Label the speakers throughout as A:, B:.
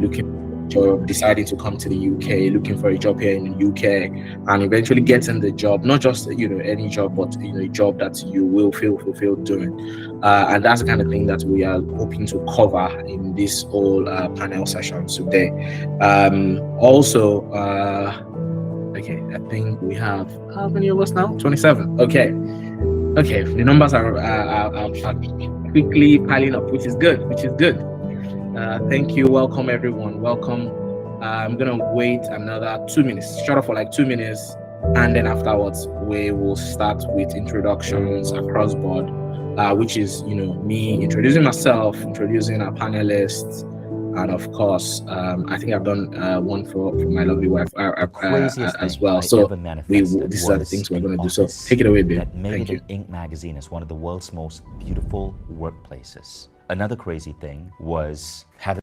A: looking job, deciding to come to the UK, looking for a job here in the UK, and eventually getting the job, not just any job, but a job that you will feel fulfilled doing. And that's the kind of thing that we are hoping to cover in this whole panel session today. Also, okay, I think we have how many of us now? 27. Okay, the numbers are quickly piling up, which is good. Thank you. Welcome, everyone. Welcome. I'm going to wait another 2 minutes, shut up for like 2 minutes. And then afterwards, we will start with introductions across board, which is, me introducing myself, introducing our panelists. And of course, I think I've done one for my lovely wife as well. So these are the things we're going to do. So take it away, babe.
B: That made it in Inc. magazine as one of the world's most beautiful workplaces. Another crazy thing was having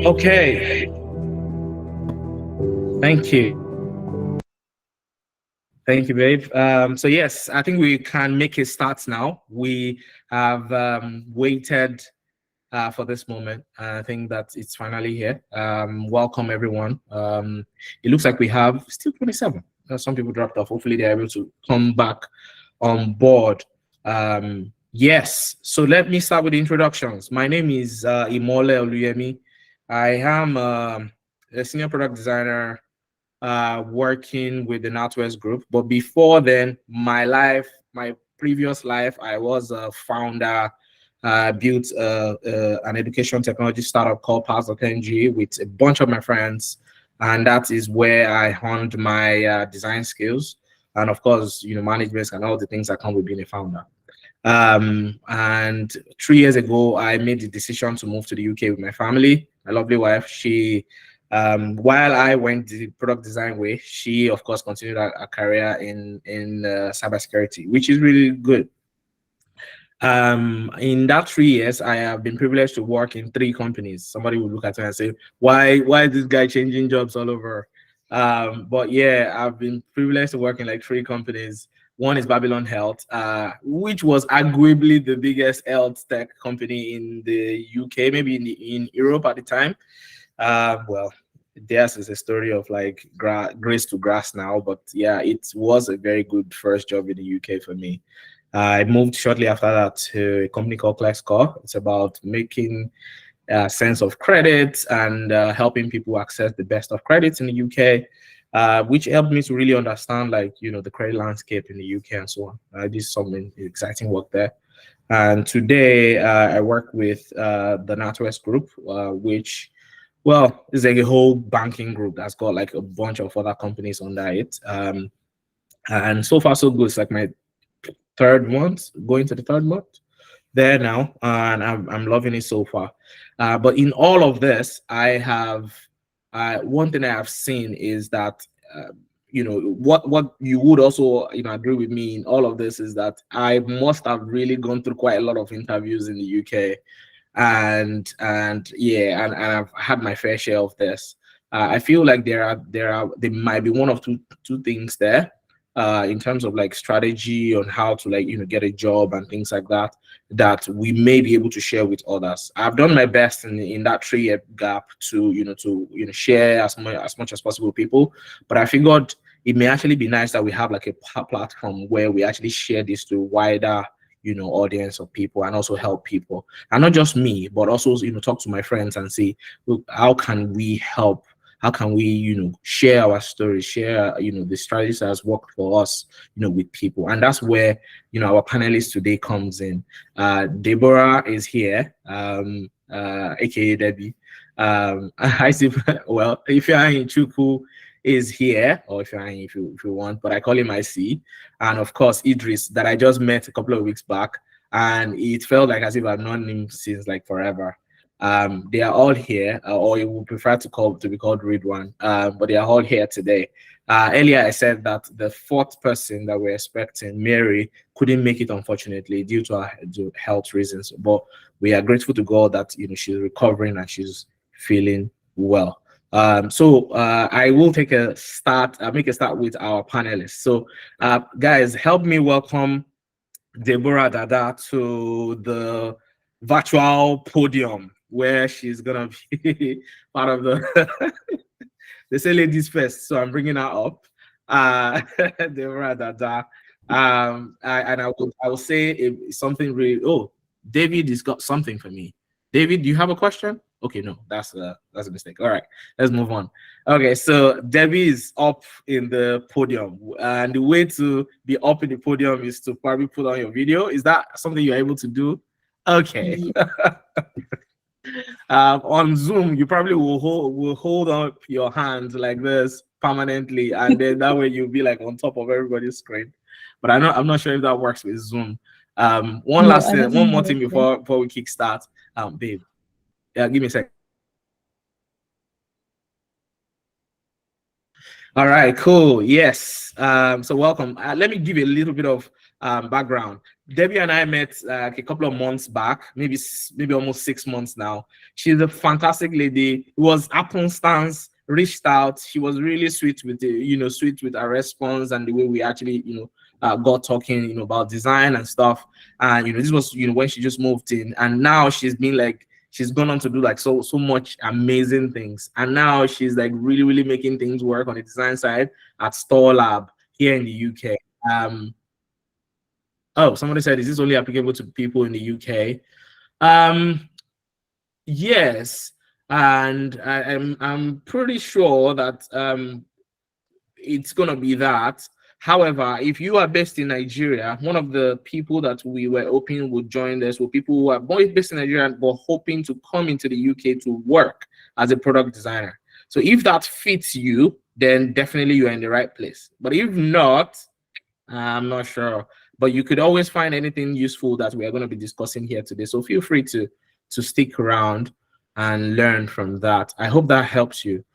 A: Okay. Thank you. Thank you, babe. So yes, I think we can make a start now. We have waited for this moment. I think that it's finally here. Welcome, everyone. It looks like we have still 27. Some people dropped off. Hopefully they're able to come back on board. Yes, so let me start with the introductions. My name is Helen Oluyemi. I am a senior product designer working with the NatWest Group. But before then, my previous life, I was a founder, built an education technology startup called Pass.ng with a bunch of my friends. And that is where I honed my design skills. And of course, management and all the things that come with being a founder. And 3 years ago, I made the decision to move to the UK with my family. My lovely wife, she, while I went the product design way, she of course continued a career in cybersecurity, which is really good. In that 3 years, I have been privileged to work in 3 companies. Somebody will look at me and say, why is this guy changing jobs all over? But yeah, I've been privileged to work in like 3 companies. One is Babylon Health, which was arguably the biggest health tech company in the UK, maybe in Europe at the time. Well, theirs is a story of like grace to grass now, but yeah, it was a very good first job in the UK for me. I moved shortly after that to a company called ClexCore. It's about making sense of credit and helping people access the best of credits in the UK. Which helped me to really understand, like, the credit landscape in the UK and so on. I did some exciting work there. And today I work with the NatWest Group, which, well, is like a whole banking group that's got like a bunch of other companies under it. And so far, so good. It's like my 3rd month, going to the 3rd month there now. And I'm loving it so far. But in all of this, I have one thing I have seen is that what you would also agree with me in all of this is that I must have really gone through quite a lot of interviews in the UK, and yeah, and I've had my fair share of this. I feel like there might be one of two things there, in terms of like strategy on how to like get a job and things like that, that we may be able to share with others. I've done my best in that 3-year gap to share as much as possible with people, but I figured it may actually be nice that we have like a platform where we actually share this to wider audience of people, and also help people, and not just me, but also talk to my friends and see, look, how can we help, how can we share our stories, share the strategies that has worked for us with people. And that's where our panelist today comes in. Deborah is here, aka Debbie. I see. Well, if you're in Chuku is here, or if you want, but I call him IC. And of course Idris, that I just met a couple of weeks back, and it felt like as if I've known him since like forever. They are all here, or you would prefer to be called Ridwan, but they are all here today. Earlier I said that the fourth person that we're expecting, Mary, couldn't make it, unfortunately, due to health reasons, but we are grateful to God that she's recovering and she's feeling well. So I will make a start with our panelists. So guys, help me welcome Deborah Dada to the virtual podium, where she's gonna be part of the they say ladies first, so I'm bringing her up. Deborah Dada. I will say something really. Oh, David has got something for me. David, do you have a question? Okay, no, that's a mistake. All right, let's move on. Okay, so Debbie is up in the podium, and the way to be up in the podium is to probably put on your video. Is that something you're able to do? Okay. On Zoom, you probably will hold up your hands like this permanently, and then that way you'll be like on top of everybody's screen. But I'm not sure if that works with Zoom. One more thing before we kickstart. Babe, yeah, give me a sec. All right, cool. Yes. So welcome. Let me give you a little bit of background. Debbie and I met a couple of months back, maybe almost 6 months now. She's a fantastic lady. It was happenstance, reached out. She was really sweet with our response and the way we actually got talking about design and stuff. And this was when she just moved in, and now she's gone on to do like so much amazing things. And now she's like really making things work on the design side at Store Lab here in the UK. Oh, somebody said, is this only applicable to people in the UK? Yes, and I'm pretty sure that it's gonna be that. However, if you are based in Nigeria, one of the people that we were hoping would join us were people who are both based in Nigeria but hoping to come into the UK to work as a product designer. So if that fits you, then definitely you're in the right place. But if not, I'm not sure. But you could always find anything useful that we are going to be discussing here today. So feel free to stick around and learn from that. I hope that helps you.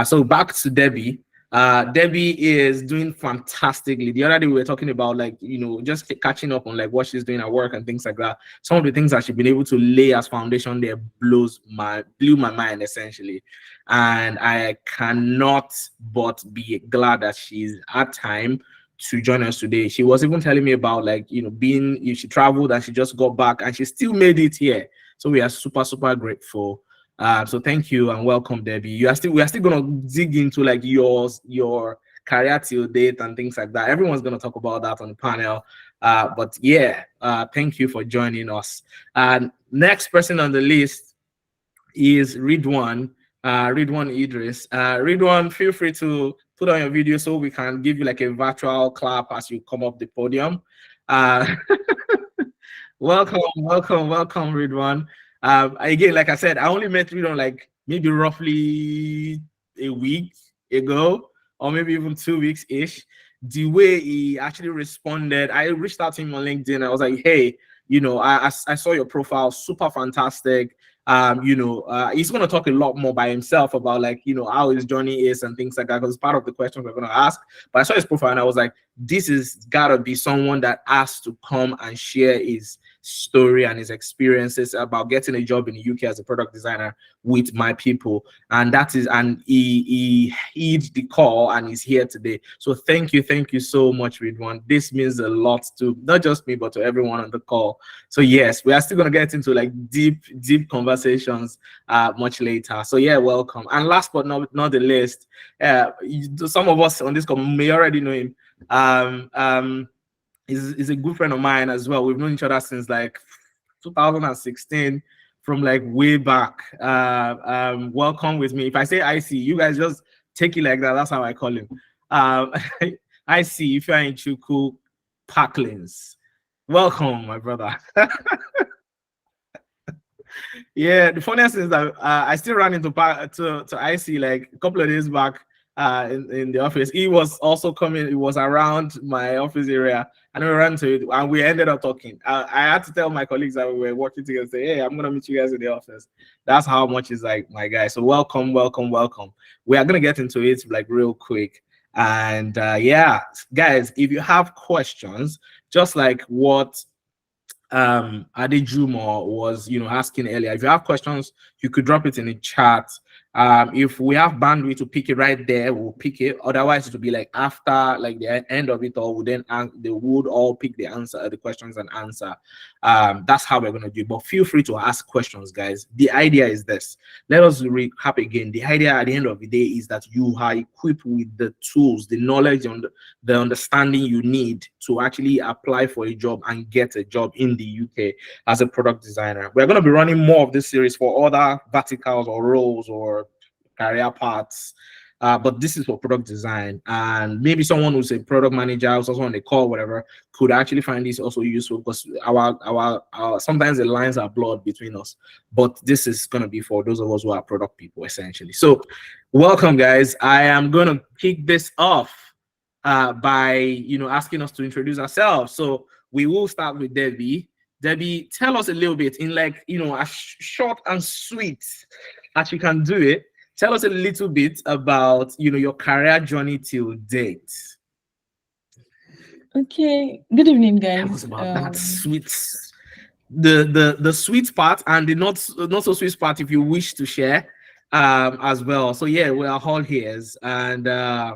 A: So back to Debbie. Debbie is doing fantastically. The other day we were talking about just catching up on like what she's doing at work and things like that. Some of the things that she's been able to lay as foundation there blew my mind essentially, and I cannot but be glad that she's had time to join us today. She was even telling me about she traveled and she just got back and she still made it here. So we are super grateful. So thank you and welcome, Debbie. We are still gonna dig into like your career till date and things like that. Everyone's gonna talk about that on the panel. But yeah, thank you for joining us. Next person on the list is Ridwan Idris. Ridwan, feel free to put on your video so we can give you like a virtual clap as you come up the podium. Welcome, Ridwan. Again, like I said, I only met Ridwan like maybe roughly a week ago, or maybe even 2 weeks ish. The way he actually responded, I reached out to him on LinkedIn. I was like, hey, I saw your profile, super fantastic. He's going to talk a lot more by himself about how his journey is and things like that, because part of the questions we're going to ask. But I saw his profile and I was like, this is gotta be someone that has to come and share his story and his experiences about getting a job in the UK as a product designer with my people. And that is, and he heed the call and he's here today. So thank you so much, Ridwan. This means a lot to not just me, but to everyone on the call. So yes, we are still gonna get into like deep conversations much later. So yeah, welcome. And last but not the least, some of us on this call may already know him. Is a good friend of mine as well. We've known each other since like 2016, from like way back. Welcome with me. If I say IC, you guys just take it like that. That's how I call him. IC, if you're in Chuku, Parklands. Welcome, my brother. Yeah, the funniest is that I still ran into IC like a couple of days back in the office. He was also coming. He was around my office area, and we ran to it, and we ended up talking. I had to tell my colleagues that we were working together, say, "Hey, I'm gonna meet you guys in the office." That's how much is like my guy. So welcome. We are gonna get into it like real quick, and yeah, guys, if you have questions, just like what Adejumo was asking earlier, if you have questions, you could drop it in the chat. If we have bandwidth to pick it right there, we'll pick it. Otherwise, it will be like after like the end of it all, they would all pick the questions and answer. That's how we're gonna do it. But feel free to ask questions, guys. The idea is this. Let us recap again. The idea at the end of the day is that you are equipped with the tools, the knowledge, and the understanding you need to actually apply for a job and get a job in the UK as a product designer. We're going to be running more of this series for other verticals or roles or career paths, but this is for product design. And maybe someone who's a product manager, also on the call, whatever, could actually find this also useful, because our sometimes the lines are blurred between us. But this is going to be for those of us who are product people, essentially. So welcome, guys. I am going to kick this off by asking us to introduce ourselves. So we will start with Debbie. Debbie, tell us a little bit in like as short and sweet as you can do it. Tell us a little bit about your career journey till date.
C: Okay. Good evening, guys.
A: Tell us about that sweet, the sweet part and the not so sweet part, if you wish to share as well. So yeah, we are all ears, and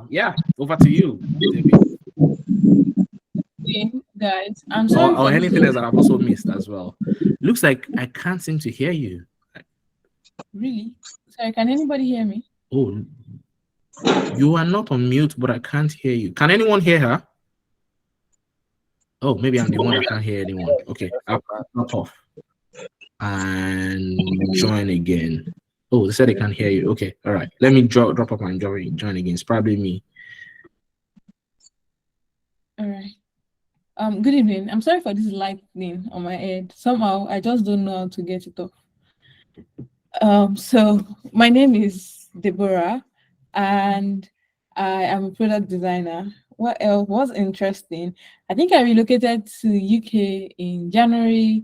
A: yeah, over to you, Debbie.
C: Okay, guys, I'm sorry
A: or anything else that I've also missed as well. Looks like I can't seem to hear you.
C: Really? Sorry, can anybody hear me?
A: Oh, you are not on mute, but I can't hear you. Can anyone hear her? Oh, maybe I'm the one that can't hear anyone. Okay, I'll cut off and join again. Oh, they said they can't hear you. Okay, all right. Let me drop off and join again. It's probably me.
C: All right. Good evening. I'm sorry for this lightning on my head. Somehow I just don't know how to get it off. So my name is Deborah, and I am a product designer. What else was interesting? I think I relocated to UK in January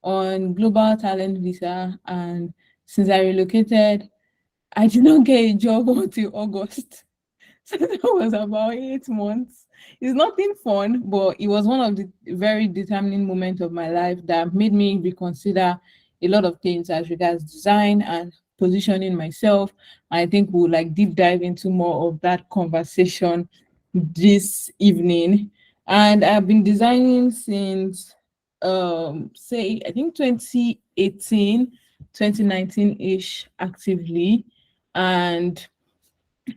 C: on global talent visa, and since I relocated, I did not get a job until August. So that was about 8 months. It's nothing fun, but it was one of the very determining moments of my life that made me reconsider a lot of things as regards design and positioning myself. I think we'll like deep dive into more of that conversation this evening. And I've been designing since say I think 2018, 2019-ish actively. And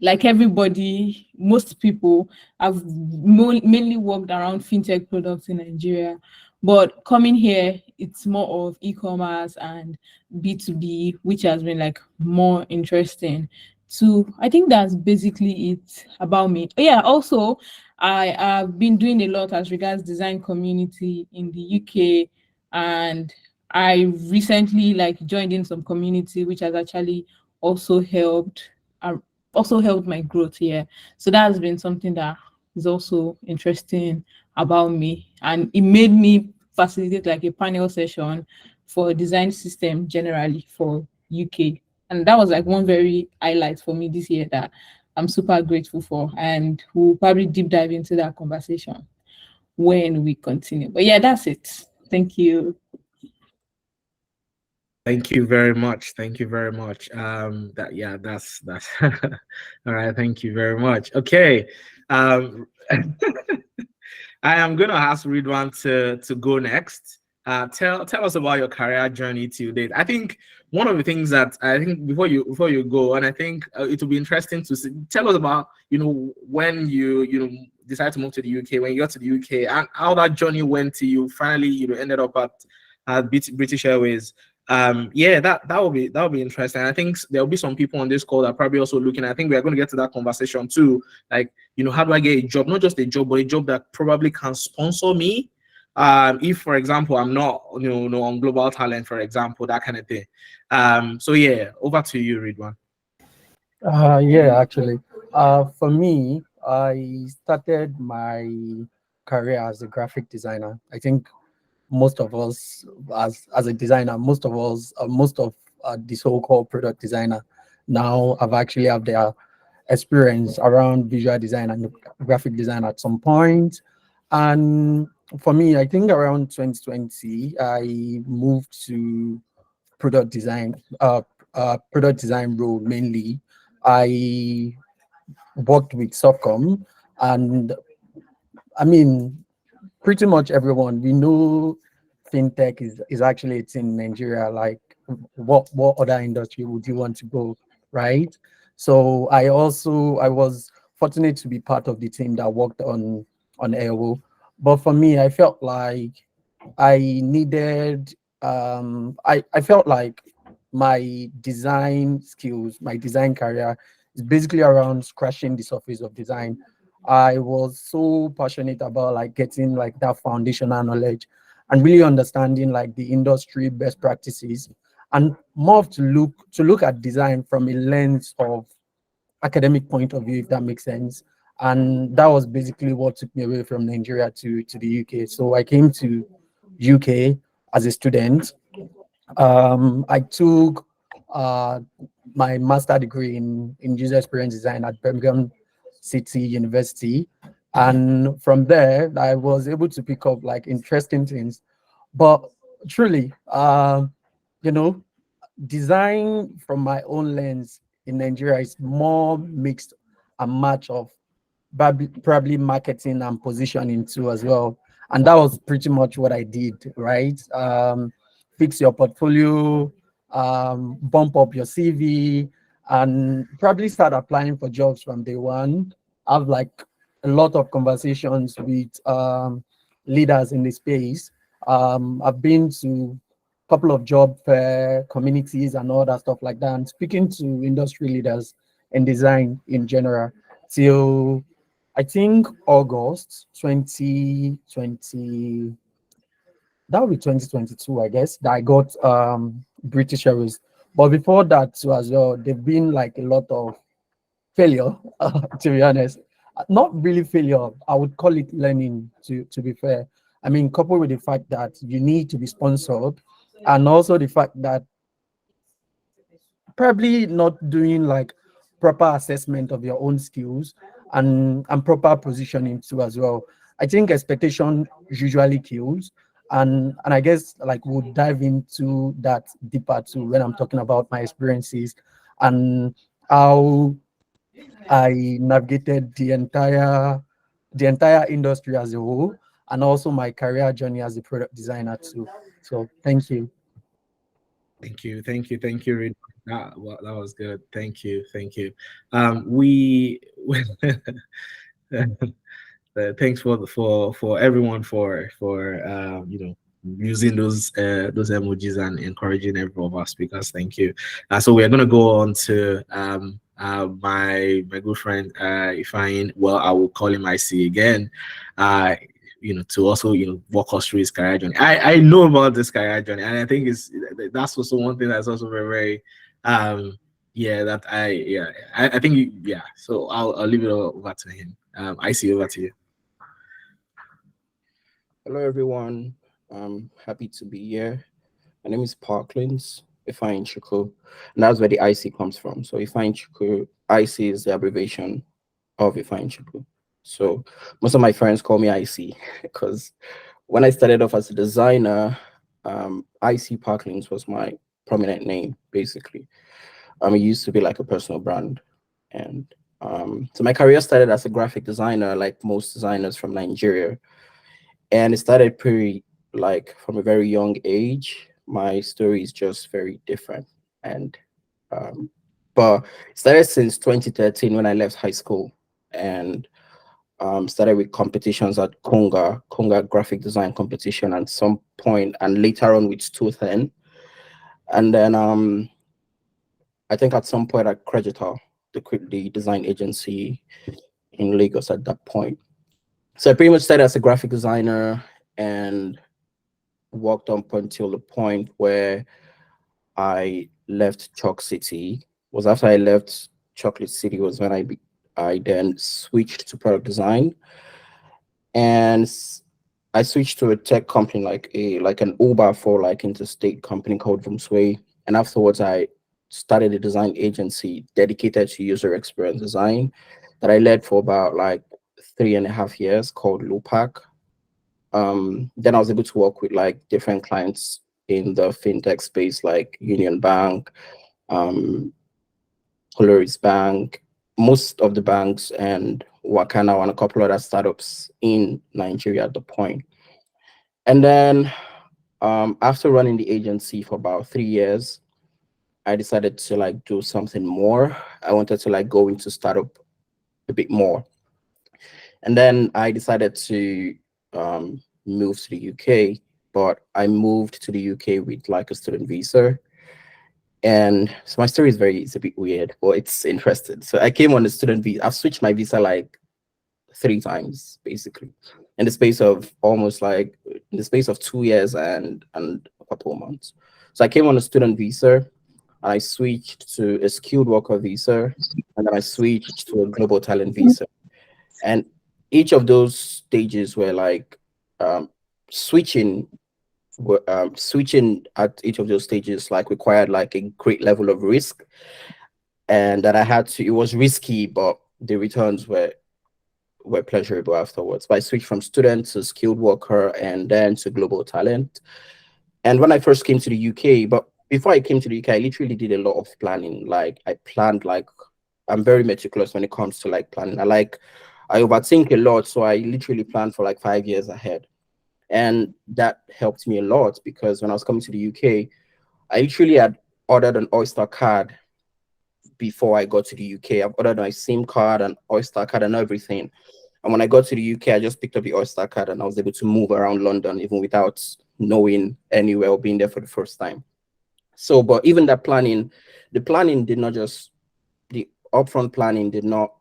C: like everybody, most people have mainly worked around fintech products in Nigeria. But coming here, it's more of e-commerce and B2B, which has been like more interesting. So I think that's basically it about me. Yeah, also, I have been doing a lot as regards design community in the UK, and I recently like joined in some community, which has actually also helped my growth here. So that has been something that is also interesting about me, and it made me facilitate like a panel session for design system generally for UK, and that was like one very highlight for me this year that I'm super grateful for, and we'll probably deep dive into that conversation when we continue. But yeah, that's it. Thank you.
A: Thank you very much. Thank you very much. That's all right. Thank you very much. Okay. Um, I am going to ask Ridwan to go next. Tell us about your career journey to date. I think one of the things that I think before you go, and I think it will be interesting to see, tell us about when you decide to move to the UK, when you got to the UK, and how that journey went to you finally ended up at British Airways. Yeah, that will be interesting. I think there'll be some people on this call that are probably also looking. I think we are going to get to that conversation too, like, how do I get a job? Not just a job, but a job that probably can sponsor me. If, for example, I'm not, on Global Talent, for example, that kind of thing. So yeah, over to you, Ridwan.
D: Yeah, actually, for me, I started my career as a graphic designer. I think most of us, as a designer, most of the so-called product designer now have actually have their experience around visual design and graphic design at some point. And for me, I think around 2020, I moved to product design, product design role mainly. I worked with Softcom, and I mean, pretty much everyone we know fintech is actually it's in Nigeria. Like, what other industry would you want to go, right? So I was fortunate to be part of the team that worked on Airwo. But for me, I felt like I needed I felt like my design skills, my design career is basically around scratching the surface of design. I was so passionate about like getting like that foundational knowledge and really understanding like the industry best practices and more of to look at design from a lens of academic point of view, if that makes sense. And that was basically what took me away from Nigeria to the UK. So I came to UK as a student. I took uh, my master degree in user experience design at Birmingham City University. And from there, I was able to pick up like interesting things. But truly, you know, design from my own lens in Nigeria is more mixed and match of probably marketing and positioning too as well. And that was pretty much what I did, right? Fix your portfolio, bump up your CV, and probably start applying for jobs from day one. Have like a lot of conversations with leaders in the space. I've been to a couple of job fair communities and all that stuff like that, and speaking to industry leaders in design in general till I think August 2020, that would be 2022, I guess, that I got British Airways. But before that too as well, there've been like a lot of failure, to be honest. Not really failure, I would call it learning to be fair. I mean, coupled with the fact that you need to be sponsored, and also the fact that probably not doing like proper assessment of your own skills and proper positioning too as well. I think expectation usually kills, and I guess like we'll dive into that deeper too when I'm talking about my experiences and how I navigated the entire industry as a whole, and also my career journey as a product designer too. So thank you.
A: Thank you, Ridwan. That was good. Thank you. We thanks for everyone for using those emojis and encouraging every of our speakers. Thank you. So we're gonna go on to my good friend Ifeanyi. Well, I will call him IC again. To also walk us through his career journey. I know about this career journey, and I think that's also one thing that's also very very yeah, that I think yeah. So I'll leave it over to him. I see over to you.
E: Hello, everyone. I'm happy to be here. My name is Parklands Ifeanyi Chukwu, and that's where the IC comes from. So Ifeanyi Chukwu, IC is the abbreviation of Ifeanyi Chukwu. So most of my friends call me IC because when I started off as a designer, IC Parklands was my prominent name, basically. It used to be like a personal brand. And so my career started as a graphic designer, like most designers from Nigeria. And it started pretty, like, from a very young age. My story is just very different. And but it started since 2013 when I left high school, and started with competitions at Conga graphic design competition at some point, and later on with Stuthen. And then I think at some point at Creditor, the design agency in Lagos at that point. So I pretty much started as a graphic designer and worked up until the point where I left Chalk City. Was after I left Chocolate City was when I then switched to product design, and I switched to a tech company like an Uber for like interstate company called Vumsway. And afterwards I started a design agency dedicated to user experience design that I led for about like 3.5 years, called Lupac. Then I was able to work with like different clients in the fintech space, like Union Bank, Polaris Bank, most of the banks, and Wakana, and a couple other startups in Nigeria at the point. And then after running the agency for about 3 years, I decided to like do something more. I wanted to like go into startup a bit more. And then I decided to move to the UK, but I moved to the UK with like a student visa. And so my story is a bit weird, but it's interesting. So I came on a student visa. I've switched my visa like 3 times, basically, in the space of almost like in the space of 2 years and a couple of months. So I came on a student visa, and I switched to a skilled worker visa, and then I switched to a global talent visa. And each of those stages were like switching at each of those stages like required like a great level of risk, and that I had to. It was risky, but the returns were pleasurable afterwards. But I switched from student to skilled worker and then to global talent. And when I first came to the UK, but before I came to the UK, I literally did a lot of planning. Like I planned, like I'm very meticulous when it comes to like planning. I overthink a lot, so I literally planned for like 5 years ahead. And that helped me a lot, because when I was coming to the UK, I literally had ordered an Oyster card before I got to the UK. I've ordered my SIM card and Oyster card and everything. And when I got to the UK, I just picked up the Oyster card and I was able to move around London even without knowing anywhere or being there for the first time. So, but even that planning, the upfront planning did not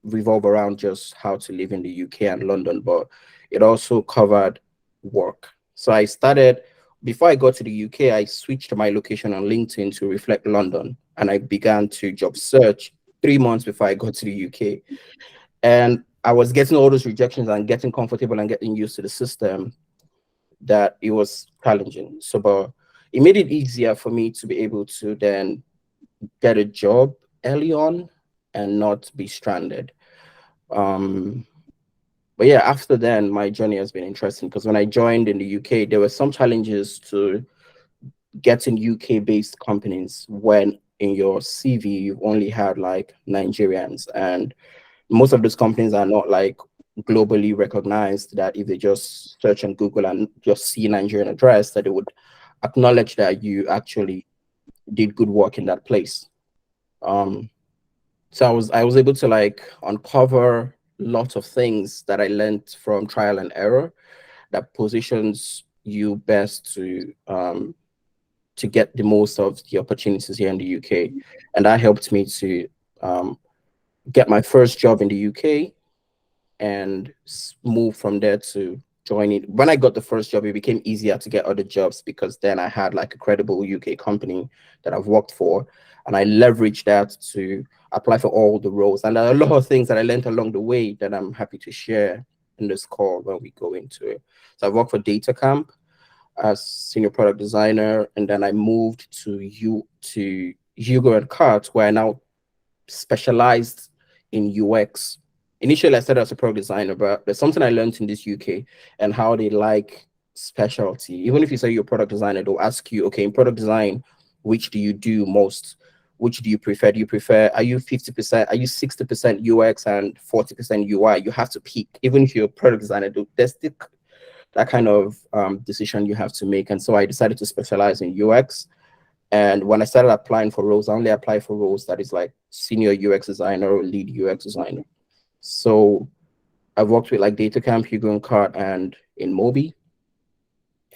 E: revolve around just how to live in the UK and London, but it also covered work. So I started, before I got to the UK, I switched my location on LinkedIn to reflect London, and I began to job search 3 months before I got to the UK. And I was getting all those rejections and getting comfortable and getting used to the system, that it was challenging. So, but it made it easier for me to be able to then get a job early on and not be stranded. But yeah, after then, my journey has been interesting, because when I joined in the UK, there were some challenges to getting UK-based companies when in your CV you've only had like Nigerians, and most of those companies are not like globally recognized, that if they just search on Google and just see Nigerian address, that they would acknowledge that you actually did good work in that place. So I was able to like uncover lots of things that I learned from trial and error that positions you best to get the most of the opportunities here in the UK. And that helped me to get my first job in the UK and move from there to joining. When I got the first job, it became easier to get other jobs, because then I had like a credible UK company that I've worked for, and I leveraged that to apply for all the roles. And there are a lot of things that I learned along the way that I'm happy to share in this call when we go into it. So I worked for DataCamp as senior product designer, and then I moved to Hugo and Cart, where I now specialized in UX. Initially, I started as a product designer, but there's something I learned in this UK and how they like specialty. Even if you say you're a product designer, they'll ask you, okay, in product design, which do you do most? Which do you prefer? Do you prefer, are you 50%, are you 60% UX and 40% UI? You have to pick. Even if you're a product designer, there's still that kind of decision you have to make. And so I decided to specialize in UX. And when I started applying for roles, I only applied for roles that is like senior UX designer or lead UX designer. So I've worked with like DataCamp, Hugo and Cart, and in Mobi.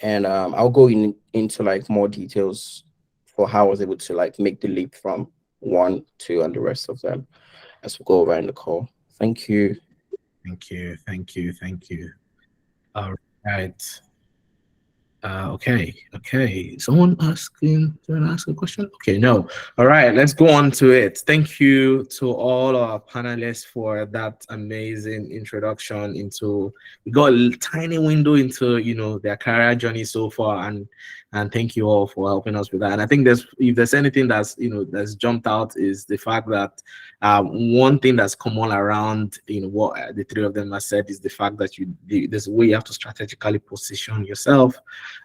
E: And I'll go into like more details for how I was able to like make the leap from one, two, and the rest of them as we go over in the call. Thank you.
A: Thank you. Thank you. Thank you. All right. Okay. Someone asking, do you want to ask a question? Okay, no. All right, let's go on to it. Thank you to all our panelists for that amazing introduction into, we got a tiny window into, you know, their career journey so far, and thank you all for helping us with that. And I think if there's anything that's, you know, that's jumped out is the fact that one thing that's common around, you know, what the three of them have said is the fact that there's a way you have to strategically position yourself,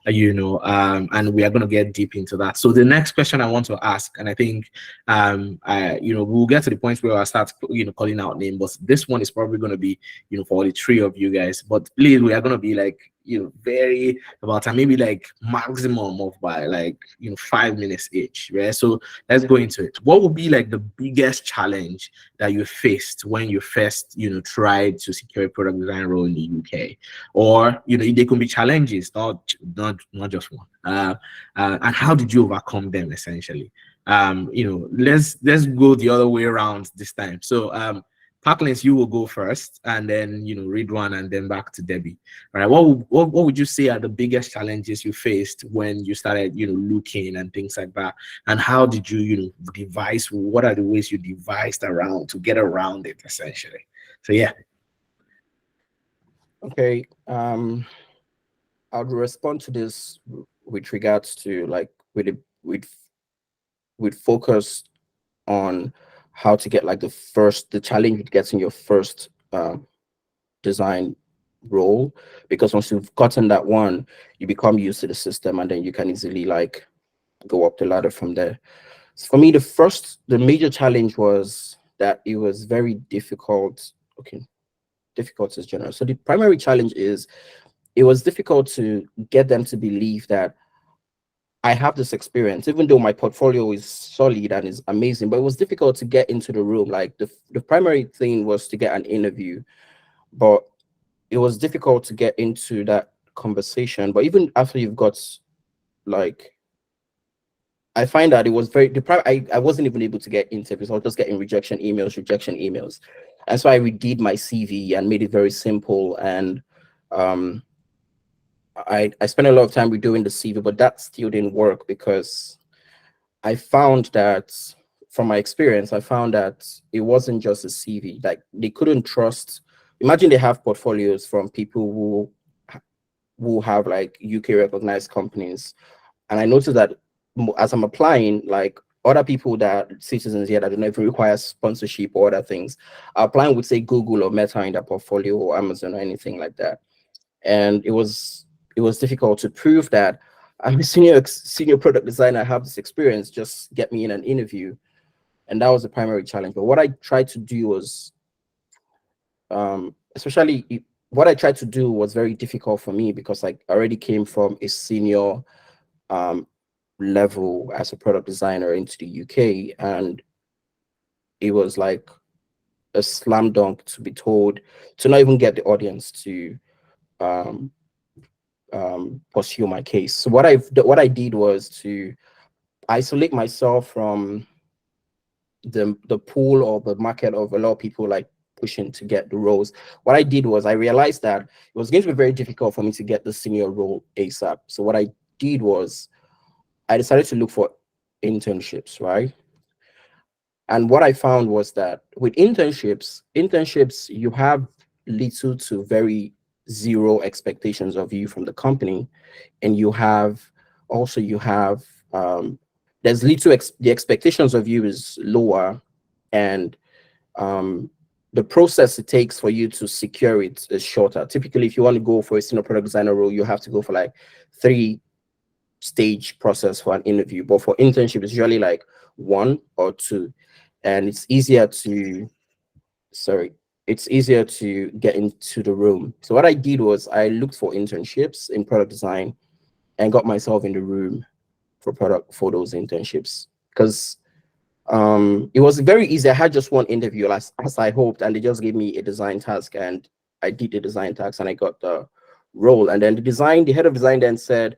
A: you know, and we are going to get deep into that. So the next question I want to ask, and I think, you know, we'll get to the point where I start, you know, calling out names, but this one is probably going to be, you know, for the three of you guys. But please, we are going to be like, you know, very about time, maybe like maximum of by like, you know, 5 minutes each, right? So let's go into it. What would be like the biggest challenge that you faced when you first, you know, tried to secure a product design role in the UK? Or, you know, they can be challenges, not just one. And how did you overcome them essentially? You know, let's go the other way around this time. So Parklins, you will go first, and then, you know, Ridwan, and then back to Debbie. All right. What would you say are the biggest challenges you faced when you started, you know, looking and things like that? And how did you, you know, devise? What are the ways you devised around to get around it, essentially? So yeah.
E: Okay. I'll respond to this with regards to like with focus on how to get like the challenge with getting your first design role, because once you've gotten that one, you become used to the system, and then you can easily like go up the ladder from there. So for me, the major challenge was that it was very difficult. Okay, difficult is general. So the primary challenge is it was difficult to get them to believe that I have this experience, even though my portfolio is solid and is amazing, but it was difficult to get into the room. Like the primary thing was to get an interview, but it was difficult to get into that conversation. But even after you've got, like, I find that it was I wasn't even able to get interviews. I was just getting rejection emails. And so I redid my CV and made it very simple. And I spent a lot of time redoing the CV, but that still didn't work, because I found that from my experience, I found that it wasn't just a CV. Like, they couldn't trust. Imagine they have portfolios from people who have like UK recognized companies, and I noticed that as I'm applying, like other people that are citizens here that don't even require sponsorship or other things, are applying with say Google or Meta in their portfolio, or Amazon or anything like that. And it was difficult to prove that I'm a senior product designer, I have this experience, just get me in an interview. And that was the primary challenge. But what I tried to do was, what I tried to do was very difficult for me, because I already came from a senior level as a product designer into the UK, and it was like a slam dunk to be told to not even get the audience to pursue my case. So what I did was to isolate myself from the pool or the market of a lot of people like pushing to get the roles. What I did was I realized that it was going to be very difficult for me to get the senior role ASAP. So what I did was I decided to look for internships, right? And what I found was that with internships, you have little to very zero expectations of you from the company, and you have there's little the expectations of you is lower, and the process it takes for you to secure it is shorter. Typically, if you want to go for a senior product designer role, you have to go for like 3-stage process for an interview. But for internship, it's usually like 1 or 2, and it's easier to get into the room. So what I did was I looked for internships in product design and got myself in the room for those internships, because it was very easy. I had just one interview as I hoped, and they just gave me a design task, and I did the design task and I got the role. And then the head of design then said,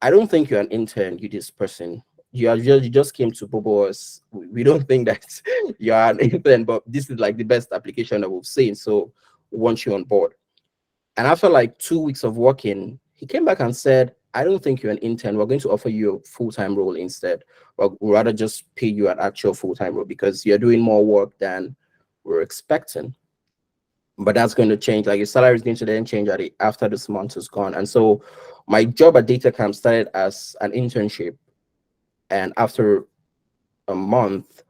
E: I don't think you're an intern, you this person. You just came to Bobo us. We don't think that you are an intern, but this is like the best application that we've seen. So we want you on board. And after like 2 weeks of working, he came back and said, I don't think you're an intern. We're going to offer you a full-time role instead. Or we'd rather just pay you an actual full-time role because you're doing more work than we're expecting. But that's going to change. Like your salary is going to then change after this month is gone. And so my job at DataCamp started as an internship. And after a month,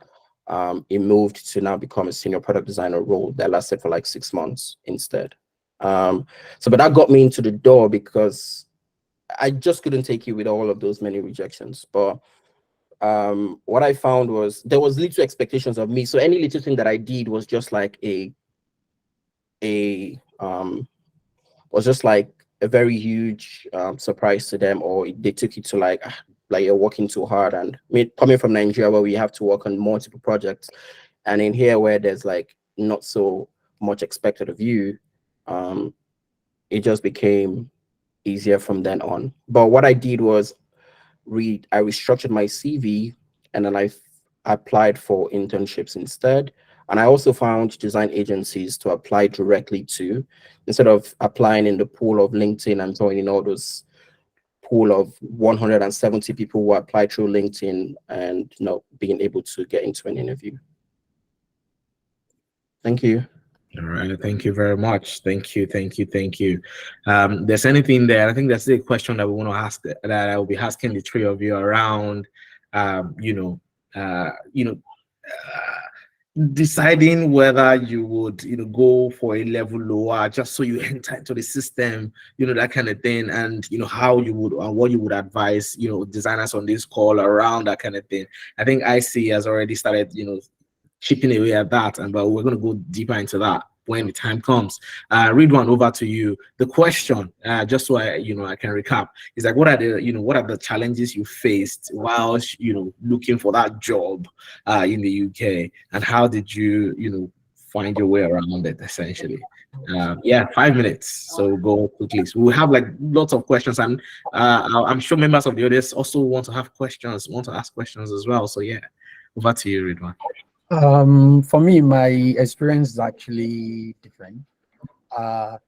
E: it moved to now become a senior product designer role that lasted for like 6 months instead. But that got me into the door because I just couldn't take it with all of those many rejections. But what I found was there was little expectations of me. So any little thing that I did was just like a very huge surprise to them, or they took it to like you're working too hard. And coming from Nigeria, where we have to work on multiple projects, and in here where there's like not so much expected of you, it just became easier from then on. But what I did was I restructured my CV, and then I applied for internships instead. And I also found design agencies to apply directly to, instead of applying in the pool of LinkedIn and joining all those pool of 170 people who applied through LinkedIn and being able to get into an interview. Thank you.
A: All right, thank you very much. Thank you. There's anything there? I think that's the question that we want to ask, that I will be asking the three of you around, deciding whether you would, go for a level lower just so you enter into the system, that kind of thing, and how you would, and what you would advise, designers on this call around that kind of thing. I think IC has already started, chipping away at that, but we're going to go deeper into that when the time comes. Ridwan, over to you. The question, just so I can recap, is like, what are the challenges you faced while looking for that job in the UK, and how did you find your way around it essentially? 5 minutes, so go quickly. So we'll have like lots of questions, and I'm sure members of the audience also want to ask questions as well. So yeah, over to you, Ridwan.
D: For me, my experience is actually different. I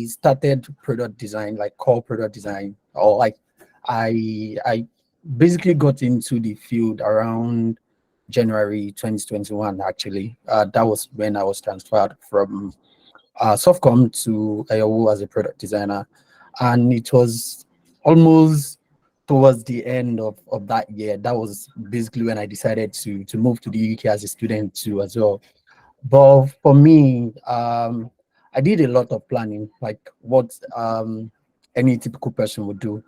D: started product design, like core product design, or like I basically got into the field around January 2021. Actually, that was when I was transferred from Softcom to AOU as a product designer, and it was almost towards the end of that year. That was basically when I decided to move to the UK as a student too as well. But for me, I did a lot of planning, like what any typical person would do.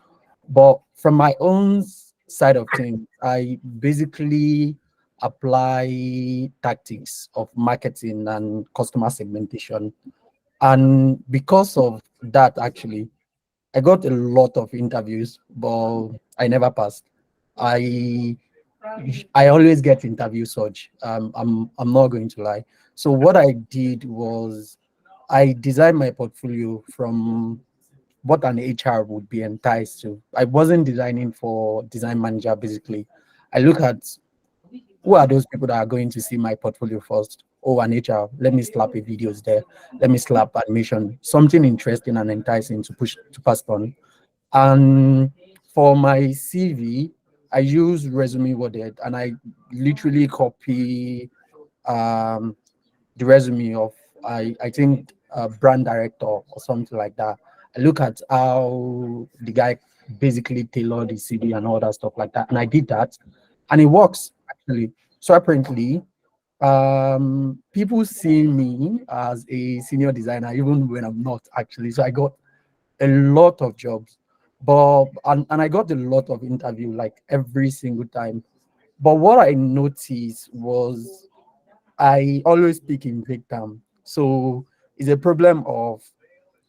D: But from my own side of things, I basically apply tactics of marketing and customer segmentation. And because of that, actually, I got a lot of interviews, but I never passed. I always get interview surge. I'm not going to lie. So what I did was I designed my portfolio from what an HR would be enticed to. I wasn't designing for design manager, basically. I look at who are those people that are going to see my portfolio first. Oh, an HR, let me slap a videos there. Let me slap animation, something interesting and enticing to pass on. And for my CV, I use resume worded, and I literally copy the resume of I think a brand director or something like that. I look at how the guy basically tailored the CV and all that stuff like that, and I did that, and it works actually. So apparently, People see me as a senior designer even when I'm not actually. So I got a lot of jobs, but and I got a lot of interview like every single time. But what I noticed was I always speak in big term. So it's a problem of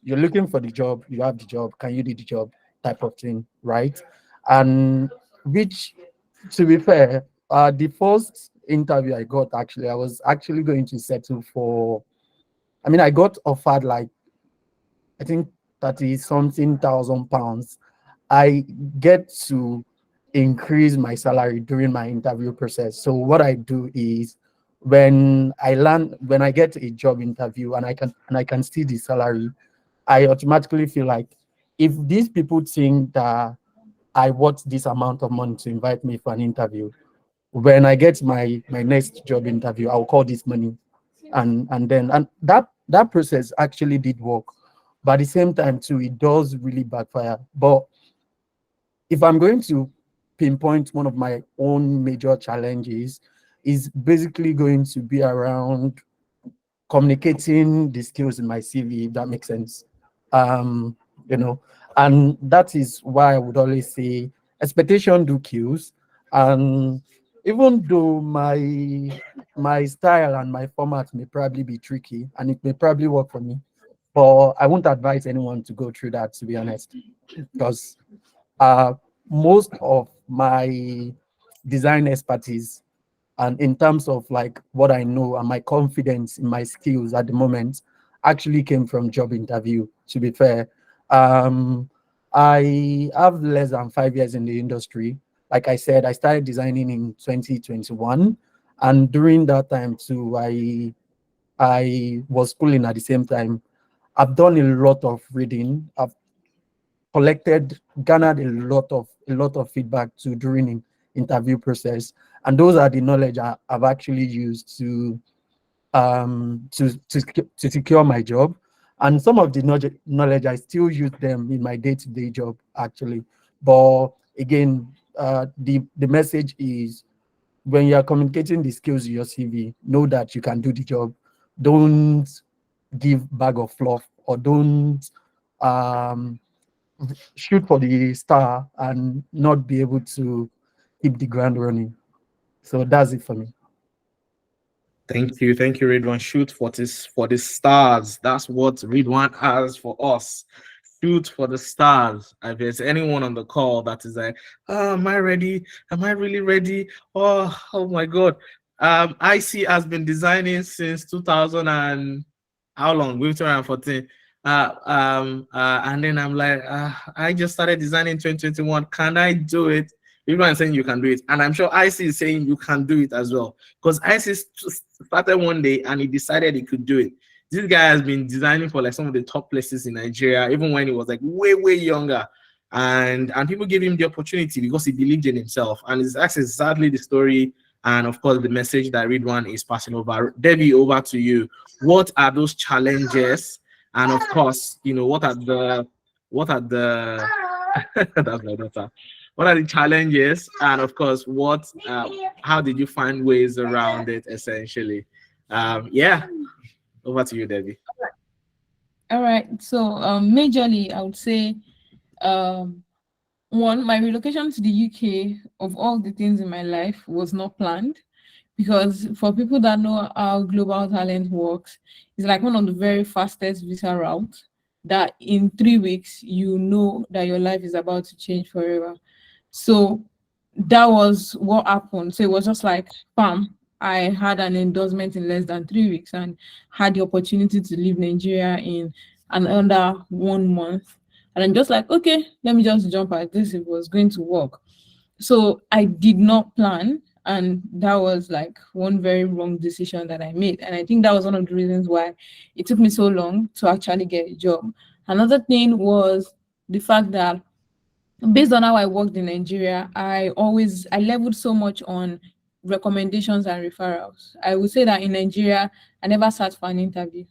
D: you're looking for the job, you have the job, can you do the job type of thing, right? And which, to be fair, the first interview I got actually, I was actually going to settle for. I mean, I got offered like I think 30 something thousand pounds. I get to increase my salary during my interview process. So what I do is when I get a job interview and I can see the salary, I automatically feel like if these people think that I want this amount of money to invite me for an interview, when I get my next job interview, I'll call this money, and that process actually did work. But at the same time too, it does really backfire. But if I'm going to pinpoint one of my own major challenges, is basically going to be around communicating the skills in my CV, if that makes sense. Um, you know, and that is why I would always say expectation do kills. And even though my style and my format may probably be tricky and it may probably work for me, but I won't advise anyone to go through that, to be honest, because uh, most of my design expertise and in terms of like what I know and my confidence in my skills at the moment actually came from job interview, to be fair. um I have less than 5 years in the industry. Like I said, I started designing in 2021, and during that time too, I was schooling at the same time. I've done a lot of reading. I've garnered a lot of feedback to during interview process, and those are the knowledge I've actually used to secure my job. And some of the knowledge I still use them in my day-to-day job actually. But again, the message is when you are communicating the skills in your CV, know that you can do the job. Don't give bag of fluff, or don't um shoot for the star and not be able to keep the ground running. So that's it for me.
A: Thank you, Ridwan. Shoot for the stars. That's what Ridwan has for us. Shoot for the stars. If there's anyone on the call that is like, oh, am I ready? Am I really ready? Oh my God. IC has been designing since 2000 and how long? We've 2014. And then I'm like, I just started designing 2021. Can I do it? Everyone is saying you can do it, and I'm sure IC is saying you can do it as well. Because IC started one day and he decided he could do it. This guy has been designing for like some of the top places in Nigeria, even when he was like way younger. And people gave him the opportunity because he believed in himself. And that's exactly the story, and of course the message that Ridwan is passing over. Debbie, over to you. What are those challenges? And of course, what are the that's my daughter. What are the challenges? And of course, how did you find ways around it essentially? Yeah, over to you, Debbie.
C: All right. So majorly, I would say one, my relocation to the UK, of all the things in my life, was not planned, because for people that know how global talent works, it's like one of the very fastest visa routes that in 3 weeks you know that your life is about to change forever. So that was what happened. So it was just like, bam, I had an endorsement in less than 3 weeks and had the opportunity to leave Nigeria in under 1 month. And I'm just like, okay, let me just jump at this. It was going to work. So I did not plan. And that was like one very wrong decision that I made. And I think that was one of the reasons why it took me so long to actually get a job. Another thing was the fact that based on how I worked in Nigeria, I leveled so much on recommendations and referrals. I would say that in Nigeria, I never sat for an interview.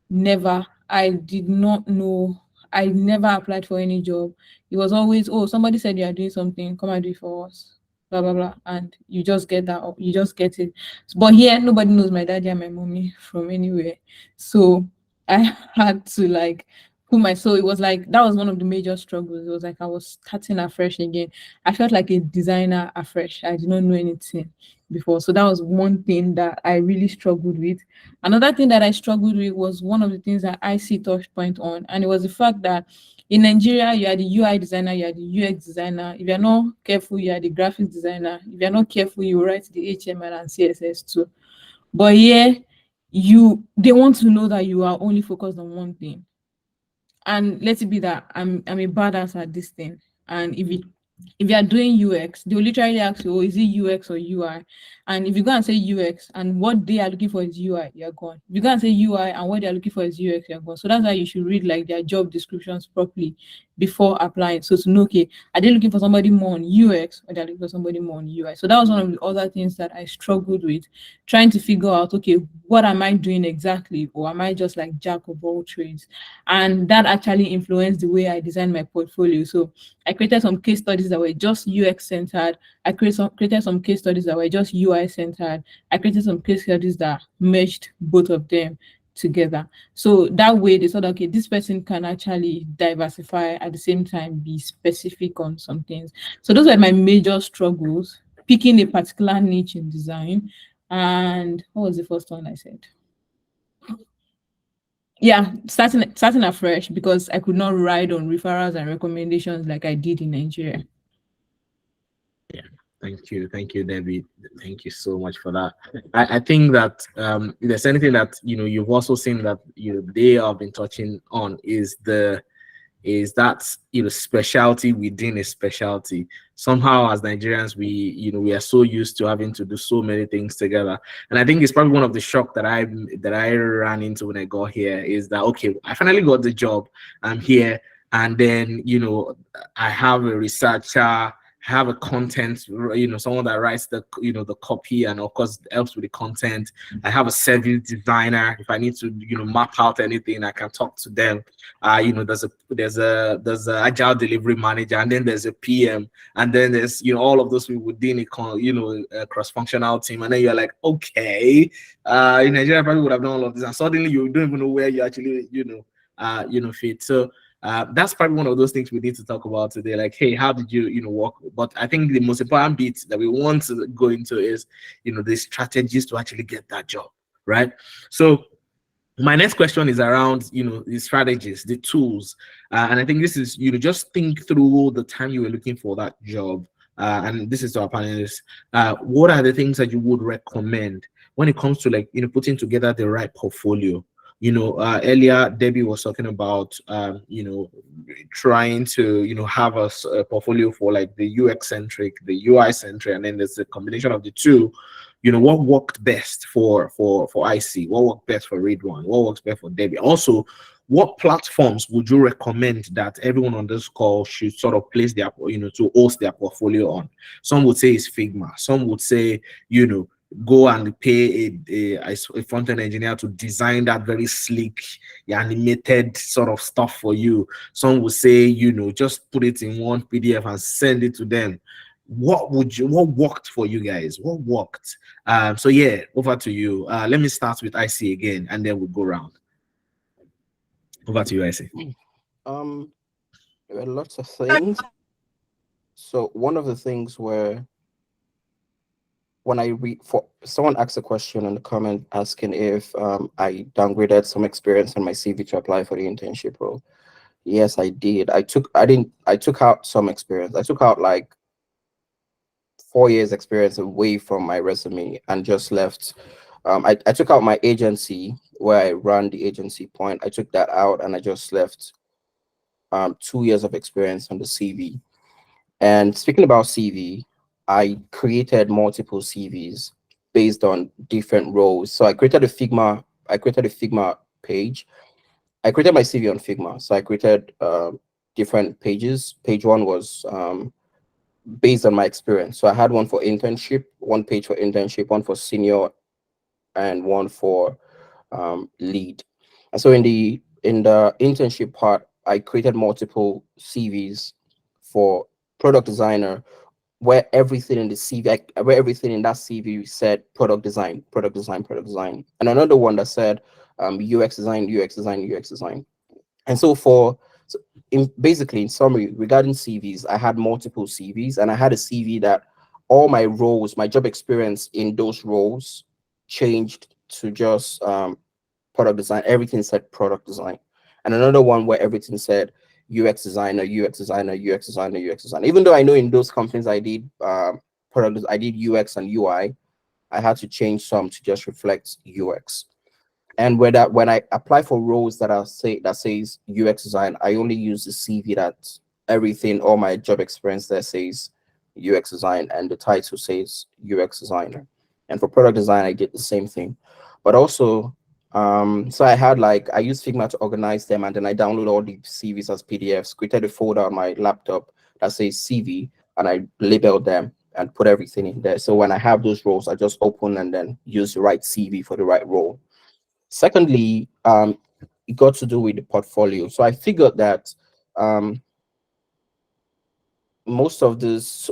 C: Never. I did not know. I never applied for any job. It was always, oh, somebody said you are doing something, come and do it for us. blah blah blah, and you just get that, you just get it. But here, nobody knows my daddy and my mommy from anywhere, so I had to like put my, so it was like that was one of the major struggles. It was like I was starting afresh again. I felt like a designer afresh. I did not know anything before, so that was one thing that I really struggled with. Another thing that I struggled with was one of the things that I see touch point on, and it was the fact that in Nigeria, you are the UI designer, you are the UX designer. If you're not careful, you are the graphics designer. If you're not careful, you write the HTML and CSS too. But here, they want to know that you are only focused on one thing. And let it be that I'm a badass at this thing. And if you are doing UX, they'll literally ask you, oh, is it UX or UI? And if you go and say UX and what they are looking for is UI, you're gone. If you go and say UI and what they're looking for is UX, you're gone. So that's why you should read like their job descriptions properly before applying. So to know, okay, are they looking for somebody more on UX or they're looking for somebody more on UI? So that was one of the other things that I struggled with, trying to figure out, okay, what am I doing exactly? Or am I just like jack of all trades? And that actually influenced the way I designed my portfolio. So I created some case studies that were just UX centered. I created some case studies that were just UI centered. I created some case studies that merged both of them together. So that way they thought, okay, this person can actually diversify at the same time, be specific on some things. So those were my major struggles, picking a particular niche in design. And what was the first one I said? Yeah, starting afresh, because I could not ride on referrals and recommendations like I did in Nigeria.
A: Yeah, thank you, Debbie. Thank you so much for that. I think that if there's anything that you've also seen that they have been touching on is that specialty within a specialty. Somehow as Nigerians, we are so used to having to do so many things together, and I think it's probably one of the shock that I ran into when I got here is that, okay, I finally got the job, I'm here, and then I have a researcher, have a content, someone that writes the the copy and of course helps with the content. I have a service designer. If I need to map out anything, I can talk to them. There's a agile delivery manager, and then there's a PM, and then there's all of those people within a cross-functional team, and then you're like, okay, in Nigeria probably would have done all of this, and suddenly you don't even know where you actually fit. So that's probably one of those things we need to talk about today. Like, hey, how did you work? But I think the most important bit that we want to go into is the strategies to actually get that job, right? So my next question is around the strategies, the tools, and I think this is just think through the time you were looking for that job, and this is to our panelists. What are the things that you would recommend when it comes to putting together the right portfolio? Earlier Debbie was talking about trying to have a portfolio for like the UX centric, the UI centric, and then there's a combination of the two. What worked best for IC, what worked best for Ridwan, what works best for Debbie. Also, what platforms would you recommend that everyone on this call should sort of place their to host their portfolio on? Some would say it's Figma, some would say go and pay a front-end engineer to design that very sleek animated sort of stuff for you. Some would say just put it in one PDF and send it to them. What worked for you guys? What worked? So yeah, over to you. Let me start with IC again, and then we'll go around. Over to you, IC.
E: There were lots of things. So one of the things where when I read, for someone asked a question in the comment asking if I downgraded some experience on my CV to apply for the internship role. Yes, I did. I took out some experience. I took out like 4 years experience away from my resume and just left. I took out my agency where I ran the agency point. I took that out and I just left 2 years of experience on the CV. And speaking about CV, I created multiple CVs based on different roles. So I created a Figma page. I created my CV on Figma. So I created different pages. Page one was based on my experience. So I had one for internship, one page for internship, one for senior, and one for lead. And so in the internship part, I created multiple CVs for product designer, where everything in the CV, where everything in that CV said product design, product design, product design, and another one that said UX design, UX design, UX design. And so basically in summary regarding CVs, I had multiple CVs, and I had a CV that all my roles, my job experience in those roles changed to just product design. Everything said product design. And another one where everything said UX designer, UX designer, UX designer, UX designer. Even though I know in those companies I did product, I did UX and UI, I had to change some to just reflect UX. And when I apply for roles that says UX design, I only use the CV that everything, all my job experience there says UX design, and the title says UX designer. And for product design, I did the same thing. But also, so I used Figma to organize them, and then I download all the CVs as PDFs, created a folder on my laptop that says CV, and I labeled them and put everything in there. So when I have those roles, I just open and then use the right CV for the right role. Secondly, it got to do with the portfolio. So I figured that most of this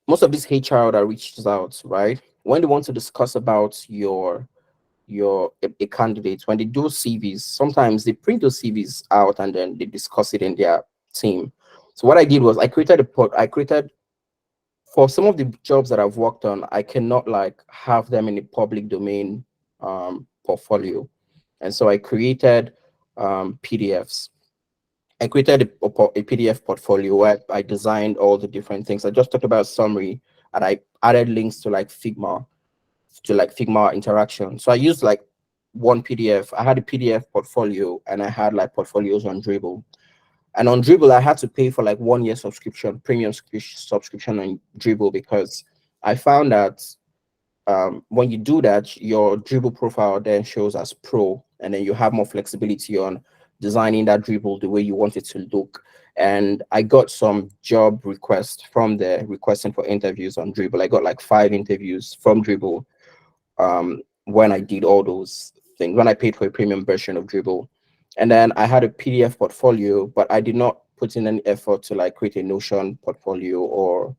E: HR that reaches out, right, when they want to discuss about a candidate, when they do CVs, sometimes they print those CVs out and then they discuss it in their team. So what I did was I created for some of the jobs that I've worked on, I cannot have them in a public domain portfolio. And so I created PDFs. I created a PDF portfolio where I designed all the different things. I just talked about summary, and I added links to Figma, Figma interaction. So I used one PDF. I had a PDF portfolio, and I had portfolios on Dribble. And on Dribble, I had to pay for 1 year subscription, premium subscription on Dribble, because I found that when you do that, your Dribble profile then shows as pro, and then you have more flexibility on designing that Dribble the way you want it to look. And I got some job requests from there requesting for interviews on Dribble. I got 5 interviews from Dribble when I did all those things, when I paid for a premium version of Dribble. And then I had a PDF portfolio, but I did not put in any effort to create a Notion portfolio or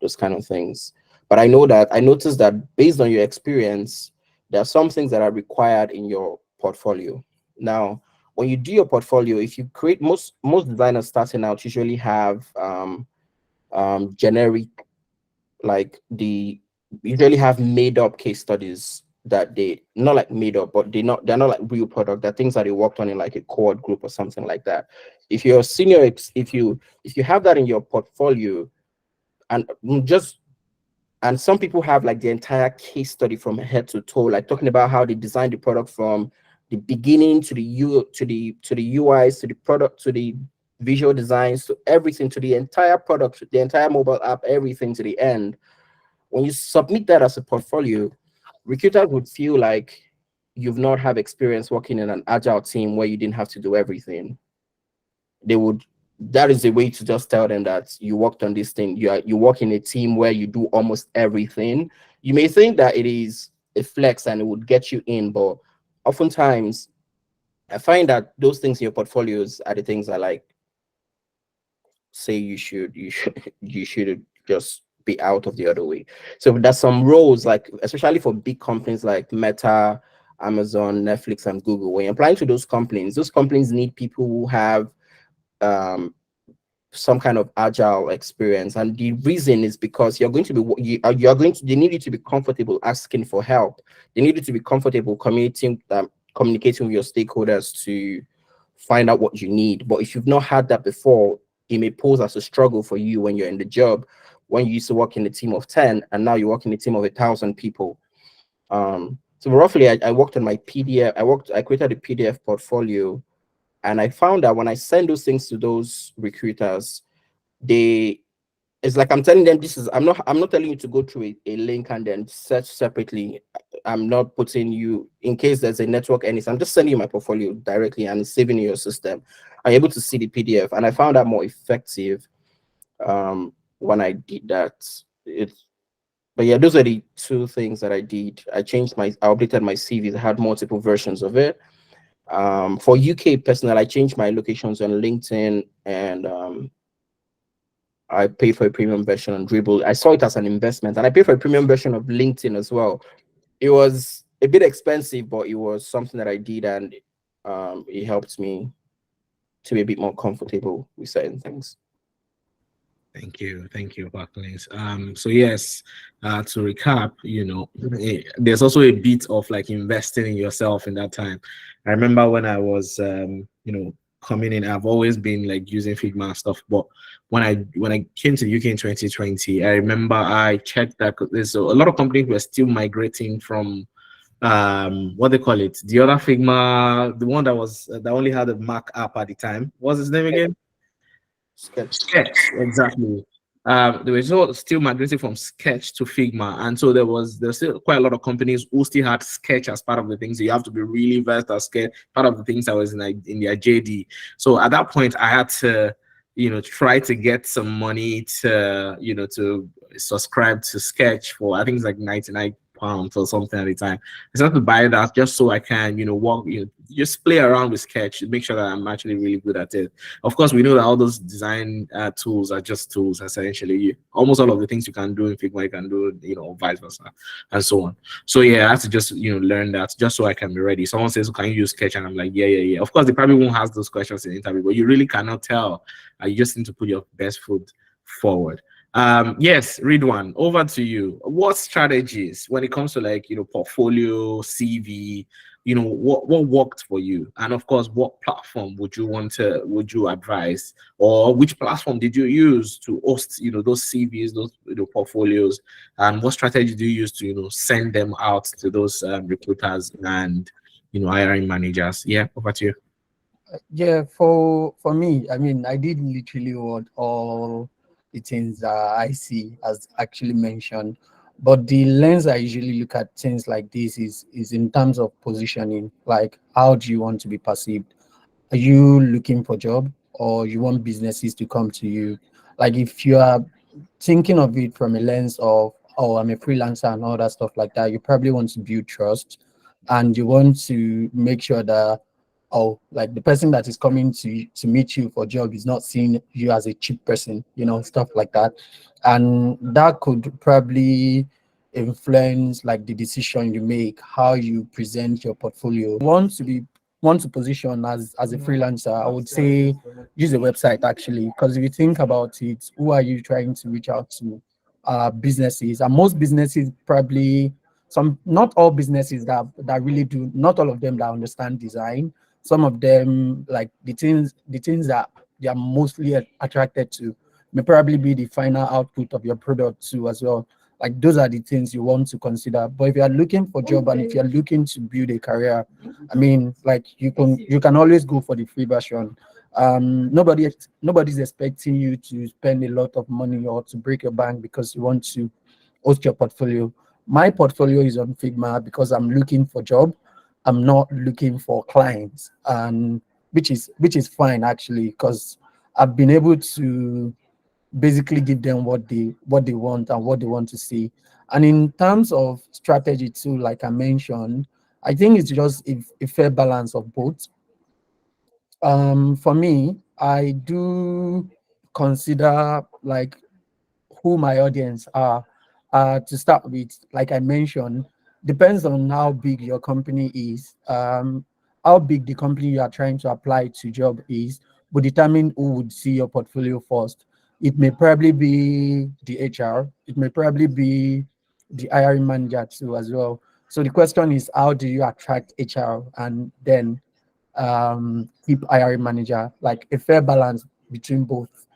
E: those kind of things. But I noticed that based on your experience, there are some things that are required in your portfolio. Now, when you do your portfolio, if you create, most designers starting out usually have generic, usually have made up case studies that they not made up, but they're not real product. They're things that they worked on in a cohort group or something like that. If you're a senior, if you have that in your portfolio, and some people have the entire case study from head to toe, talking about how they designed the product from the beginning to the UIs, to the product, to the visual designs, to everything, to the entire product, the entire mobile app, everything to the end. When you submit that as a portfolio, recruiters would feel like you've not have experience working in an agile team where you didn't have to do everything. That is a way to just tell them that you worked on this thing. You work in a team where you do almost everything. You may think that it is a flex and it would get you in, but oftentimes I find that those things in your portfolios are the things I say you should just be out of the other way. So there's some roles, especially for big companies like Meta, Amazon, Netflix, and Google. When you're applying to those companies need people who have some kind of agile experience, and the reason is because they need you to be comfortable asking for help. They need you to be comfortable communicating with your stakeholders to find out what you need. But if you've not had that before, it may pose as a struggle for you when you're in the job, when you used to work in a team of 10 and now you work in a team of 1,000 people. So roughly, I worked on my PDF. I created a PDF portfolio. And I found that when I send those things to those recruiters, it's like I'm telling them I'm not telling you to go through a link and then search separately. I'm not putting you, in case there's a network anything, I'm just sending you my portfolio directly and saving in your system. I'm able to see the PDF, and I found that more effective when I did that. But yeah, those are the 2 things that I did. I updated my CV. I had multiple versions of it. For UK personnel, I changed my locations on LinkedIn and I paid for a premium version on Dribble. I saw it as an investment, and I paid for a premium version of LinkedIn as well. It was a bit expensive, but it was something that I did, and it helped me to be a bit more comfortable with certain things.
A: Thank you, Barclays. So yes, to recap, there's also a bit of like investing in yourself in that time. I remember when I was, coming in, I've always been like using Figma and stuff, but when I came to the UK in 2020, I remember I checked that there's a lot of companies were still migrating from what they call it, the other Figma, the one that only had a Mac app at the time. What's his name again? Sketch, exactly. They were still migrating from Sketch to Figma, and so there's still quite a lot of companies who still had Sketch as part of the things. So you have to be really versed at Sketch, part of the things that was in their JD. So at that point, I had to, try to get some money to, to subscribe to Sketch for, I think it's like £99 or something at the time. I started to buy that just so I can, walk, just play around with Sketch, make sure that I'm actually really good at it. Of course, we know that all those design tools are just tools, essentially. Almost all of the things you can do in Figma, you can do, vice versa, and so on. So yeah, I have to just, learn that just so I can be ready. Someone says, can you use Sketch? And I'm like, yeah. Of course, they probably won't ask those questions in the interview, but you really cannot tell. You just need to put your best foot forward. Yes, Ridwan, over to you. What strategies when it comes to like, portfolio, CV, what worked for you? And of course, what platform would you advise, or which platform did you use to host, those CVs, those, portfolios, and what strategy do you use to, send them out to those recruiters and, hiring managers? Yeah, over to you.
D: Yeah, for me, I mean, I did literally what all the things that I see as actually mentioned, but the lens I usually look at things like this is in terms of positioning. Like, how do you want to be perceived? Are you looking for a job, or you want businesses to come to you? Like, if you are thinking of it from a lens of, oh, I'm a freelancer and all that stuff like that, you probably want to build trust, and you want to make sure that, oh, like the person that is coming to meet you for a job is not seeing you as a cheap person, stuff like that. And that could probably influence like the decision you make, how you present your portfolio. Want to position as a freelancer, I would say use a website actually, because if you think about it, who are you trying to reach out to? Businesses, and most businesses probably, not all businesses that really do, not all of them that understand design. Some of them, like the things that they are mostly attracted to may probably be the final output of your product too as well. Like, those are the things you want to consider. But if you are looking for a job and if you're looking to build a career, I mean, like, you can always go for the free version. Nobody's expecting you to spend a lot of money or to break your bank because you want to host your portfolio. My portfolio is on Figma because I'm looking for job. I'm not looking for clients, and which is fine actually, because I've been able to basically give them what they want and what they want to see. And in terms of strategy too, like I mentioned, I think it's just a fair balance of both. For me, I do consider like who my audience are. To start with, like I mentioned, depends on how big your company is. How big the company you are trying to apply to job is will determine who would see your portfolio first. It may probably be the HR. It may probably be the hiring manager too as well. So the question is, how do you attract HR and then keep hiring manager? Like a fair balance between both.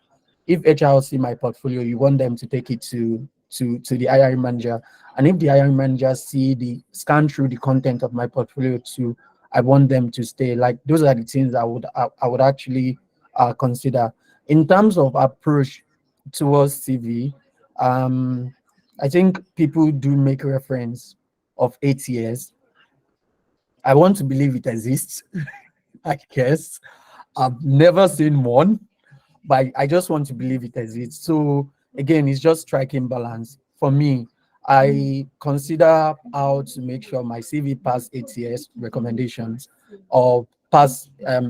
D: If HR see my portfolio, you want them to take it to the hiring manager, and if the hiring manager scan through the content of my portfolio too, I want them to stay. Like, those are the things I would actually consider. In terms of approach towards CV, I think people do make reference of 8 years. I want to believe it exists. I guess I've never seen one, but I just want to believe it exists. So again, it's just striking balance. For me, I consider how to make sure my CV pass ATS recommendations or pass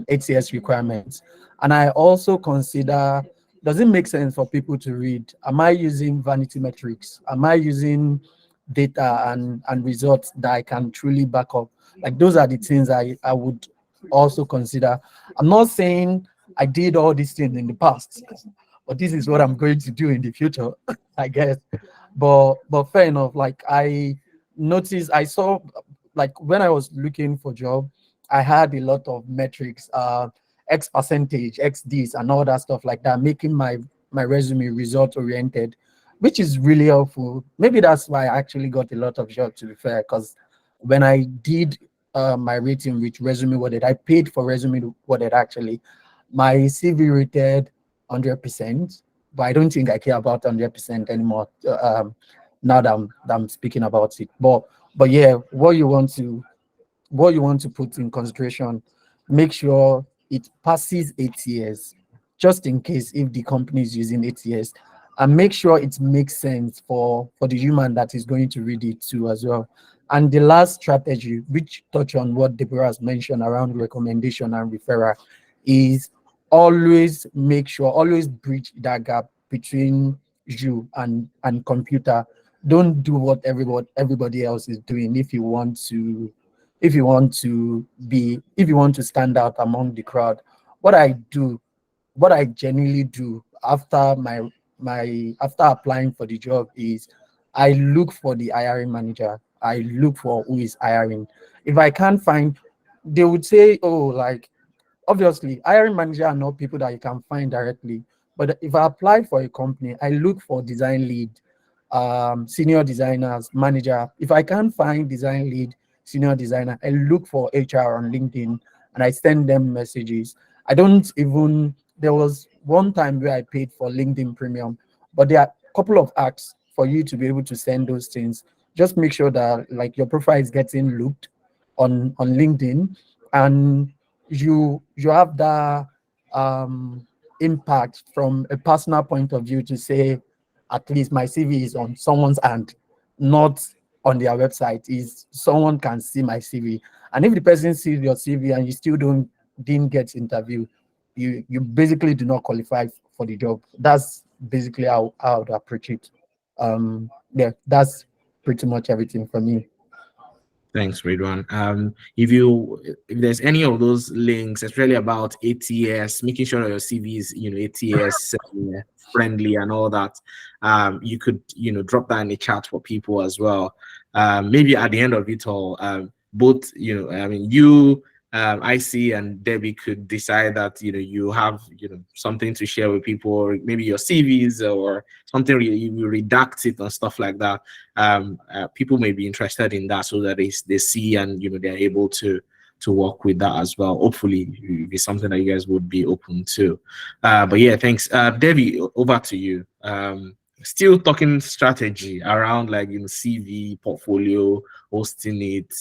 D: ATS requirements. And I also consider does it make sense for people to read? Am I using vanity metrics? Am I using data and results that I can truly back up? Like those are the things I would also consider. I'm not saying I did all these things in the past, but this is what I'm going to do in the future, I guess. But fair enough. Like I noticed, I saw, like when I was looking for job, I had a lot of metrics, X percentage, X this, and all that stuff like that, making my resume result oriented, which is really helpful. Maybe that's why I actually got a lot of jobs, to be fair, because when I did my rating with resume what I paid for resume what actually, my CV rated 100%, but I don't think I care about 100% anymore. Now that I'm speaking about it, but yeah, what you want to put in consideration, make sure it passes 8 years, just in case if the company is using 8 years, and make sure it makes sense for the human that is going to read it too as well. And the last strategy, which touch on what Deborah has mentioned around recommendation and referral, is always make sure, always bridge that gap between you and computer. Don't do what everybody else is doing if you want to if you want to stand out among the crowd. What I do, what I genuinely do after my after applying for the job is I look for the hiring manager. I look for who is hiring. If I can't find, they would say, oh, like obviously hiring manager are not people that you can find directly. But if I apply for a company, I look for design lead, senior designers, manager. If I can't find design lead, senior designer, I look for HR on LinkedIn and I send them messages. I don't even, there was one time where I paid for LinkedIn premium, but there are a couple of acts for you to be able to send those things. Just make sure that like your profile is getting looked on LinkedIn, and you have that impact from a personal point of view to say at least my CV is on someone's hand, not on their website. Is someone can see my CV, and if the person sees your CV and you still didn't get interview, you basically do not qualify for the job. That's basically how I would approach it. Yeah, that's pretty much everything for me.
A: Thanks, Ridwan. If there's any of those links, especially about ATS, making sure that your CV is, ATS friendly and all that, you could, drop that in the chat for people as well. Maybe at the end of it all, both, IC and Debbie could decide that, you have, something to share with people, or maybe your CVs or something, you redact it and stuff like that. People may be interested in that, so that they see and they're able to work with that as well. Hopefully it'll be something that you guys would be open to. But yeah, thanks. Debbie, over to you. Still talking strategy around like CV, portfolio, hosting it,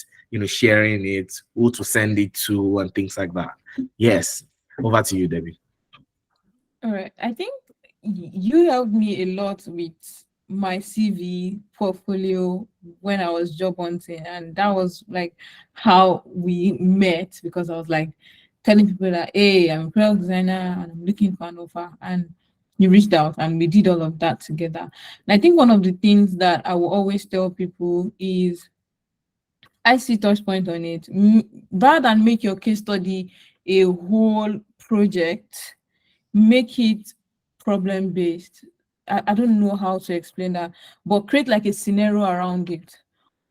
A: sharing it, who to send it to, and things like that. Yes, over to you, Debbie.
C: All right. I think you helped me a lot with my CV portfolio when I was job hunting, and that was like how we met, because I was like telling people that, hey, I'm a product designer and I'm looking for an offer, and you reached out and we did all of that together. And I think one of the things that I will always tell people is, I see touch point on it. Rather than make your case study a whole project, make it problem based. I don't know how to explain that, but create like a scenario around it.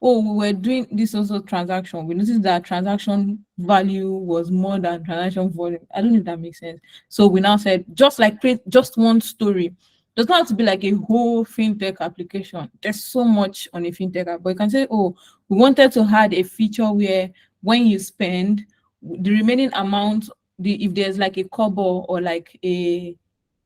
C: Oh, we were doing this also transaction. We noticed that transaction value was more than transaction volume. I don't know if that makes sense. So we now said, just like create just one story. Does not have to be like a whole fintech application. There's so much on a fintech app, but you can say, oh, we wanted to add a feature where when you spend the remaining amount, if there's like a kobo or like a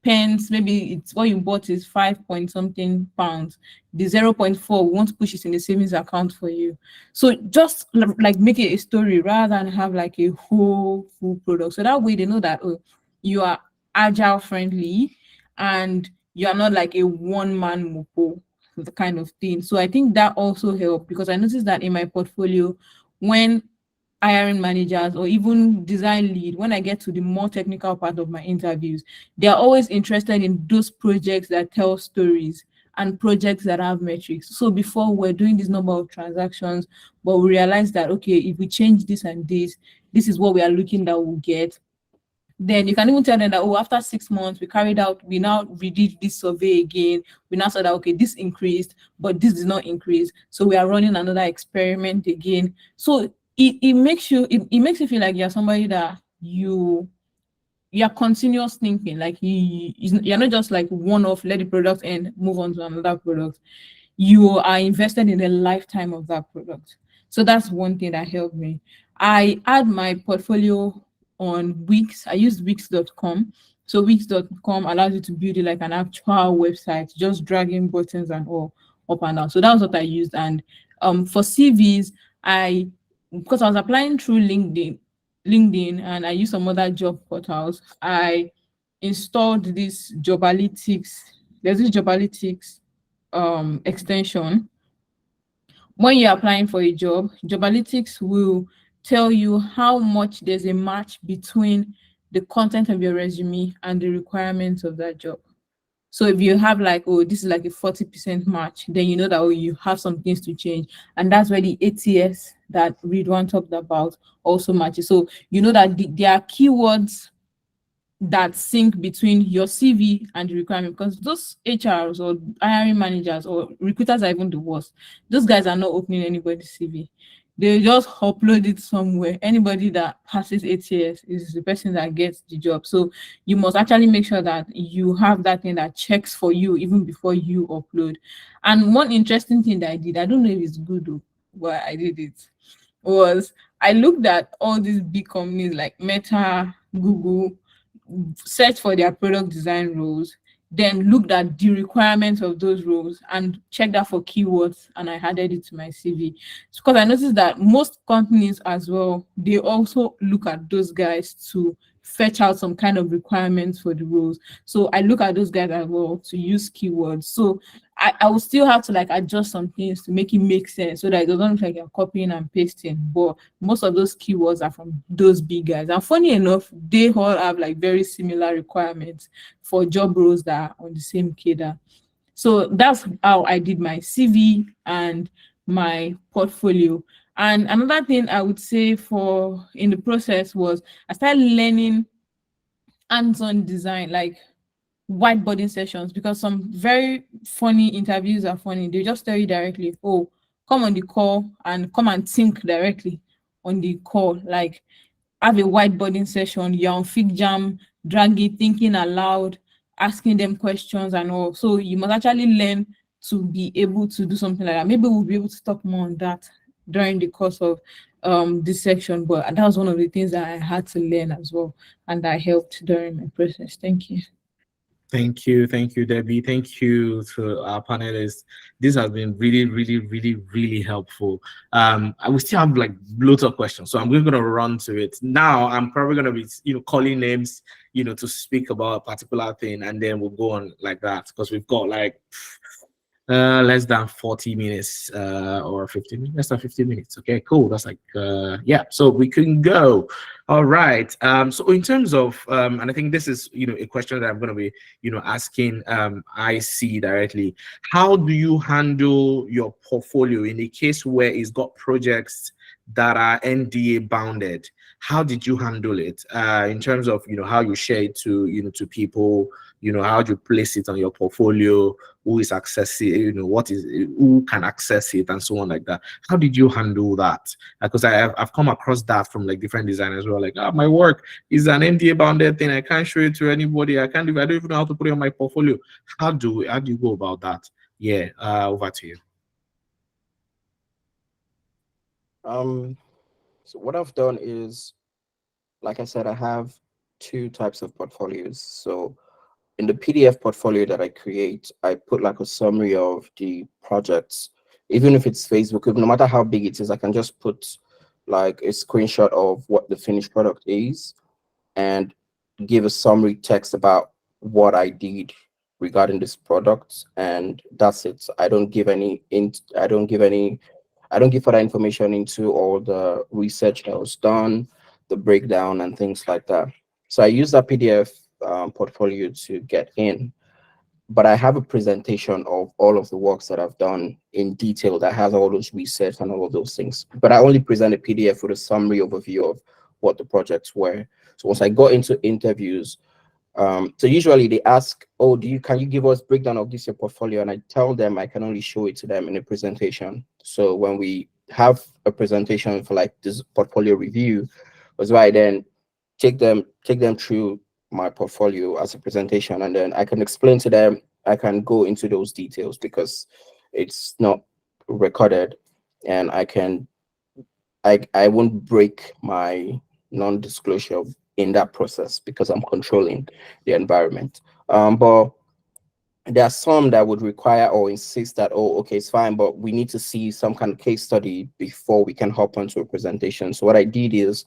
C: pence, maybe it's what you bought is 5 point something pounds, the 0.4 we want to push it in the savings account for you. So just like make it a story rather than have like a whole full product, so that way they know that, oh, you are agile friendly and you are not like a one-man mopo, the kind of thing. So I think that also helped, because I noticed that in my portfolio, when hiring managers or even design lead, when I get to the more technical part of my interviews, they are always interested in those projects that tell stories and projects that have metrics. So before, we're doing this number of transactions, but we realize that, okay, if we change this and this is what we are looking that we'll get. Then you can even tell them that, oh, after 6 months, we now redid this survey again. We now saw that, okay, this increased, but this did not increase. So we are running another experiment again. So it makes you feel like you're somebody that you're continuous thinking. Like you're not just like one off, let the product end, move on to another product. You are invested in a lifetime of that product. So that's one thing that helped me. I add my portfolio on Wix. I used Wix.com. So Wix.com allows you to build it like an actual website, just dragging buttons and all up and down. So that was what I used. And for CVs, because I was applying through LinkedIn, and I used some other job portals, I installed this Jobalytics. There's this Jobalytics extension. When you're applying for a job, Jobalytics will tell you how much there's a match between the content of your resume and the requirements of that job. So if you have like, oh, this is like a 40% match, then you know that, oh, you have some things to change. And that's where the ATS that Ridwan talked about also matches. So you know that there are keywords that sync between your CV and the requirement, because those HRs or hiring managers or recruiters are even the worst. Those guys are not opening anybody's CV. They just upload it somewhere. Anybody that passes ATS is the person that gets the job. So you must actually make sure that you have that thing that checks for you even before you upload. And one interesting thing that I did, I don't know if it's good though, but I did it, was I looked at all these big companies like Meta, Google, searched for their product design roles, then looked at the requirements of those roles and checked that for keywords, and I added it to my CV. Because I noticed that most companies as well, they also look at those guys to fetch out some kind of requirements for the roles. So I look at those guys as well to use keywords. So I will still have to like adjust some things to make it make sense so that it doesn't look like you're copying and pasting. But most of those keywords are from those big guys. And funny enough, they all have like very similar requirements for job roles that are on the same cadre. So that's how I did my CV and my portfolio. And another thing I would say for in the process was I started learning hands-on design, like whiteboarding sessions, because some very funny interviews are funny. They just tell you directly, oh, come on the call and come and think directly on the call. Like have a whiteboarding session, you're on FigJam, drag it, thinking aloud, asking them questions and all. So you must actually learn to be able to do something like that. Maybe we'll be able to talk more on that during the course of this section, but that was one of the things that I had to learn as well, and that helped during my process. Thank you.
A: Thank you, Debbie. Thank you to our panelists. This has been really, really, really, really helpful. I will still have like loads of questions, so I'm going to run to it now. I'm probably going to be, calling names, to speak about a particular thing, and then we'll go on like that because we've got like less than 40 minutes or 15 minutes, less than 15 minutes. Okay, cool. That's like yeah, so we can go. All right. So in terms of and I think this is a question that I'm going to be asking IC directly. How do you handle your portfolio in a case where it's got projects that are NDA bounded? How did you handle it in terms of how you share it to to people? How do you place it on your portfolio? Who is accessing, who can access it, and so on like that. How did you handle that? Because I've come across that from like different designers who are like, my work is an NDA bounded thing. I can't show it to anybody. I don't even know how to put it on my portfolio. How do you go about that? Yeah, over to you.
E: So what I've done is, like I said, I have two types of portfolios. So in the PDF portfolio that I create, I put like a summary of the projects. Even if it's Facebook, no matter how big it is, I can just put like a screenshot of what the finished product is and give a summary text about what I did regarding this product, and that's it. I don't give any I don't give further information into all the research that was done, the breakdown and things like that. So I use that PDF portfolio to get in, but I have a presentation of all of the works that I've done in detail that has all those research and all of those things. But I only present a PDF with a summary overview of what the projects were. So once I got into interviews, so usually they ask, oh, can you give us breakdown of this your portfolio? And I tell them I can only show it to them in a presentation. So when we have a presentation for like this portfolio review, was why I then take them through my portfolio as a presentation, and then I can explain to them, I can go into those details because it's not recorded, and I won't break my non-disclosure in that process because I'm controlling the environment. But there are some that would require or insist that, oh, okay, it's fine, but we need to see some kind of case study before we can hop onto a presentation. So what I did is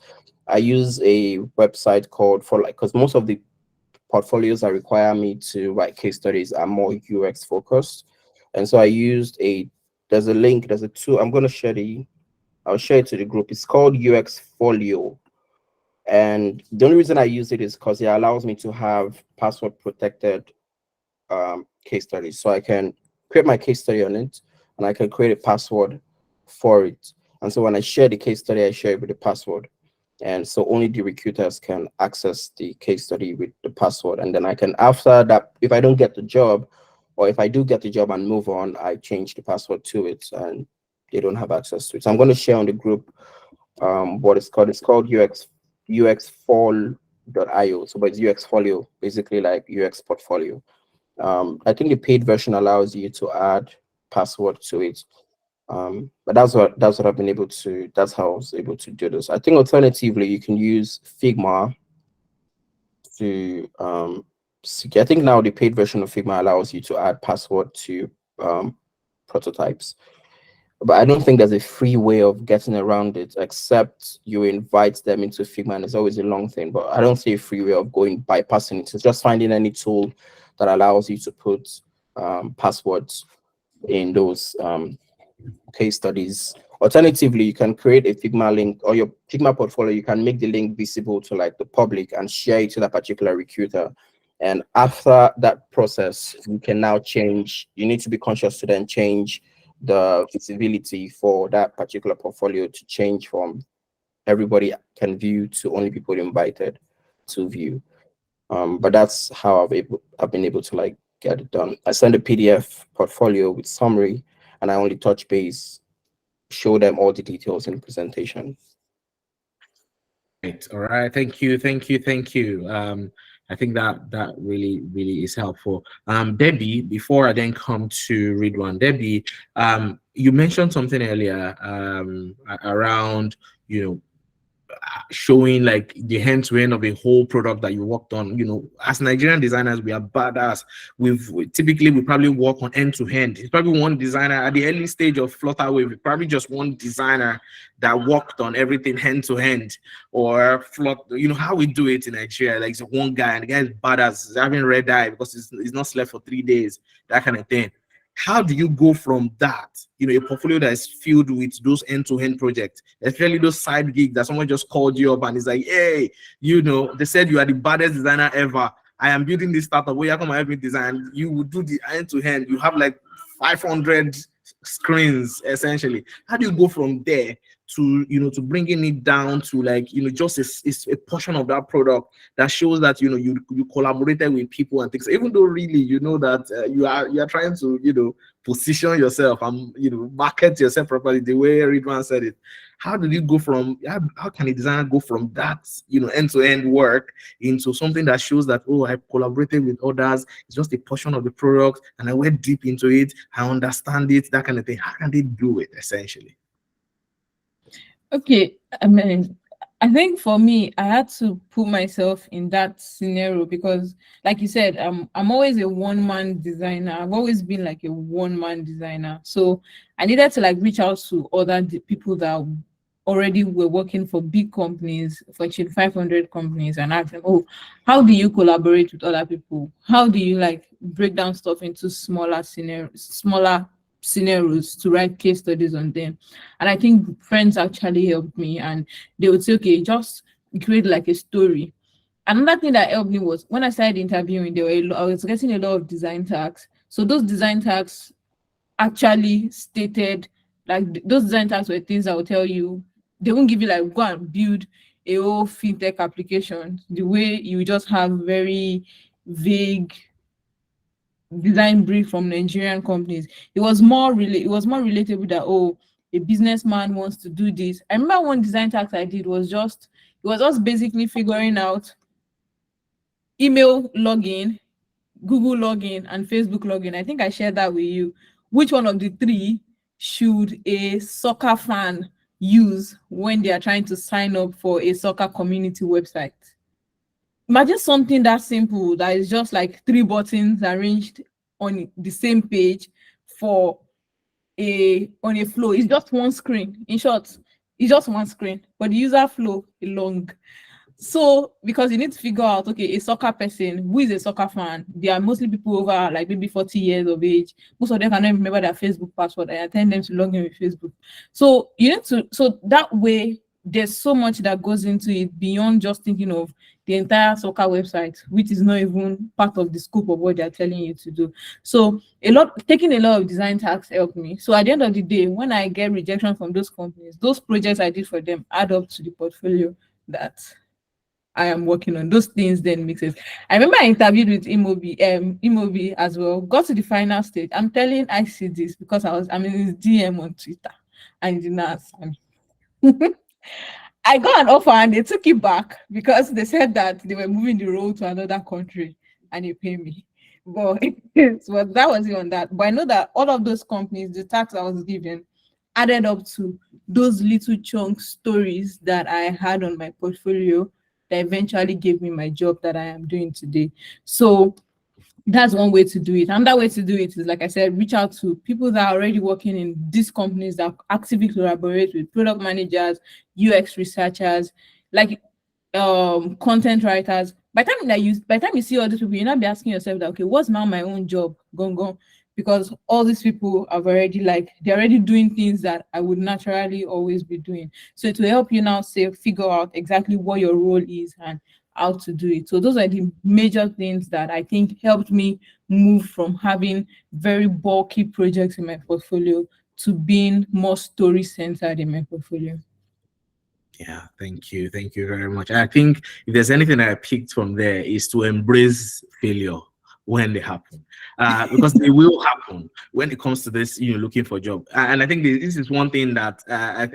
E: I use a website called because most of the portfolios that require me to write case studies are more UX focused. And so I used there's a link, there's a tool, I'll share it to the group. It's called UX Folio. And the only reason I use it is because it allows me to have password protected case studies. So I can create my case study on it, and I can create a password for it. And so when I share the case study, I share it with the password. And so only the recruiters can access the case study with the password. And then I can, after that, if I don't get the job, or if I do get the job and move on, I change the password to it and they don't have access to it. So I'm going to share on the group what it's called. It's called uxfol.io. So, but it's UX Folio, basically like UX portfolio. I think the paid version allows you to add password to it. But that's what I've been able to, that's how I was able to do this. I think alternatively, you can use Figma to I think now the paid version of Figma allows you to add password to prototypes. But I don't think there's a free way of getting around it, except you invite them into Figma, and it's always a long thing. But I don't see a free way of bypassing it. It's just finding any tool that allows you to put passwords in those case studies. Alternatively, you can create a Figma link, or your Figma portfolio, you can make the link visible to like the public and share it to that particular recruiter. And after that process, you can now change, you need to be conscious to then change the visibility for that particular portfolio to change from everybody can view to only people invited to view. But that's how I've been able to like get it done. I send a PDF portfolio with summary, and I only touch base, show them all the details in the presentation.
A: Right. All right. Thank you. I think that really is helpful. Debbie, before I then come to Ridwan, Debbie, you mentioned something earlier around, showing like the end-to-end of a whole product that you worked on. As Nigerian designers, we are badass. We probably work on end-to-end. It's probably one designer at the early stage of Flutterwave, probably just one designer that worked on everything end-to-end, or how we do it in Nigeria, like it's one guy, and the guy is badass, he's having red eye because he's not slept for 3 days, that kind of thing. How do you go from that, a portfolio that is filled with those end-to-end projects, especially those side gigs that someone just called you up and is like, hey, they said you are the baddest designer ever. I am building this startup. Where you come and help me design? You would do the end-to-end. You have like 500 screens essentially. How do you go from there to to bringing it down to like just a portion of that product that shows that you collaborated with people and things, even though really that you are trying to position yourself and market yourself properly the way Ridwan said it. How did you go from how can a designer go from that end-to-end work into something that shows that, oh, I collaborated with others, it's just a portion of the product and I went deep into it, I understand it, that kind of thing? How can they do it essentially?
C: Okay, I mean, I think for me, I had to put myself in that scenario because, like you said, I'm always a one-man designer. I've always been like a one-man designer. So I needed to like reach out to other people that already were working for big companies, Fortune 500 companies, and ask them, oh, how do you collaborate with other people? How do you like break down stuff into smaller scenarios, smaller scenarios to write case studies on them. And I think friends actually helped me, and they would say, okay, just create like a story. Another thing that helped me was when I started interviewing, I was getting a lot of design tags. So those design tags actually stated, like those design tags were things that will tell you, they won't give you like go and build a whole fintech application the way you just have very vague design brief from Nigerian companies. It was more relatable that, oh, a businessman wants to do this. I remember one design task I did was just basically figuring out email login, Google login, and Facebook login. I think I shared that with you. Which one of the three should a soccer fan use when they are trying to sign up for a soccer community website? Imagine something that simple that is just like 3 buttons arranged on the same page for on a flow. It's just one screen. In short, it's just one screen, but the user flow is long. So because you need to figure out, okay, a soccer person, who is a soccer fan? They are mostly people over like maybe 40 years of age. Most of them cannot remember their Facebook password. I attend them to log in with Facebook. So you need to, so that way there's so much that goes into it beyond just thinking of the entire soccer website, which is not even part of the scope of what they're telling you to do. So taking a lot of design tasks helped me. So at the end of the day, when I get rejection from those companies, those projects I did for them add up to the portfolio that I am working on. Those things then make sense. I remember I interviewed with Imobi as well, got to the final stage. I'm telling IC this because I'm in his DM on Twitter and he didn't answer me. I got an offer and they took it back because they said that they were moving the role to another country and they pay me. But so that was it on that. But I know that all of those companies, the tax I was given, added up to those little chunk stories that I had on my portfolio that eventually gave me my job that I am doing today. So that's one way to do it. Another way to do it is, like I said, reach out to people that are already working in these companies that actively collaborate with product managers, UX researchers, like content writers. By the time you see all these people, you'll not be asking yourself that, okay, what's now my own job? Gone. Because all these people have already they're already doing things that I would naturally always be doing. So it will help you now figure out exactly what your role is and how to do it. So those are the major things that I think helped me move from having very bulky projects in my portfolio to being more story centered in my portfolio.
A: Yeah, thank you very much. I think if there's anything I picked from there is to embrace failure when they happen, because they will happen when it comes to this, looking for a job. And I think this is one thing that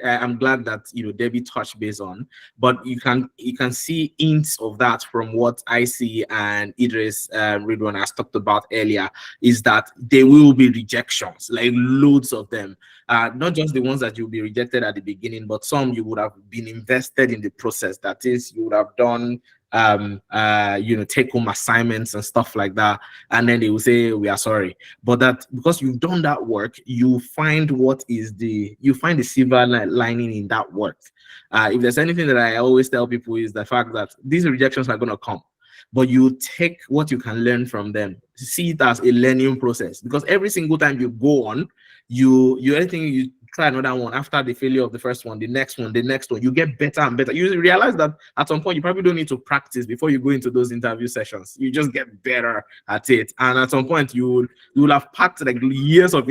A: I'm glad that Debbie touched base on. But you can see hints of that from what I see and Idris Ridwan has talked about earlier. Is that there will be rejections, like loads of them. Not just the ones that you'll be rejected at the beginning, but some you would have been invested in the process. That is, you would have done take home assignments and stuff like that, and then they will say we are sorry. But that because you've done that work, you find the silver lining in that work. If there's anything that I always tell people is the fact that these rejections are going to come, but you take what you can learn from them, see it as a learning process, because every single time you go on, you try another one after the failure of the first one, the next one, you get better and better. You realize that at some point you probably don't need to practice before you go into those interview sessions. You just get better at it, and at some point you will have packed like years of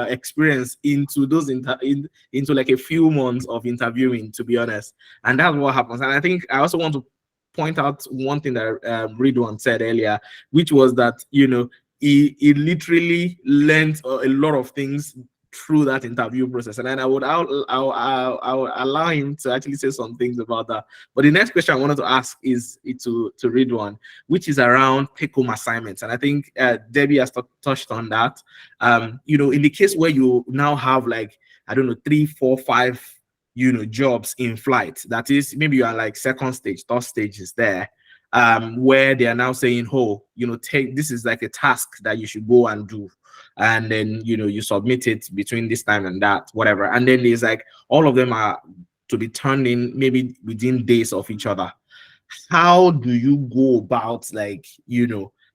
A: experience into those into like a few months of interviewing, to be honest. And that's what happens. And I think I also want to point out one thing that Ridwan said earlier, which was that he literally learned a lot of things through that interview process, and then I'll allow him to actually say some things about that. But the next question I wanted to ask is to Ridwan, which is around take-home assignments, and I think Debbie has touched on that. In the case where you now have 3, 4, 5 jobs in flight, that is, maybe you are like second stage, third stage is there, where they are now saying, take this is like a task that you should go and do, and then you submit it between this time and that, whatever, and then there's like all of them are to be turned in maybe within days of each other. How do you go about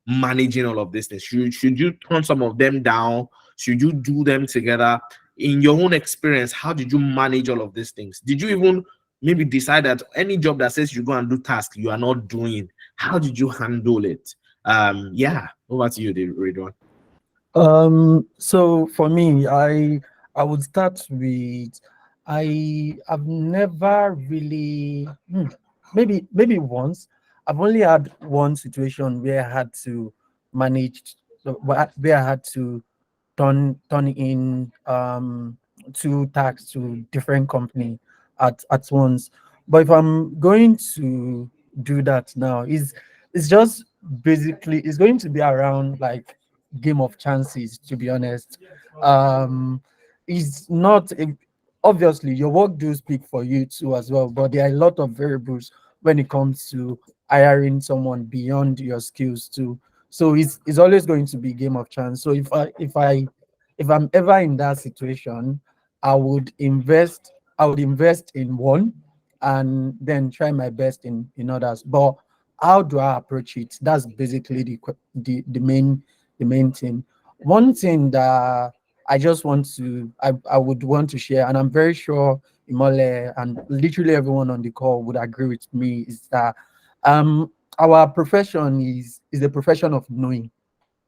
A: managing all of this things? Should you turn some of them down? Should you do them together? In your own experience, how did you manage all of these things? Did you even maybe decide that any job that says you go and do tasks you are not doing? How did you handle it? Yeah, over to you, Ridwan.
D: So for me, I would start with I have never really maybe once. I've only had one situation where I had to manage where I had to turn in two tax to different company at once. But if I'm going to do that now, it's just basically it's going to be around like game of chances, to be honest. It's not obviously your work do speak for you too as well, but there are a lot of variables when it comes to hiring someone beyond your skills too. So it's always going to be game of chance. So if I'm ever in that situation, I would invest in one and then try my best in others. But how do I approach it? That's basically the main thing. One thing that I would want to share, and I'm very sure Imole and literally everyone on the call would agree with me, is that our profession is a profession of knowing.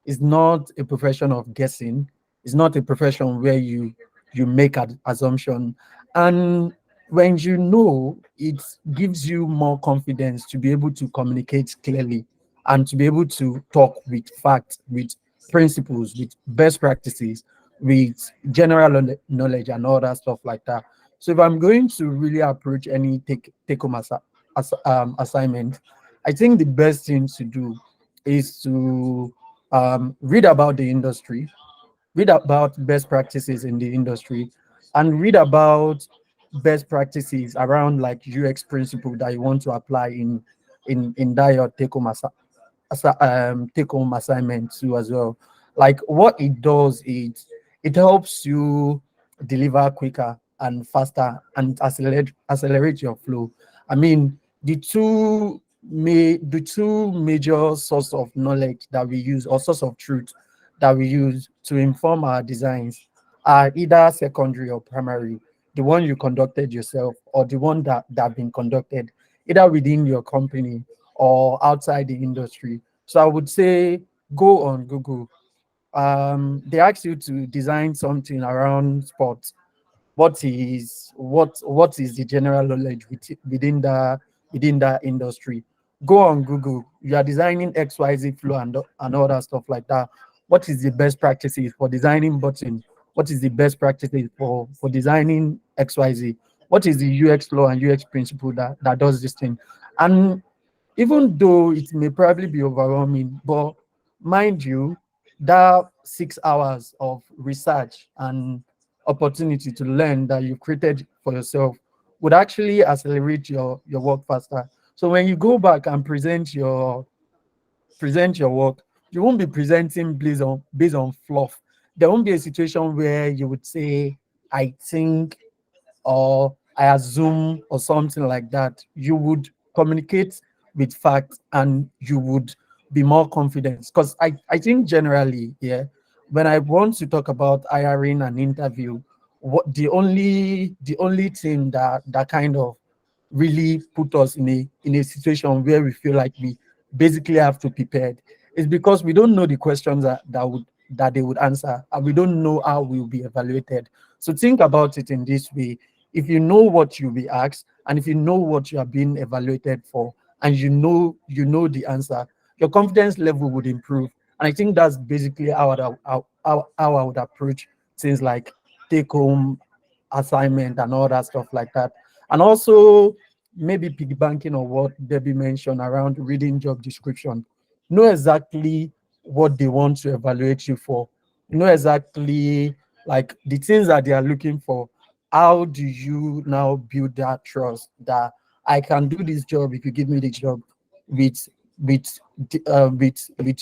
D: It's not a profession of guessing. It's not a profession where you make an assumption. And when you know, it gives you more confidence to be able to communicate clearly and to be able to talk with facts, with principles, with best practices, with general knowledge and all that stuff like that. So if I'm going to really approach any take home assignment, I think the best thing to do is to read about the industry, read about best practices in the industry, and read about best practices around like UX principle that you want to apply in that your take home assignment too as well. Like what it does is it helps you deliver quicker and faster and accelerate your flow. I mean, the two major source of knowledge that we use or source of truth that we use to inform our designs are either secondary or primary. The one you conducted yourself or the one that been conducted either within your company or outside the industry. So I would say go on Google. They ask you to design something around sports. What is the general knowledge within that industry? Go on Google. You are designing XYZ flow and all that stuff like that. What is the best practices for designing button? What is the best practices for designing XYZ? What is the UX flow and UX principle that does this thing? And even though it may probably be overwhelming, but mind you, that 6 hours of research and opportunity to learn that you created for yourself would actually accelerate your work faster. So when you go back and present your work, you won't be presenting based on fluff. There won't be a situation where you would say, I think, or I assume, or something like that. You would communicate with facts and you would be more confident. Because I think generally, yeah, when I want to talk about hiring an interview, what the only thing that kind of really put us in a situation where we feel like we basically have to prepare is because we don't know the questions that they would answer, and we don't know how we'll be evaluated. So think about it in this way: if you know what you'll be asked, and if you know what you are being evaluated for, and you know the answer, your confidence level would improve. And I think that's basically how I would approach things like take home assignment and all that stuff like that. And also maybe piggybacking on what Debbie mentioned around reading job description. Know exactly what they want to evaluate you for. Know exactly like the things that they are looking for. How do you now build that trust that I can do this job if you give me the job with with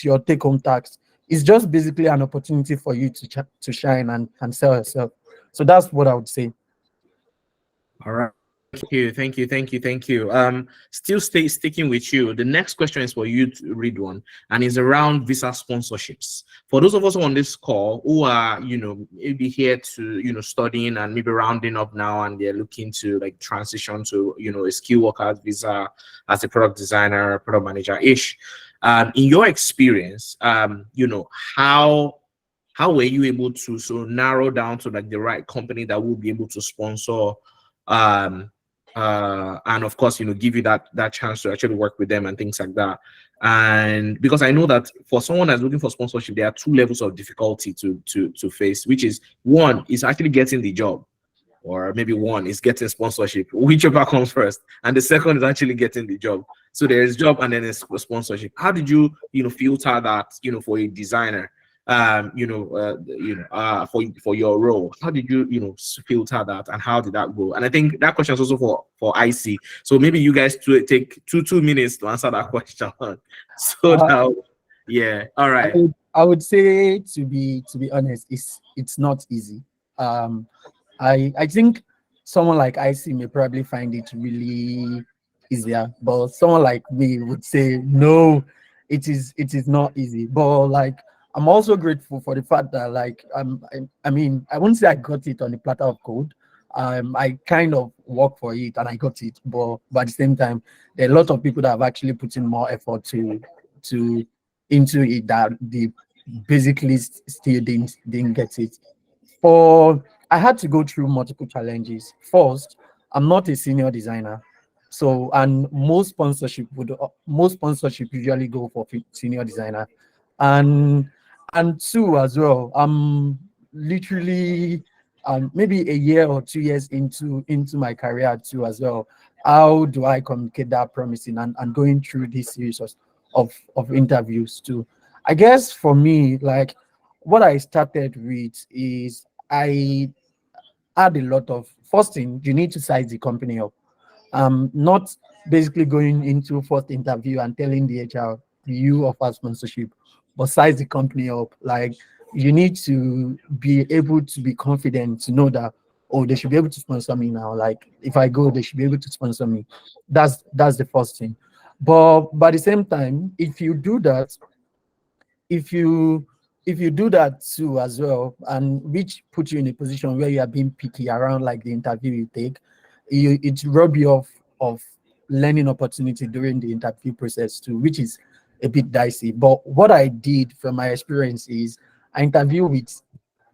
D: your take home tax? It's just basically an opportunity for you to shine and sell yourself. So that's what I would say.
A: All right. Thank you. Still sticking with you. The next question is for you to read one, and is around visa sponsorships. For those of us on this call who are, maybe here to, studying and maybe rounding up now, and they're looking to like transition to, a skill worker visa as a product designer, product manager ish. In your experience, how were you able to narrow down to like the right company that will be able to sponsor, and of course, give you that chance to actually work with them and things like that? And because I know that for someone that's looking for sponsorship, there are two levels of difficulty to face, which is one is actually getting the job, or maybe one is getting sponsorship, whichever comes first, and the second is actually getting the job. So there is job and then there's sponsorship. How did you filter that, for a designer, for your role? How did you filter that, and how did that go? And I think that question is also for IC. So maybe you guys take 2 minutes to answer that question. So now, yeah, all right.
D: I would say, to be honest, it's not easy. I think someone like IC may probably find it really easier, but someone like me would say no, it is not easy. But like, I'm also grateful for the fact that like I mean, I wouldn't say I got it on the platter of gold. I kind of worked for it and I got it, but at the same time, there are a lot of people that have actually put in more effort to into it that they basically still didn't get it. For I had to go through multiple challenges. First, I'm not a senior designer, so and most sponsorship usually go for senior designer, and two as well. I'm literally maybe a year or 2 years into my career too as well. How do I communicate that promising and going through this series of interviews too? I guess for me, like what I started with is I had a lot of first thing, you need to size the company up. Not basically going into first interview and telling the HR you offer sponsorship, but size the company up. Like you need to be able to be confident to know that, oh, they should be able to sponsor me now. Like if I go, they should be able to sponsor me. That's the first thing. But by the same time, if you do that, if you do that too as well, and which puts you in a position where you are being picky around like the interview you take, it rob you of learning opportunity during the interview process too, which is a bit dicey. But what I did from my experience is I interview with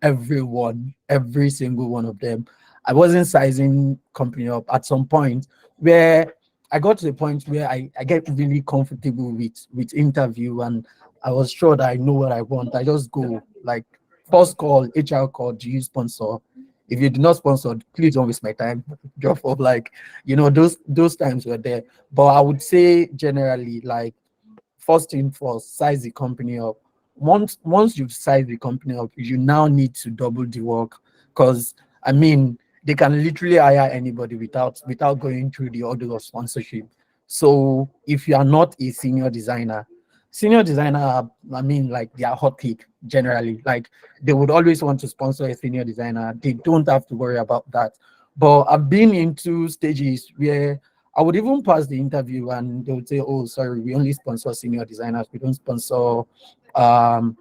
D: everyone, every single one of them. I wasn't sizing company up at some point where I got to the point where I get really comfortable with interview, and I was sure that I know what I want. I just go like first call, HR call, do you sponsor? If you do not sponsor, please don't waste my time. Drop off, like those times were there. But I would say generally, like first thing first, size the company up. Once you've sized the company up, you now need to double the work, because I mean they can literally hire anybody without going through the order of sponsorship. So if you are not a senior designer, I mean, like they are hot cake generally. Like they would always want to sponsor a senior designer. They don't have to worry about that. But I've been into stages where I would even pass the interview and they would say, "Oh, sorry, we only sponsor senior designers. Um,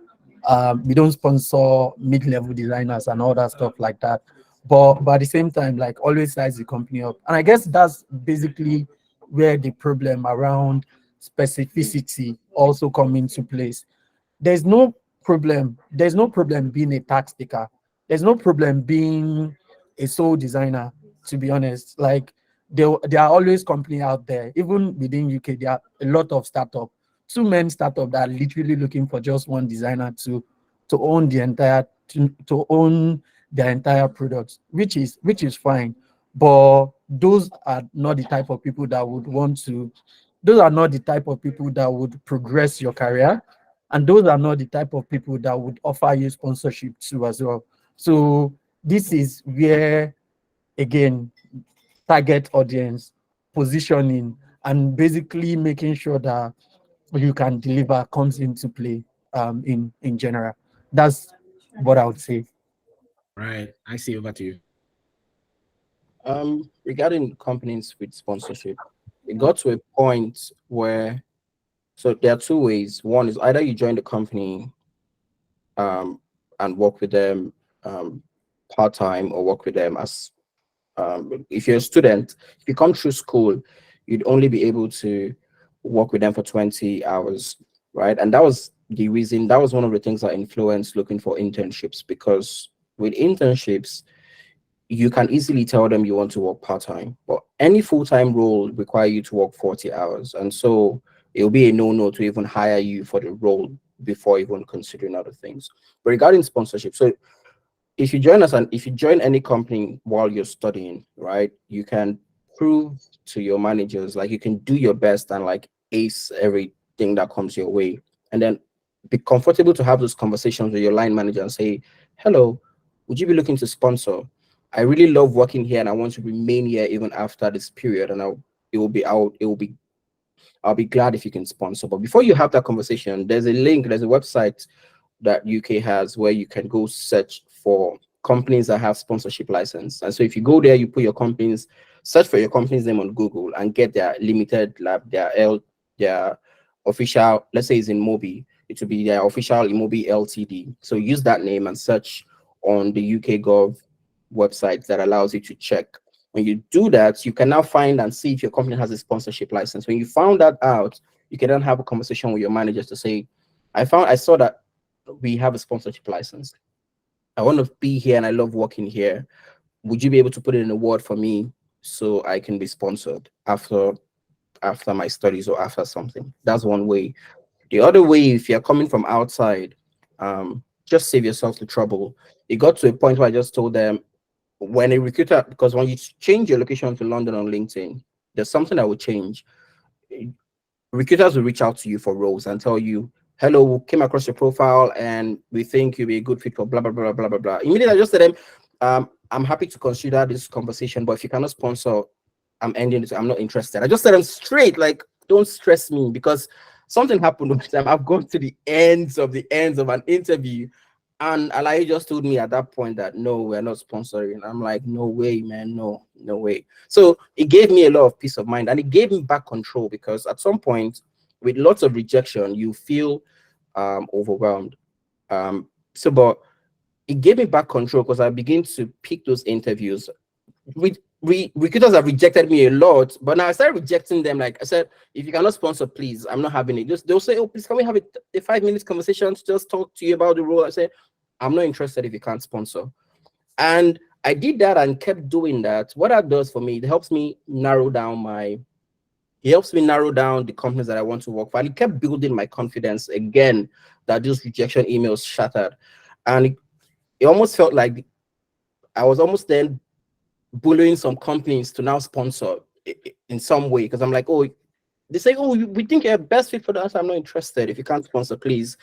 D: we don't sponsor mid-level designers and all that stuff like that." But at the same time, like always size the company up. And I guess that's basically where the problem around specificity also come into place. There's no problem. There's no problem being a tax taker. There's no problem being a sole designer, to be honest. Like there are always company out there, even within UK, there are a lot of startup, two-men startup that are literally looking for just one designer to own the entire to own their entire product, which is fine. But those are not the type of people that would want to, those are not the type of people that would progress your career. And those are not the type of people that would offer you sponsorship too as well. So this is where, again, target audience, positioning, and basically making sure that you can deliver comes into play in general. That's what I would say.
A: Right. I see. Over to you.
E: Regarding companies with sponsorship, it got to a point where, so there are two ways. One is either you join the company and work with them part-time, or work with them as if you're a student, if you come through school, you'd only be able to work with them for 20 hours, right? And that was the reason, that was one of the things that influenced looking for internships, because with internships, you can easily tell them you want to work part-time, but any full-time role require you to work 40 hours. And so it'll be a no-no to even hire you for the role before even considering other things. But regarding sponsorship, so if you join any company while you're studying, right, you can prove to your managers, like, you can do your best and like ace everything that comes your way, and then be comfortable to have those conversations with your line manager and say, hello, would you be looking to sponsor? I really love working here and I want to remain here even after this period, and I'll be glad if you can sponsor. But before you have that conversation, there's a website that UK has where you can go search for companies that have sponsorship license. And so if you go there, you put search for your company's name on Google and get their limited lab, their official, let's say it's in Mobi, it will be their official Mobi Ltd. So use that name and search on the UK Gov website that allows you to check. When you do that, you can now find and see if your company has a sponsorship license. When you found that out, you can then have a conversation with your managers to say, I saw that we have a sponsorship license. I want to be here and I love working here. Would you be able to put it in a word for me so I can be sponsored after my studies or after something? That's one way. The other way, if you're coming from outside, just save yourself the trouble. It got to a point where I just told them, when a recruiter, because when you change your location to London on LinkedIn, there's something that will change. Recruiters will reach out to you for roles and tell you, hello, we came across your profile and we think you'll be a good fit for blah, blah, blah, blah, blah, blah. Immediately I just said to them, I'm happy to consider this conversation, but if you cannot sponsor, I'm ending it. I'm not interested. I just said them straight, like, don't stress me, because something happened with them. I've gone to the ends of an interview, and Alayi just told me at that point that, no, we're not sponsoring. I'm like, no way, man, no way. So it gave me a lot of peace of mind, and it gave me back control, because at some point, with lots of rejection, you feel overwhelmed. But it gave me back control, because I begin to pick those interviews. Recruiters have rejected me a lot, but now I started rejecting them. Like I said, if you cannot sponsor, please, I'm not having it. They'll say, oh, please, can we have a 5-minute conversation to just talk to you about the role? I say, I'm not interested if you can't sponsor. And I did that and kept doing that. What that does for me, it helps me narrow down the companies that I want to work for. And it kept building my confidence again, that those rejection emails shattered. And it almost felt like I was almost then bullying some companies to now sponsor in some way, because I'm like, oh, they say, oh, we think you're best fit for that. I'm not interested. If you can't sponsor, please,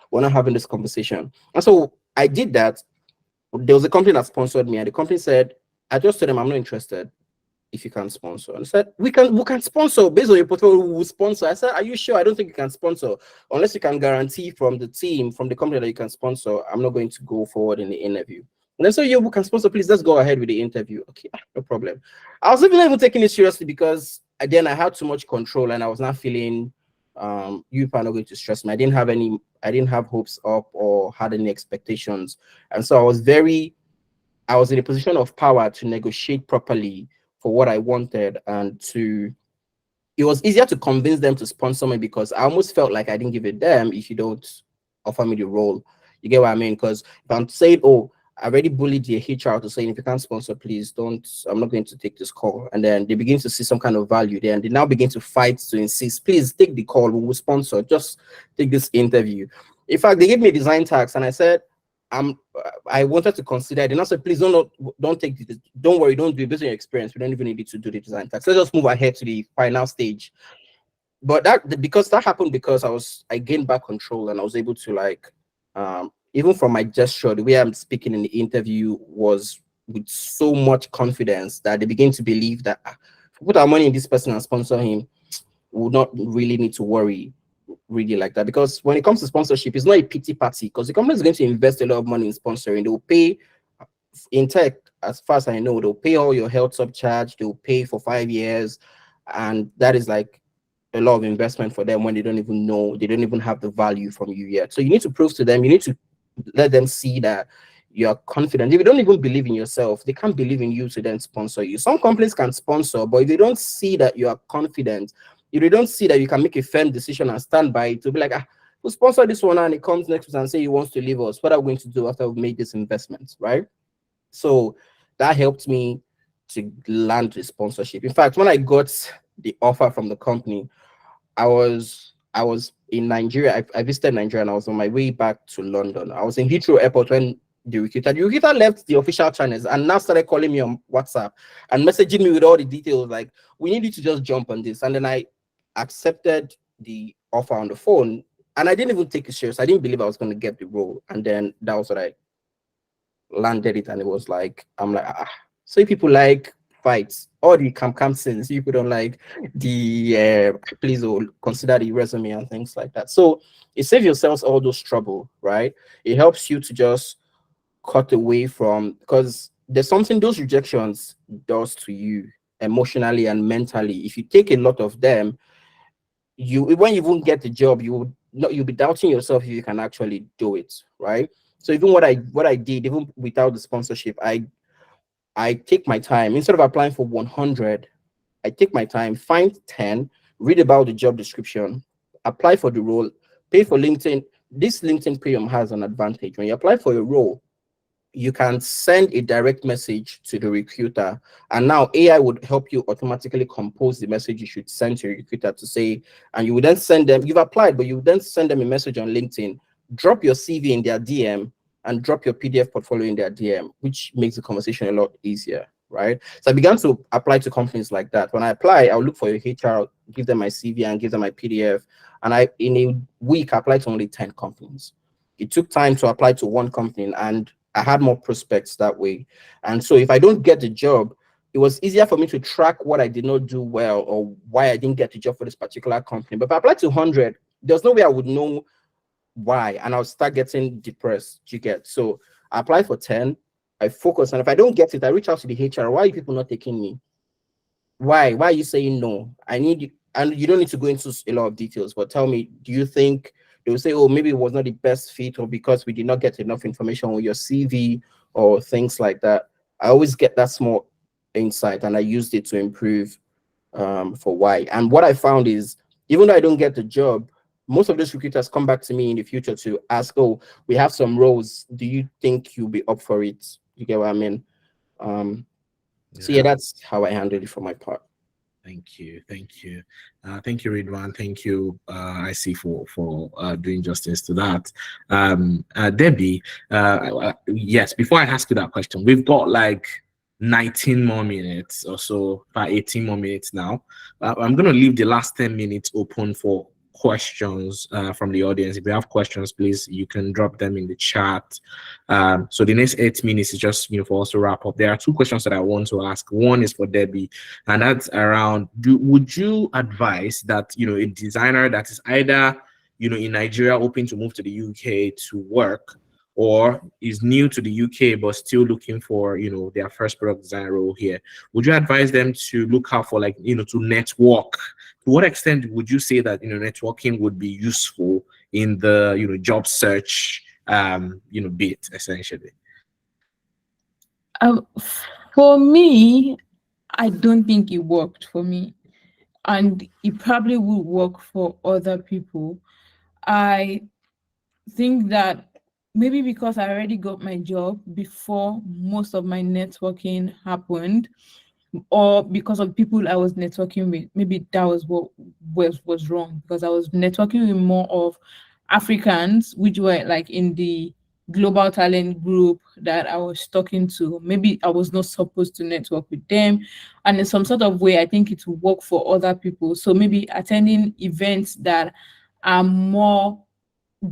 E: we're not having this conversation. And so I did that. There was a company that sponsored me, and the company said, I just told them, I'm not interested if you can't sponsor. And I said, we can sponsor based on your portfolio. We will sponsor. I said, are you sure? I don't think you can sponsor unless you can guarantee from the team, from the company, that you can sponsor. I'm not going to go forward in the interview. And then, so you can sponsor, please, let's go ahead with the interview. Okay, no problem. I was even taking it seriously, because then I had too much control, and I was not feeling you are not going to stress me. I didn't have hopes up or had any expectations. And so I was in a position of power to negotiate properly for what I wanted, and it was easier to convince them to sponsor me, because I almost felt like I didn't give a damn if you don't offer me the role. You get what I mean? Because if I'm saying, oh, I already bullied the HR to saying, if you can't sponsor, please don't, I'm not going to take this call. And then they begin to see some kind of value there, and they now begin to fight to insist, please take the call, we will sponsor, just take this interview. In fact, they gave me a design tax, and I said, I wanted to consider it. And I said, please don't take it. Don't worry, don't do it based on your experience. We don't even need to do the design tax. Let's just move ahead to the final stage. But that happened because I gained back control, and I was able to, like, even from my gesture, the way I'm speaking in the interview was with so much confidence that they begin to believe that if we put our money in this person and sponsor him, we would not really need to worry really like that. Because when it comes to sponsorship, it's not a pity party, because the company is going to invest a lot of money in sponsoring. They will pay in tech. as far as I know, they'll pay all your health subcharge, they'll pay for 5 years, and that is like a lot of investment for them when they don't even know, they don't even have the value from you yet. So you need to prove to them, you need to let them see that you're confident. If you don't even believe in yourself, they can't believe in you to then sponsor you. Some companies can sponsor, but if they don't see that you are confident, if they don't see that you can make a firm decision and stand by it, to be like, we'll sponsor this one, and it comes next week and say he wants to leave us. What are we going to do after we've made this investment, right? So that helped me to land the sponsorship. In fact, when I got the offer from the company, I was in Nigeria. I visited Nigeria, and I was on my way back to London. I was in Heathrow Airport when the recruiter left the official channels and now started calling me on WhatsApp and messaging me with all the details, like, we need you to just jump on this. And then I accepted the offer on the phone, and I didn't even take it serious. I didn't believe I was going to get the role. And then that was what I landed it, and it was like, I'm like, so people like fights, all the camp scenes, people don't like the please consider the resume and things like that. So it saves yourselves all those trouble, right? It helps you to just cut away from, because there's something those rejections does to you emotionally and mentally. If you take a lot of them, when you won't get the job, you'll be doubting yourself if you can actually do it, right? So even what I did, even without the sponsorship, I take my time. Instead of applying for 100, I take my time, find 10, read about the job description, apply for the role, pay for LinkedIn. This LinkedIn Premium has an advantage. When you apply for a role, you can send a direct message to the recruiter, and now AI would help you automatically compose the message you should send to your recruiter to say, and you would then send them, you've applied, but you would then send them a message on LinkedIn, drop your CV in their DM, and drop your PDF portfolio in their DM, which makes the conversation a lot easier, right? So I began to apply to companies like that. When I apply, I'll look for your HR, give them my CV and give them my PDF, and in a week, I applied to only 10 companies. It took time to apply to one company, and I had more prospects that way. And so if I don't get the job, it was easier for me to track what I did not do well or why I didn't get the job for this particular company. But if I applied to 100, there's no way I would know why, and I'll start getting depressed. You get? So I apply for 10, I focus, and if I don't get it, I reach out to the HR. Why are you people not taking me? Why are you saying no? I need you. And you don't need to go into a lot of details, but tell me, do you think they will say, oh, maybe it was not the best fit, or because we did not get enough information on your CV or things like that? I always get that small insight, and I used it to improve for why. And what I found is, even though I don't get the job, most of those recruiters come back to me in the future to ask, oh, we have some roles. Do you think you'll be up for it? You get what I mean? So yeah, that's how I handle it for my part.
A: Thank you. Thank you, Ridwan. Thank you, IC, for doing justice to that. Debbie, yes, before I ask you that question, we've got like 19 more minutes or so, about 18 more minutes now. I'm going to leave the last 10 minutes open for questions from the audience. If you have questions, please, you can drop them in the chat. So the next 8 minutes is just for us to wrap up. There are two questions that I want to ask. One is for Debbie, and that's around, would you advise that a designer that is either in Nigeria hoping to move to the UK to work, or is new to the UK but still looking for their first product designer role here, would you advise them to look out for to network? To what extent would you say that networking would be useful in the job search bit, essentially?
C: For me, I don't think it worked for me, and it probably will work for other people. I think that maybe because I already got my job before most of my networking happened, or because of people I was networking with, maybe that was what was wrong, because I was networking with more of Africans, which were like in the global talent group that I was talking to. Maybe I was not supposed to network with them, and in some sort of way, I think it will work for other people. So maybe attending events that are more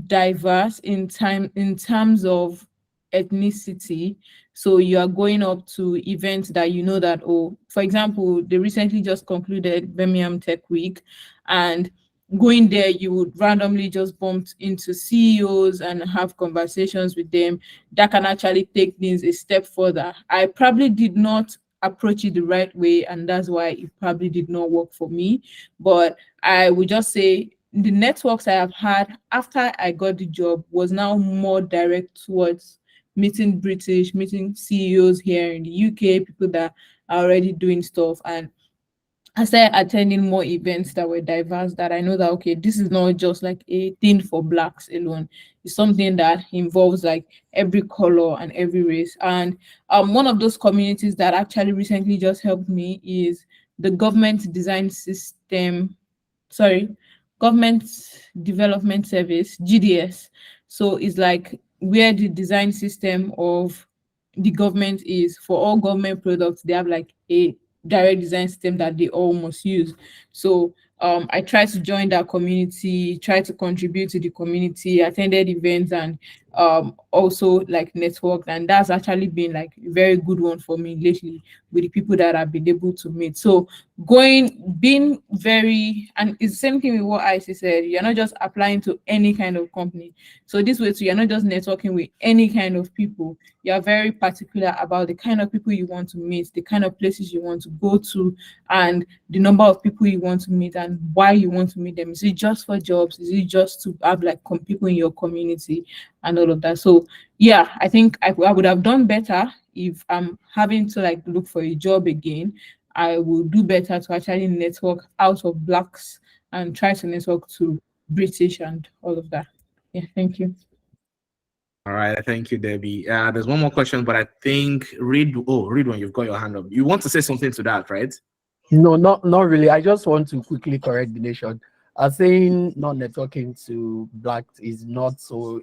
C: diverse in terms of ethnicity. So you are going up to events that that, oh, for example, they recently just concluded Birmingham Tech Week, and going there, you would randomly just bump into CEOs and have conversations with them that can actually take things a step further. I probably did not approach it the right way, and that's why it probably did not work for me. But I would just say the networks I have had after I got the job was now more direct towards meeting meeting CEOs here in the UK, people that are already doing stuff. And I started attending more events that were diverse, that I know that, okay, this is not just like a thing for blacks alone. It's something that involves like every color and every race. And one of those communities that actually recently just helped me is the government design system, sorry, government development service, GDS. So it's like where the design system of the government is for all government products. They have like a direct design system that they all must use. So I tried to join that community, try to contribute to the community, attended events, and also like networked. And that's actually been like a very good one for me lately with the people that I've been able to meet. So being very, and it's the same thing with what IC said, you're not just applying to any kind of company. So this way too, you're not just networking with any kind of people. You're very particular about the kind of people you want to meet, the kind of places you want to go to, and the number of people you want to meet and why you want to meet them. Is it just for jobs? Is it just to have like people in your community and all of that? So yeah, I think I would have done better if I'm having to like look for a job again. I will do better to actually network out of blacks and try to network to British and all of that. Yeah, thank you.
A: All right, thank you, Debbie. There's one more question, but I think read one. You've got your hand up. You want to say something to that, right?
D: No, not really. I just want to quickly correct the nation. Saying not networking to blacks is not so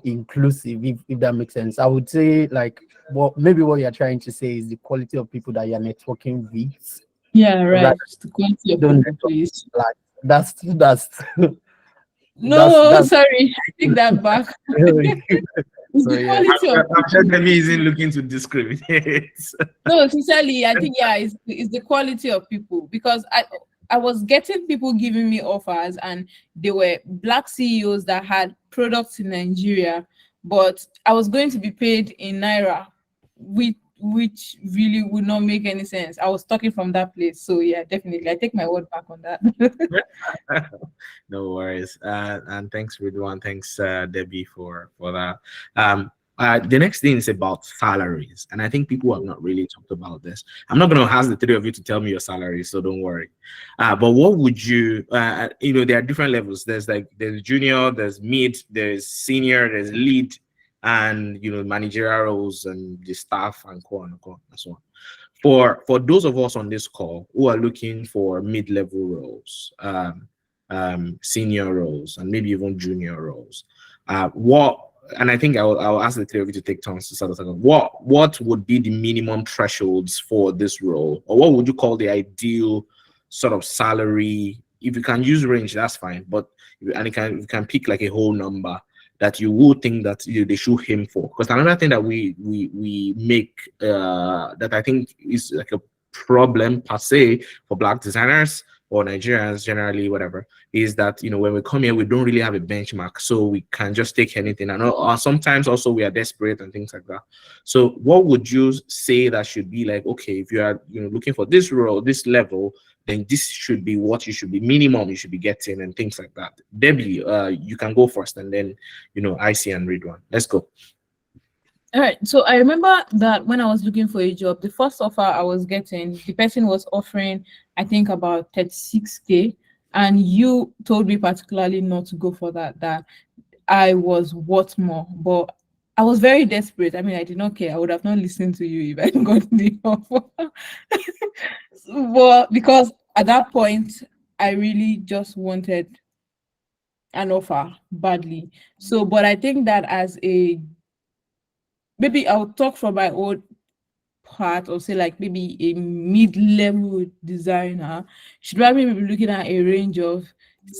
D: inclusive, if that makes sense. I would say like maybe what you're trying to say is the quality of people that you're networking with.
C: Yeah, right.
D: Rather
C: The quality of
D: don't
C: people, please.
D: Black. That's
C: No,
D: that's
C: sorry, I take that back. It's
D: so
C: the
D: yeah.
C: quality of
A: I'm sure Debbie isn't looking to discriminate.
C: no, sincerely, I think yeah, it's the quality of people, because I was getting people giving me offers and they were black CEOs that had products in Nigeria, but I was going to be paid in naira, which really would not make any sense. I was talking from that place. So yeah, definitely. I take my word back on that.
A: No worries. And thanks, Ridwan. Thanks, Debbie, for that. The next thing is about salaries, and I think people have not really talked about this. I'm not going to ask the three of you to tell me your salary, so don't worry. But what would you? There are different levels. There's junior, there's mid, there's senior, there's lead, and managerial roles and the staff and and so on. For those of us on this call who are looking for mid-level roles, senior roles, and maybe even junior roles, and I think I'll ask the three of you to take turns to start talking. What would be the minimum thresholds for this role, or what would you call the ideal sort of salary? If you can use range, that's fine. But you can pick like a whole number that you would think that they should aim for. Because another thing that we make that I think is like a problem per se for black designers or Nigerians generally, whatever, is that when we come here, we don't really have a benchmark, so we can just take anything. And sometimes also we are desperate and things like that. So what would you say that should be like? Okay, if you are looking for this role, this level, then this should be what you should be minimum you should be getting and things like that. Debbie, you can go first, and then IC and Ridwan. Let's go.
C: All right. So I remember that when I was looking for a job, the first offer I was getting, the person was offering, I think, about 36K. And you told me particularly not to go for that I was worth more. But I was very desperate. I mean, I did not care. I would have not listened to you if I got the offer. But because at that point, I really just wanted an offer badly. So, but I think that maybe I'll talk from my own part, or say like maybe a mid-level designer should probably be looking at a range of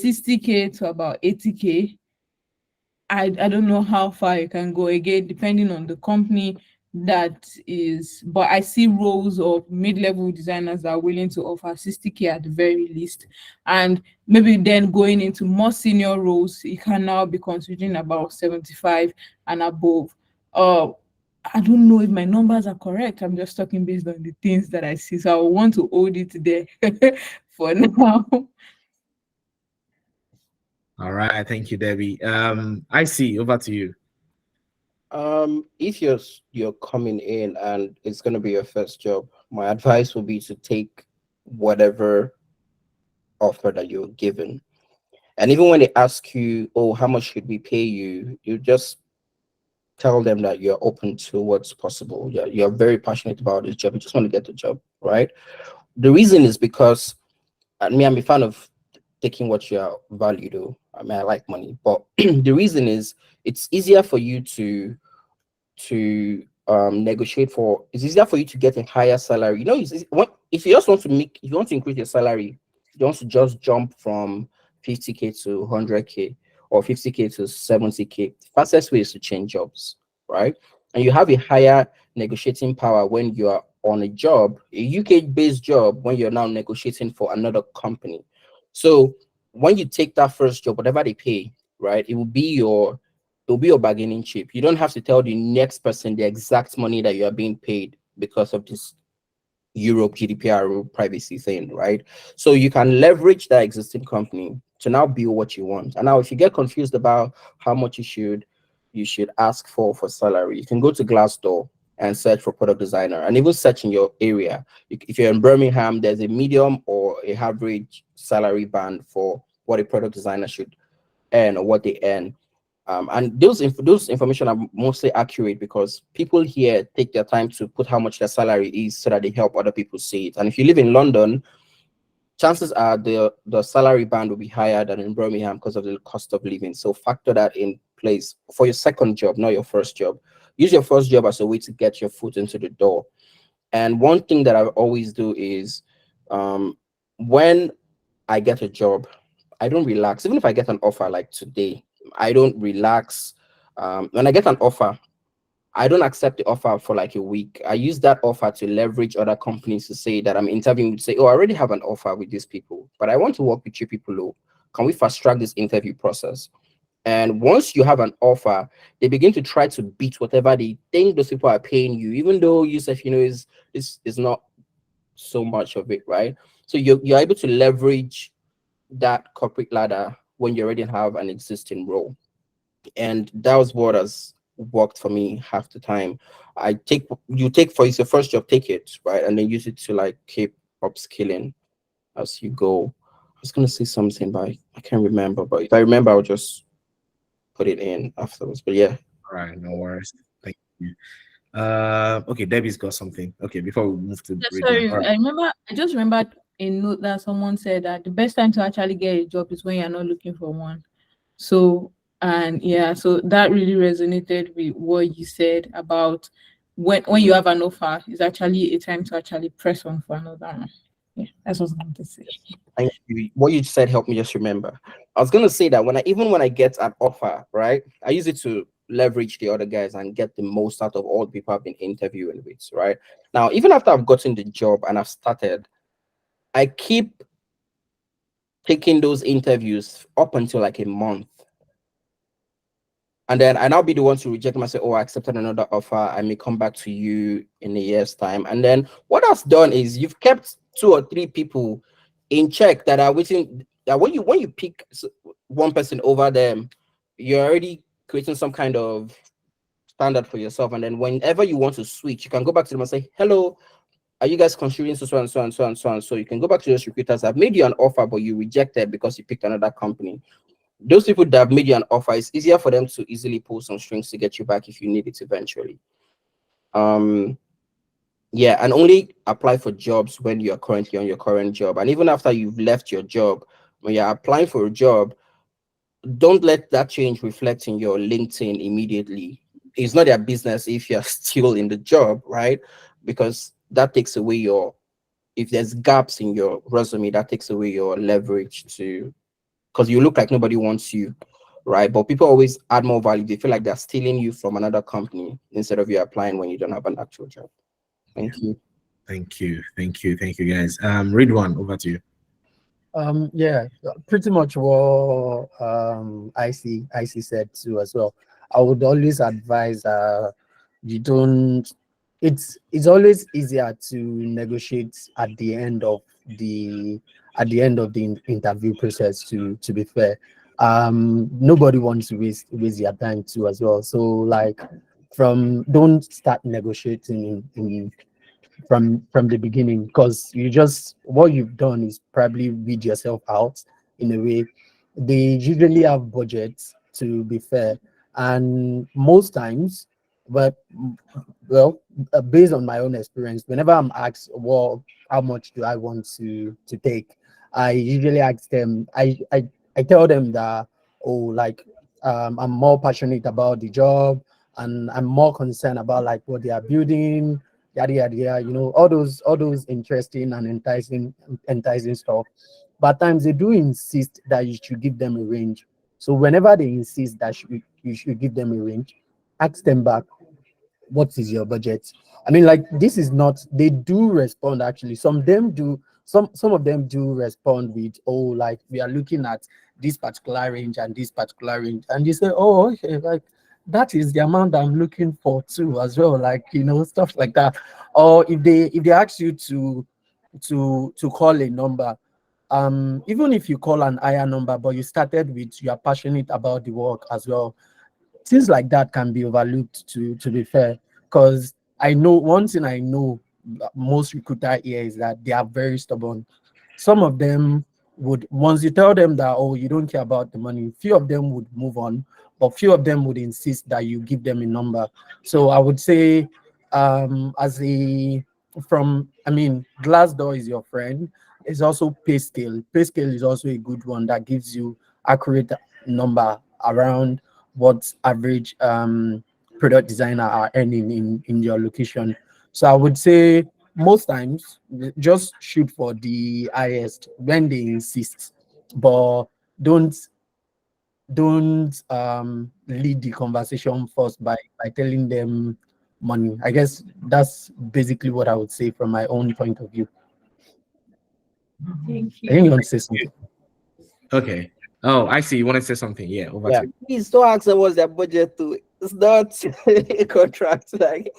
C: 60K to about 80K. I don't know how far you can go, again, depending on the company, that is, but I see roles of mid-level designers that are willing to offer 60K at the very least, and maybe then going into more senior roles, you can now be considering about 75 and above. I don't know if my numbers are correct. I'm just talking based on the things that I see, so I want to hold it there for now.
A: All right, thank you, Debbie. I see. Over to you.
E: If you're coming in and it's gonna be your first job, my advice will be to take whatever offer that you're given. And even when they ask you, oh, how much should we pay you, you just tell them that you're open to what's possible. You're very passionate about this job. You just want to get the job, right? The reason is because I'm a fan of taking what you value though. I mean, I like money, but the reason is it's easier for you to negotiate for. It's easier for you to get a higher salary. You know, if you just want to if you want to increase your salary, you want to just jump from 50K to 100K or 50K to 70K. The fastest way is to change jobs, right? And you have a higher negotiating power when you are on a job, a UK-based job, when you're now negotiating for another company. So when you take that first job, whatever they pay, right, it will be your bargaining chip. You don't have to tell the next person the exact money that you are being paid because of this Europe GDPR privacy thing, right? So you can leverage that existing company to now build what you want. And now if you get confused about how much you should ask for salary, you can go to Glassdoor and search for product designer, and even search in your area. If you're in Birmingham, there's a medium or a average salary band for what a product designer should earn or what they earn. And those information are mostly accurate because people here take their time to put how much their salary is so that they help other people see it. And if you live in London, chances are the salary band will be higher than in Birmingham because of the cost of living. So factor that in place for your second job, not your first job. Use your first job as a way to get your foot into the door. And one thing that I always do is when I get a job, I don't relax. Even if I get an offer like today, I don't relax. When I get an offer, I don't accept the offer for like a week. I use that offer to leverage other companies to say that I'm interviewing, to say, oh, I already have an offer with these people, but I want to work with you people. Oh, can we fast track this interview process? And once you have an offer, they begin to try to beat whatever they think those people are paying you, even though you say, is not so much of it, right? So you're able to leverage that corporate ladder when you already have an existing role. And that was what has worked for me half the time. You take for it's your first job, take it, right? And then use it to like keep upskilling as you go. I was gonna say something, but I can't remember. But if I remember, I'll just put it in afterwards. But yeah.
A: All right, no worries. Thank you. Okay, Debbie's got something. Okay, before we move to
C: Sorry,
A: All right.
C: I just remembered a note that someone said that the best time to actually get a job is when you're not looking for one. So, and yeah, so that really resonated with what you said about when you have an offer, it's actually a time to actually press on for another one. Yeah, that's what I was going to say.
E: Thank you. What you said helped me just remember. I was gonna say that when I get an offer, right, I use it to leverage the other guys and get the most out of all the people I've been interviewing with, right? Now, even after I've gotten the job and I've started, I keep taking those interviews up until like a month. And then I'll be the one to reject them and say, oh, I accepted another offer. I may come back to you in a year's time. And then what that's done is you've kept 2 or 3 people in check that are waiting. That when you pick one person over them, you're already creating some kind of standard for yourself. And then whenever you want to switch, you can go back to them and say, hello, are you guys considering so and so and so and so and so? You can go back to those recruiters that made you an offer, but you rejected because you picked another company. Those people that have made you an offer, it's easier for them to easily pull some strings to get you back if you need it eventually. Yeah, and only apply for jobs when you're currently on your current job. And even after you've left your job, when you're applying for a job, don't let that change reflect in your LinkedIn immediately. It's not their business if you're still in the job, right? Because that takes away if there's gaps in your resume, that takes away your leverage to, because you look like nobody wants you, right? But people always add more value. They feel like they're stealing you from another company instead of you applying when you don't have an actual job. Thank you.
A: Thank you, guys. Read one over to you.
D: Yeah, pretty much what IC said too as well. I would always advise you don't. It's always easier to negotiate at the end of the interview process. To be fair, nobody wants to waste their time too as well. So like, don't start negotiating from the beginning, because what you've done is probably weed yourself out in a way. They usually have budgets, to be fair, and most times, but well, based on my own experience, whenever I'm asked, well, how much do I want to take, I usually ask them, I tell them that, oh, like, I'm more passionate about the job, and I'm more concerned about like what they are building, yada yada yada, all those interesting and enticing stuff. But at times they do insist that you should give them a range. So whenever they insist that you should give them a range, ask them back, what is your budget? I mean, like, this is not, they do respond actually. Some of them do respond with, oh, like, we are looking at this particular range and this particular range. And you say, oh, okay, like, that is the amount I'm looking for too, as well, like, stuff like that. Or if they ask you to call a number, even if you call an higher number, but you started with, you are passionate about the work as well, things like that can be overlooked, to be fair. Because I know one thing, I know most recruiter here is that they are very stubborn. Some of them would, once you tell them that, oh, you don't care about the money, few of them would move on, but few of them would insist that you give them a number. So I would say, as a from I mean, Glassdoor is your friend. It's also pay scale. Pay scale is also a good one that gives you accurate number around what average product designer are earning in your location. So I would say most times just shoot for the highest when they insist, but don't lead the conversation first by telling them money. I guess that's basically what I would say from my own point of view.
C: Thank
D: I think you
C: you.
D: want to say something.
A: Okay. Oh, I see. You want to say something? Yeah, over
D: Yeah.
A: to you.
E: Please don't ask them what's their budget to. It's not a contract. Like,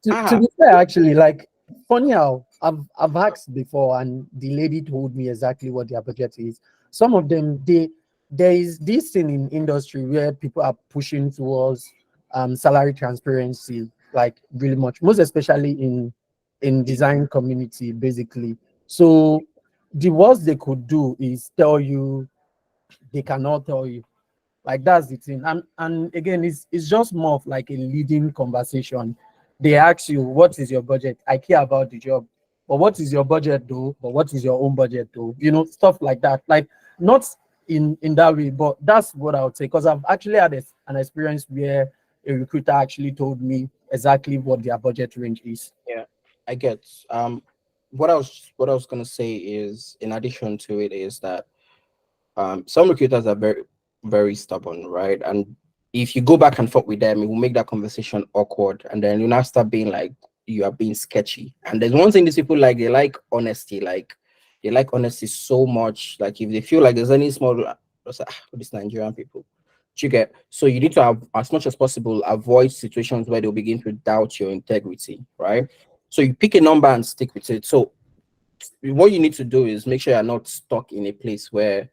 D: To be fair, actually, like, funny how I've asked before, and the lady told me exactly what their budget is. Some of them, there is this thing in industry where people are pushing towards salary transparency, like, really much, most especially in design community, basically. So the worst they could do is tell you they cannot tell you. Like, that's the thing. And again, it's just more of like a leading conversation. They ask you, what is your budget? I care about the job. But what is your budget though? But what is your own budget though? Stuff like that. Like, not in that way, but that's what I would say. Because I've actually had an experience where a recruiter actually told me exactly what their budget range is.
E: yeah, I get. What I was gonna say is, in addition to it, is that some recruiters are very, very stubborn, right? And if you go back and forth with them, it will make that conversation awkward, and then you now start being like, you are being sketchy. And there's one thing these people like, they like honesty. Like, they like honesty so much. Like, if they feel like there's any small, these Nigerian people, you get. So you need to have, as much as possible, avoid situations where they'll begin to doubt your integrity, right? So you pick a number and stick with it. So what you need to do is make sure you're not stuck in a place where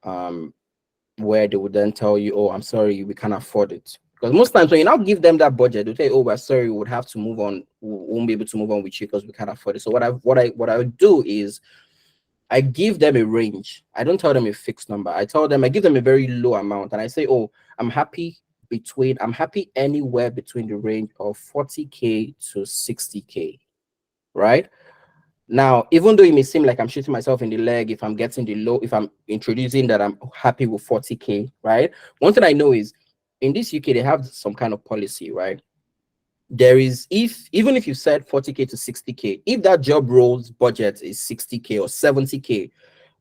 E: they would then tell you, oh, I'm sorry, we can't afford it. Because most times when you now give them that budget, they say, oh, we're sorry, we would have to move on. We won't be able to move on with you because we can't afford it. So what I would do is, I give them a range. I don't tell them a fixed number. I give them a very low amount, and I say, oh, I'm happy anywhere between the range of 40K to 60K, right? Now, even though it may seem like I'm shooting myself in the leg if I'm introducing that I'm happy with 40K, right? One thing I know is, in this UK, they have some kind of policy, right? There is, even if you said 40K to 60K, if that job role's budget is 60K or 70K,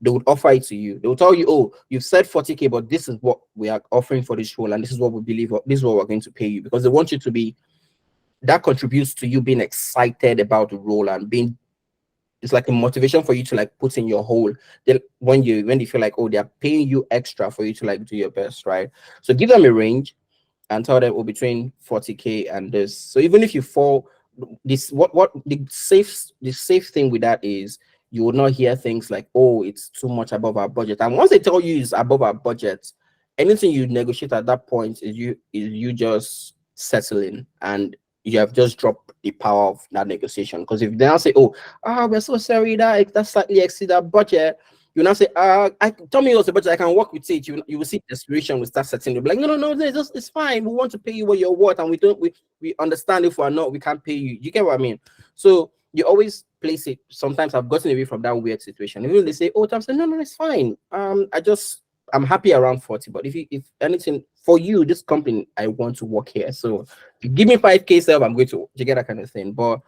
E: they would offer it to you. They will tell you, oh, you've said 40K, but this is what we are offering for this role, and this is what we believe, this is what we're going to pay you, because they want you to be, that contributes to you being excited about the role and being, it's like a motivation for you to like put in your whole, when you feel like, oh, they're paying you extra for you to like do your best, right? So give them a range and tell them, oh, between 40K and this. So even if you fall, this, what the safe thing with that is, you will not hear things like, oh, it's too much above our budget. And once they tell you it's above our budget, anything you negotiate at that point is you just settling, and you have just dropped the power of that negotiation. Because if they now say, oh, we're so sorry that slightly exceed our budget, you now say, tell me what's the budget, I can work with it. You will see desperation will start setting. You'll be like, no, it's fine. We want to pay you what you're worth, and we understand if we're not, we can't pay you. You get what I mean? So you always place it. Sometimes I've gotten away from that weird situation. Even they say, oh, I'm saying, no, it's fine. I'm happy around 40, but if anything for you, this company, I want to work here. So if you give me 5K self, I'm going to, you get that kind of thing. But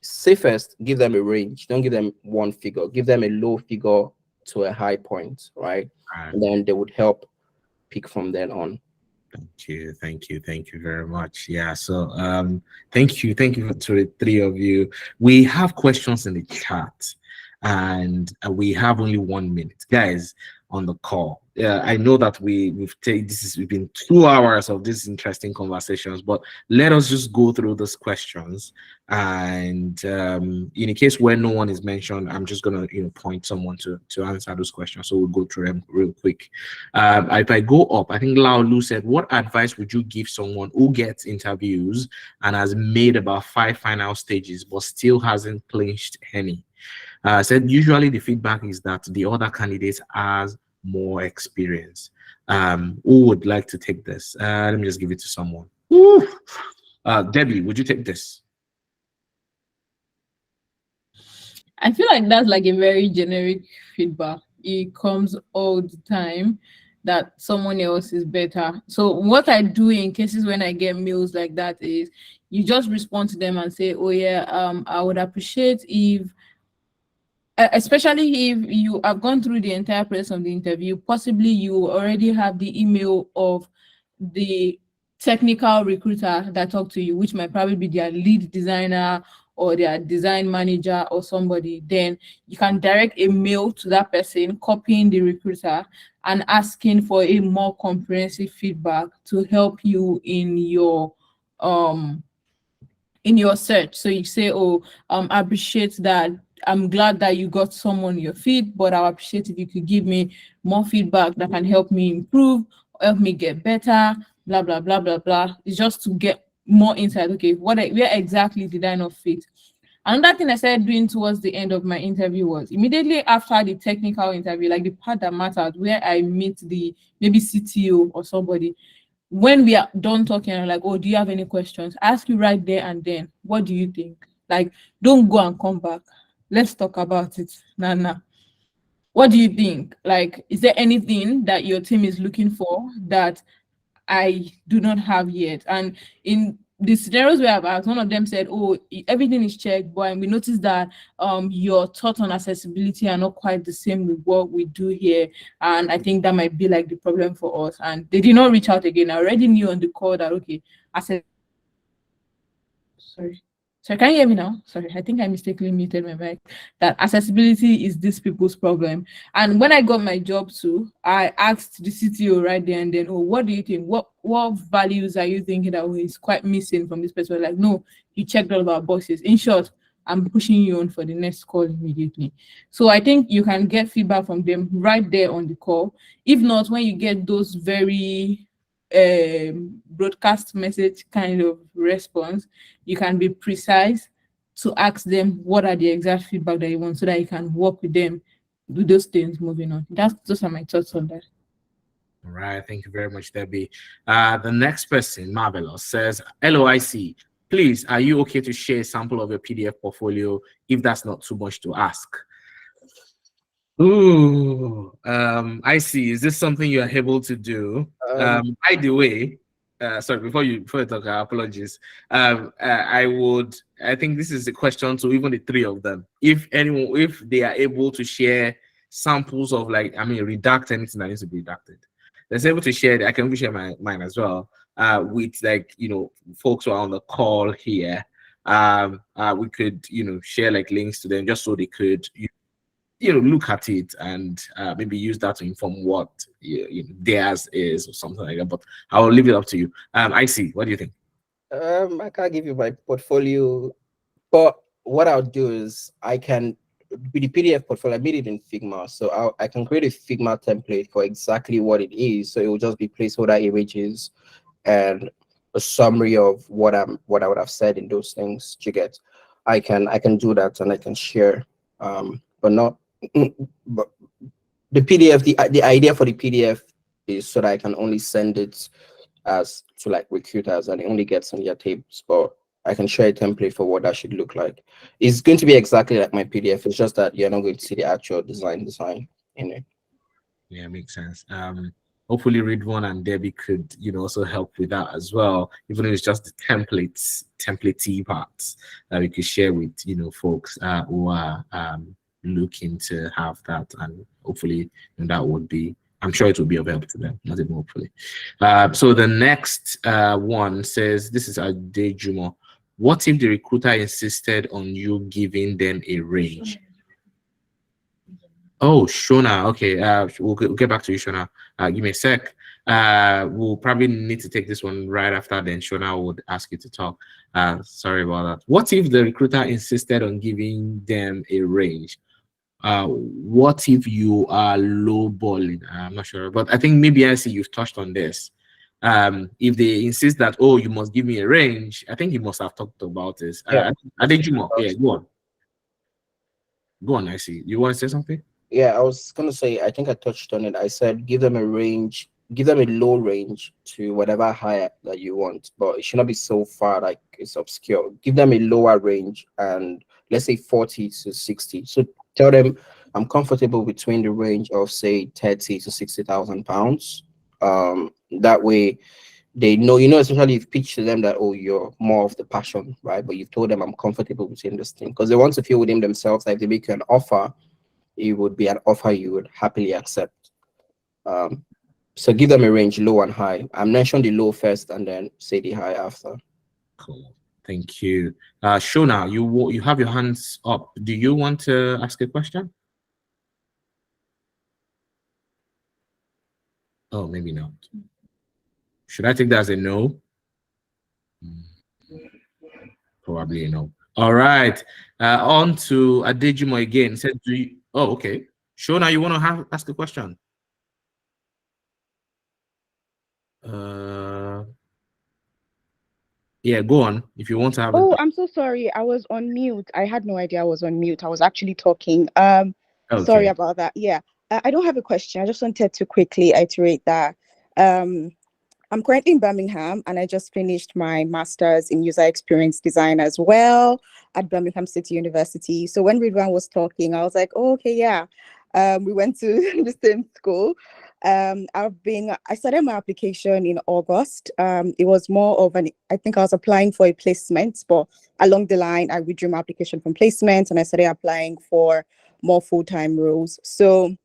E: safest, give them a range. Don't give them one figure. Give them a low figure to a high point, right? And then they would help pick from then on.
A: Thank you very much. Yeah, so thank you to the three of you. We have questions in the chat, and we have only 1 minute, guys, on the call. I know that we've been 2 hours of these interesting conversations, but let us just go through these questions, and in a case where no one is mentioned, I'm just gonna point someone to answer those questions. So we'll go through them real quick. If I go up, I think Laolu said, what advice would you give someone who gets interviews and has made about 5 final stages but still hasn't clinched any? Said usually the feedback is that the other candidates has more experience. Who would like to take this? Let me just give it to someone. Debbie, would you take this?
C: I feel like that's like a very generic feedback. It comes all the time that someone else is better. So what I do in cases when I get mails like that is you just respond to them and say, oh yeah, I would appreciate if, especially if you have gone through the entire process of the interview, possibly you already have the email of the technical recruiter that talked to you, which might probably be their lead designer or their design manager or somebody. Then you can direct a mail to that person, copying the recruiter and asking for a more comprehensive feedback to help you in your search. So you say, oh, I appreciate that. I'm glad that you got someone in your feed, but I appreciate if you could give me more feedback that can help me improve, help me get better, blah, blah, blah, blah, blah. It's just to get more insight. Okay, where exactly did I not fit? Another thing I started doing towards the end of my interview was immediately after the technical interview, like the part that mattered, where I meet the maybe CTO or somebody. When we are done talking, I'm like, oh, do you have any questions? Ask you right there and then, what do you think? Like, don't go and come back. Let's talk about it. Nah. What do you think? Like, is there anything that your team is looking for that I do not have yet? And in the scenarios where I've asked, one of them said, oh, everything is checked, but we noticed that your thoughts on accessibility are not quite the same with what we do here. And I think that might be like the problem for us. And they did not reach out again. I already knew on the call that, okay, I said, sorry, can you hear me now? Sorry, I think I mistakenly muted my mic. That accessibility is these people's problem. And when I got my job too, I asked the CTO right there and then, oh, what do you think? What values are you thinking that is quite missing from this person? Like, no, you checked all of our boxes. In short, I'm pushing you on for the next call immediately. So I think you can get feedback from them right there on the call. If not, when you get those very broadcast message kind of response, you can be precise to ask them what are the exact feedback that you want so that you can work with them, do those things moving on. Those are my thoughts on that.
A: All right, thank you very much, Debbie. The next person, Marvelous, says, LOIC, please, are you okay to share a sample of your PDF portfolio if that's not too much to ask? Ooh, I see. Is this something you are able to do? By the way, sorry, before you talk, apologies. I think this is a question to even the three of them. If they are able to share samples of like, I mean, redact anything that needs to be redacted. That's able to share. I can share mine as well. With like, you know, folks who are on the call here. We could, you know, share like links to them just so they could, you know, look at it and maybe use that to inform what you know, theirs is or something like that. But I will leave it up to you. I see. What do you think?
E: I can't give you my portfolio, but what I'll do is I can, with the PDF portfolio, I made it in Figma, so I can create a Figma template for exactly what it is. So it will just be placeholder images and a summary of what I would have said in those things. You get, I can do that and I can share, but not. But the PDF, the idea for the PDF is so that I can only send it as to like recruiters and it only gets on their tables. But I can share a template for what that should look like. It's going to be exactly like my PDF. It's just that you're not going to see the actual design in it.
A: Yeah, makes sense. Hopefully Ridwan and Debbie could, you know, also help with that as well, even if it's just the template parts that we could share with, you know, folks who are looking to have that, and hopefully, you know, that would be, I'm sure it will be of help to them, not even hopefully. So the next one says, this is Adejumo. What if the recruiter insisted on you giving them a range? Oh, Shona. Okay, we'll get back to you, Shona. Give me a sec. We'll probably need to take this one right after, then Shona would ask you to talk. Sorry about that. What if the recruiter insisted on giving them a range? What if you are lowballing? I'm not sure, but I think maybe I see you've touched on this. If they insist that, oh, you must give me a range, I think you must have talked about this.
E: Yeah.
A: I think you more. Yeah, go on. Go on, I see. You want to say something?
E: Yeah, I was gonna say, I think I touched on it. I said give them a range, give them a low range to whatever higher that you want, but it should not be so far like it's obscure. Give them a lower range, and let's say 40 to 60. So tell them I'm comfortable between the range of say 30 to 60,000 pounds. That way they know, you know, essentially you've pitched to them that, oh, you're more of the passion, right? But you've told them I'm comfortable within this thing, because they want to feel within themselves like if they make you an offer, it would be an offer you would happily accept. So give them a range, low and high. I mentioned the low first and then say the high after.
A: Cool. Thank you. Shona, you have your hands up. Do you want to ask a question? Oh, maybe not. Should I take that as a no? Probably a no. All right. On to Adejumo again. Said, do you? Oh, okay. Shona, you want to ask a question? Yeah, go on if you want to have.
F: Oh, I'm so sorry. I was on mute. I had no idea I was on mute. I was actually talking.
A: Okay.
F: Sorry about that. Yeah, I don't have a question. I just wanted to quickly iterate that. I'm currently in Birmingham and I just finished my master's in user experience design as well at Birmingham City University. So when Ridwan was talking, I was like, oh, okay, yeah. We went to the same school. I started my application in August. It was more of I think I was applying for a placement, but along the line, I withdrew my application from placement and I started applying for more full-time roles. So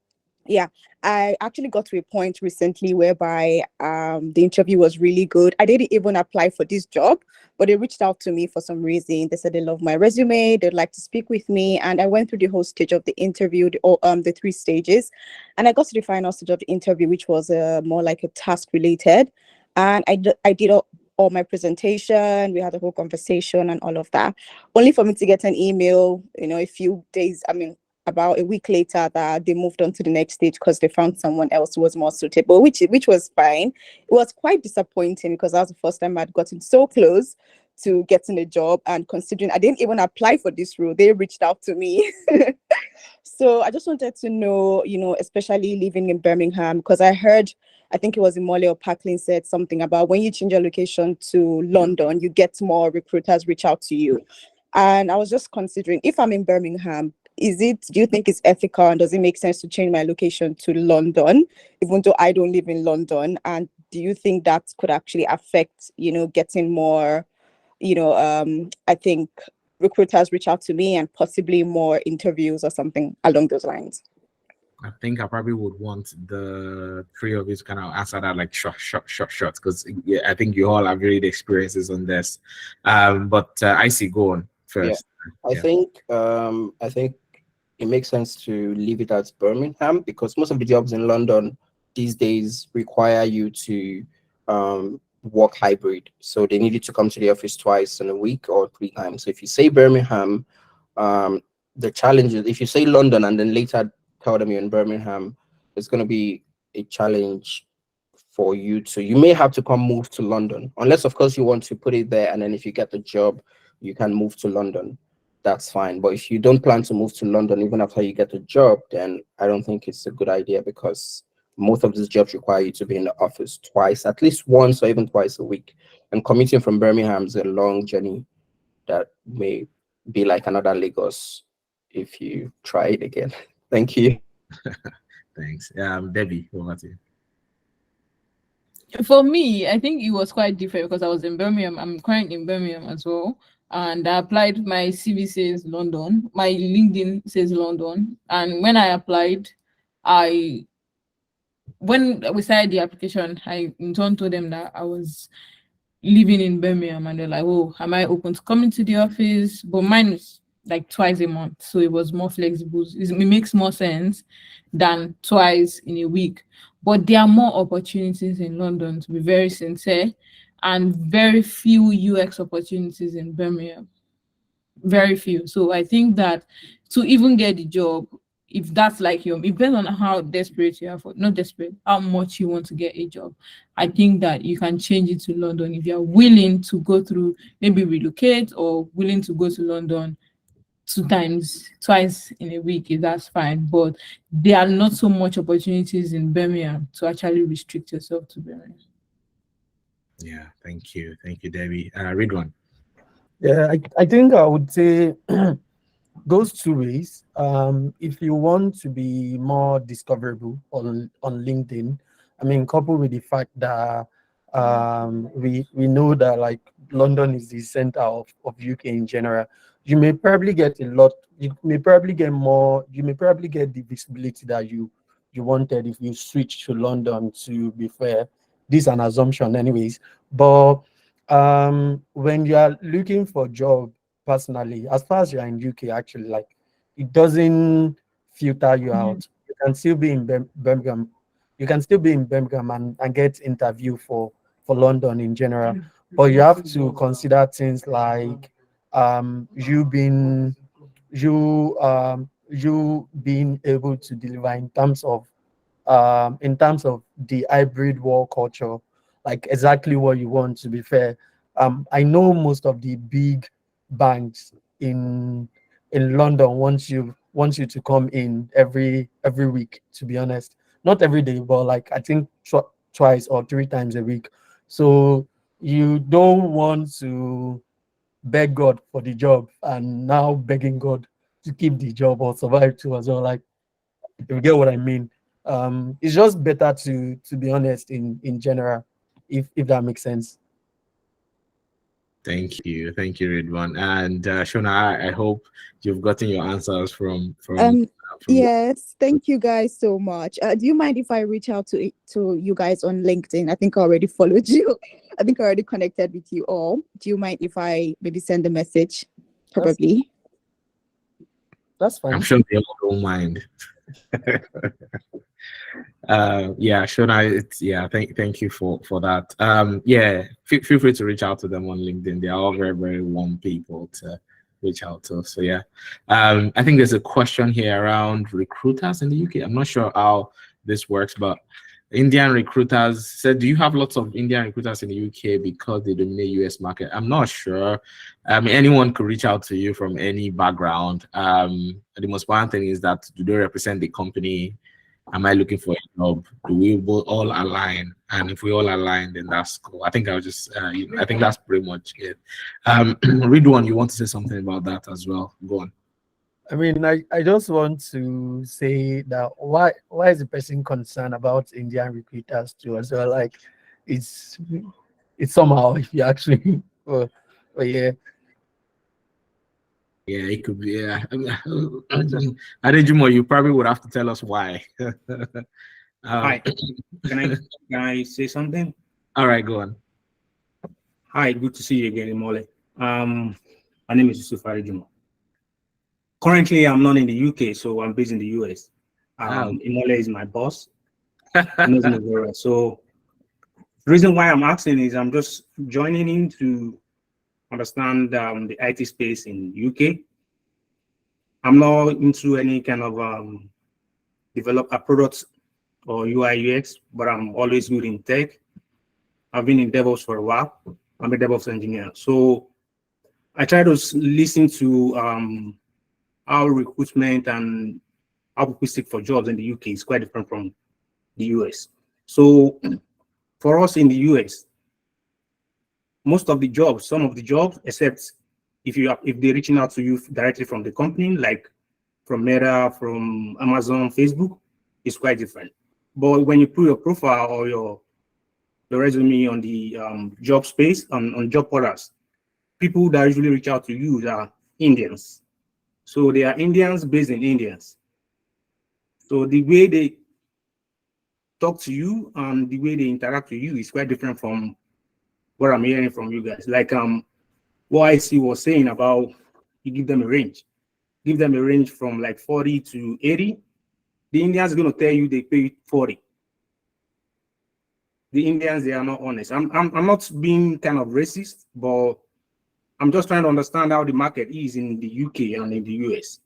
F: yeah, I actually got to a point recently whereby the interview was really good. I didn't even apply for this job, but they reached out to me for some reason. They said they love my resume, they'd like to speak with me, and I went through the whole stage of the interview, the 3 stages, and I got to the final stage of the interview, which was more like a task related, and I did all my presentation. We had a whole conversation and all of that, only for me to get an email, a few days, about a week later, that they moved on to the next stage because they found someone else who was more suitable, which was fine. It was quite disappointing because that was the first time I'd gotten so close to getting a job, and considering I didn't even apply for this role, they reached out to me. So I just wanted to know, especially living in Birmingham, because I think it was Imole or Parkland said something about when you change your location to London, you get more recruiters reach out to you. And I was just considering, if I'm in Birmingham, do you think it's ethical and does it make sense to change my location to London, even though I don't live in London? And do you think that could actually affect, getting more, I think recruiters reach out to me and possibly more interviews or something along those lines?
A: I think I probably would want the three of you to kind of answer that like short, because yeah, I think you all have varied experiences on this. But I see, go on first.
E: I think it makes sense to leave it at Birmingham because most of the jobs in London these days require you to work hybrid. So they need you to come to the office twice in a week or 3 times. So if you say Birmingham, the challenge is if you say London and then later tell them you're in Birmingham, it's going to be a challenge for you to, you may have to move to London, unless of course you want to put it there and then if you get the job, you can move to London. That's fine. But if you don't plan to move to London even after you get the job, then I don't think it's a good idea because most of these jobs require you to be in the office twice, at least once or even twice a week. And commuting from Birmingham is a long journey that may be like another Lagos if you try it again. Thank you.
A: Thanks. Debbie, over to you.
C: For me, I think it was quite different because I was in Birmingham. I'm currently in Birmingham as well. And I applied, my CV says London, my LinkedIn says London. And when I applied, when we started the application, I in turn told them that I was living in Birmingham, and they're like, "Oh, am I open to coming to the office?" But mine is like twice a month, so it was more flexible. It makes more sense than twice in a week. But there are more opportunities in London, to be very sincere, and very few UX opportunities in Birmingham. Very few. So I think that to even get the job, if that's like it depends on how desperate you are for, not desperate, how much you want to get a job. I think that you can change it to London if you're willing to go through, maybe relocate or willing to go to London twice in a week, if that's fine. But there are not so much opportunities in Birmingham to actually restrict yourself to Birmingham.
A: Yeah, thank you, Debbie. Ridwan.
D: Yeah, I think I would say goes two ways. If you want to be more discoverable on LinkedIn, I mean, coupled with the fact that we know that like London is the center of UK in general, you may probably get a lot. You may probably get more. You may probably get the visibility that you wanted if you switch to London. To be fair, this is an assumption, anyways. But when you are looking for a job personally, as far as you're in UK, actually, like it doesn't filter you out. You can still be in Birmingham. You can still be in Birmingham and get interview for London in general. But you have to consider things like you being able to deliver in terms of the hybrid work culture, like exactly what you want. To be fair, I know most of the big banks in London want you to come in every week. To be honest, not every day, but like I think twice or 3 times a week. So you don't want to beg God for the job and now begging God to keep the job or survive too as well. Like, if you get what I mean. It's just better to be honest in general, if that makes sense.
A: Thank you, Ridwan. And Shona, I hope you've gotten your answers from
F: Yes, thank you guys so much. Do you mind if I reach out to you guys on LinkedIn? I think I already followed you. I think I already connected with you all. Do you mind if I maybe send a message? Probably.
D: That's fine.
A: I'm sure they all don't mind. Yeah, Shona, thank you for that. Yeah, feel free to reach out to them on LinkedIn. They are all very, very warm people to reach out to. So yeah, I think there's a question here around recruiters in the UK. I'm not sure how this works, but Indian recruiters said, do you have lots of Indian recruiters in the UK because they dominate US market? I'm not sure. Anyone could reach out to you from any background. The most important thing is that, do they represent the company? Am I looking for a job? Do we all align? And if we all align, then that's cool. I think I'll just, I think that's pretty much it. Ridwan, you want to say something about that as well? Go on.
D: I mean, I just want to say that why is the person concerned about Indian recruiters too as well? Like, it's somehow, if you actually, well, yeah.
A: Yeah, it could be. Yeah. Adejumo, you probably would have to tell us why.
G: Hi, can I say something?
A: All right, go on.
G: Hi, good to see you again, Imole. My name is Yusuf Arijimo. Currently, I'm not in the UK, so I'm based in the US.
A: Oh.
G: Imole is my boss. He knows me very well. So the reason why I'm asking is I'm just joining in to understand the IT space in UK. I'm not into any kind of develop a product or UI UX, but I'm always good in tech. I've been in DevOps for a while. I'm a DevOps engineer. So I try to listen to how recruitment and how people seek for jobs in the UK is quite different from the US. So for us in the US, most of the jobs, some of the jobs, except if they're reaching out to you directly from the company, like from Meta, from Amazon, Facebook, it's quite different. But when you put your profile or your resume on the job space, on job portals, people that usually reach out to you are Indians. So they are Indians based in Indians. So the way they talk to you and the way they interact with you is quite different from what I'm hearing from you guys. Like what I see was saying about you give them a range. Give them a range from like 40 to 80. The Indians are going to tell you they pay 40. The Indians, they are not honest. I'm not being kind of racist, but I'm just trying to understand how the market is in the UK and in the US.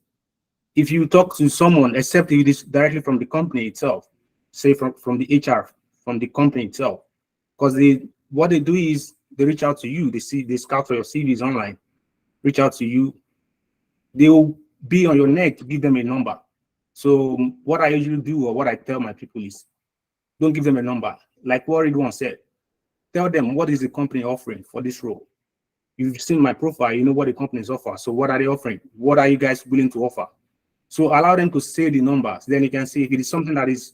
G: If you talk to someone, except if it is directly from the company itself, say from the HR, from the company itself, because what they do is they reach out to you, they scout for your CVs online, reach out to you, they'll be on your neck to give them a number. So what I usually do or what I tell my people is don't give them a number. Like what Ridwan said, tell them what is the company offering for this role. You've seen my profile, you know what the companies offer. So what are they offering? What are you guys willing to offer? So allow them to say the numbers. Then you can see if it is something that is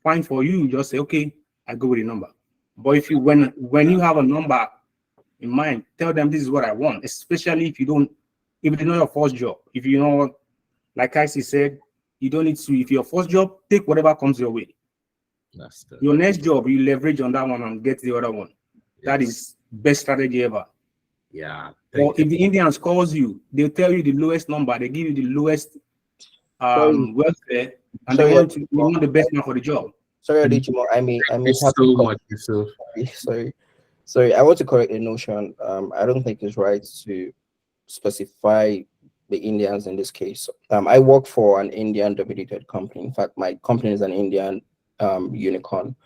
G: fine for you, just say, okay, I go with the number. But if you when you have a number in mind, tell them this is what I want, especially if it's not your first job. If you know, like I said, you don't need to, if your first job, take whatever comes your way.
A: That's good.
G: Your next job, you leverage on that one and get the other one.
A: Yes.
G: That is best strategy ever.
A: Yeah.
G: Or if the Indians calls you, they'll tell you the lowest number, they give you the lowest welfare, and they want the best man for the job.
E: Sorry, Adechimo, I may
A: Thank
E: have
A: you so much, Yusuf.
E: sorry. I want to correct the notion. I don't think it's right to specify the Indians in this case. I work for an Indian dominated company. In fact, my company is an Indian unicorn.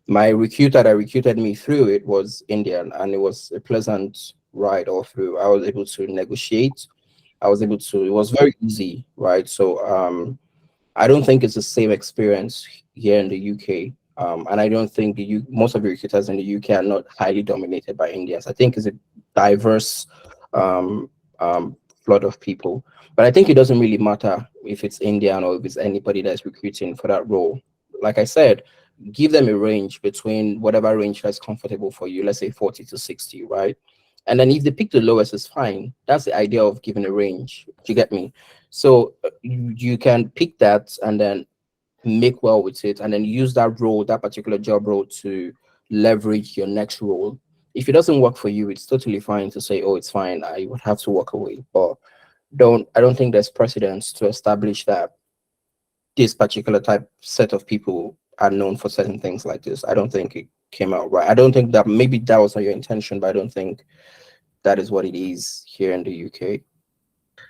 E: My recruiter that recruited me through it was Indian, and it was a pleasant ride all through. I was able to negotiate. It was very easy, right? So I don't think it's the same experience here in the UK. And I don't think most of the recruiters in the UK are not highly dominated by Indians. I think it's a diverse flood of people. But I think it doesn't really matter if it's Indian or if it's anybody that's recruiting for that role. Like I said, give them a range between whatever range that's comfortable for you, let's say 40 to 60, right? And then if they pick the lowest, it's fine. That's the idea of giving a range. Do you get me? So you can pick that and then make well with it, and then use that role, that particular job role, to leverage your next role. If it doesn't work for you, it's totally fine to say, oh, it's fine, I would have to walk away. But I don't think there's precedence to establish that this particular set of people are known for certain things like this. I don't think it came out right. I don't think that, maybe that was not your intention, but I don't think that is what it is here in the UK.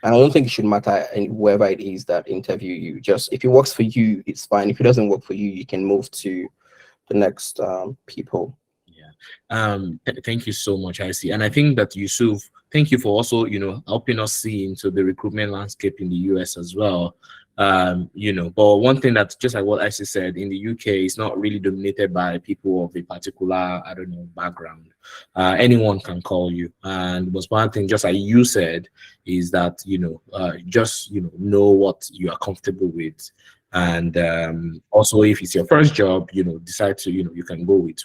E: And I don't think it should matter whoever it is that interview you. Just if it works for you, it's fine. If it doesn't work for you, you can move to the next people.
A: Yeah. Thank you so much, IC. And I think that Yusuf, thank you for also, helping us see into the recruitment landscape in the US as well. But one thing that's just like what IC said, in the UK, it's not really dominated by people of a particular, background. Anyone can call you. And was one thing, just like you said, is that, just, know what you are comfortable with. And also, if it's your first job, decide to, you can go with,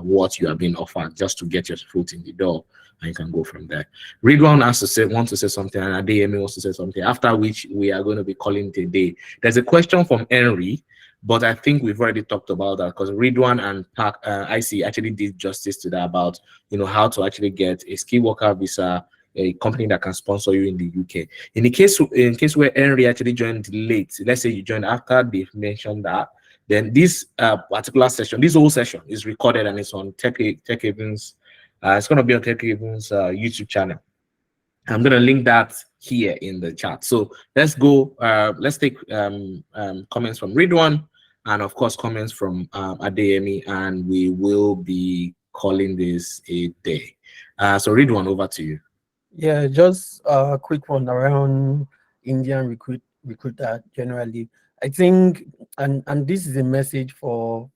A: what you are being offered just to get your foot in the door, and you can go from there. Ridwan wants to say something, and Adeyemi wants to say something, after which we are going to be calling it a day. There's a question from Henry, but I think we've already talked about that, because Ridwan and IC actually did justice to that, about, how to actually get a skilled worker visa, a company that can sponsor you in the UK. In case where Henry actually joined late, let's say you joined after they've mentioned that, then this particular session, this whole session is recorded and it's on Tech Haven's. It's going to be on Tech Haven's YouTube channel. I'm going to link that here in the chat. So let's go. Let's take comments from Ridwan, and of course comments from Adeyemi, and we will be calling this a day. So Ridwan, over to you.
D: Yeah, just a quick one around Indian recruiter generally. I think, and this is a message for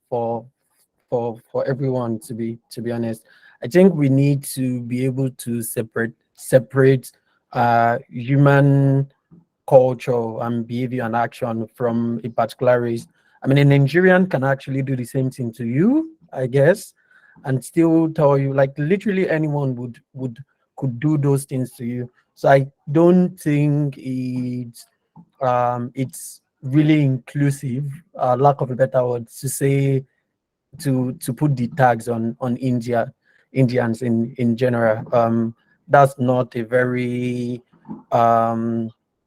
D: everyone, to be honest. I think we need to be able to separate human culture and behavior and action from a particular race. I mean, a Nigerian can actually do the same thing to you, I guess, and still tell you, like, literally anyone could do those things to you. So I don't think it's really inclusive, lack of a better word, to say, to put the tags on Indians in general. That's not a very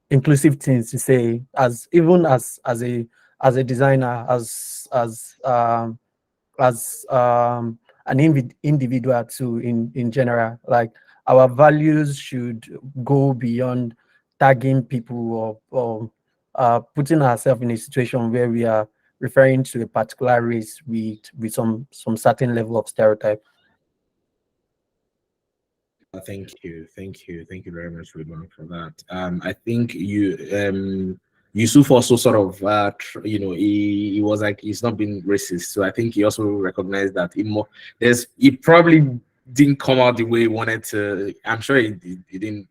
D: inclusive thing to say, as even as a designer, as an individual too, in general. Like, our values should go beyond tagging people or putting ourselves in a situation where we are referring to a particular race with some certain level of stereotype.
A: Thank you very much, Ridwan, for that. I think Yusuf also sort of, he was like, he's not been racist, so I think he also recognized that he probably didn't come out the way he wanted to. I'm sure he didn't,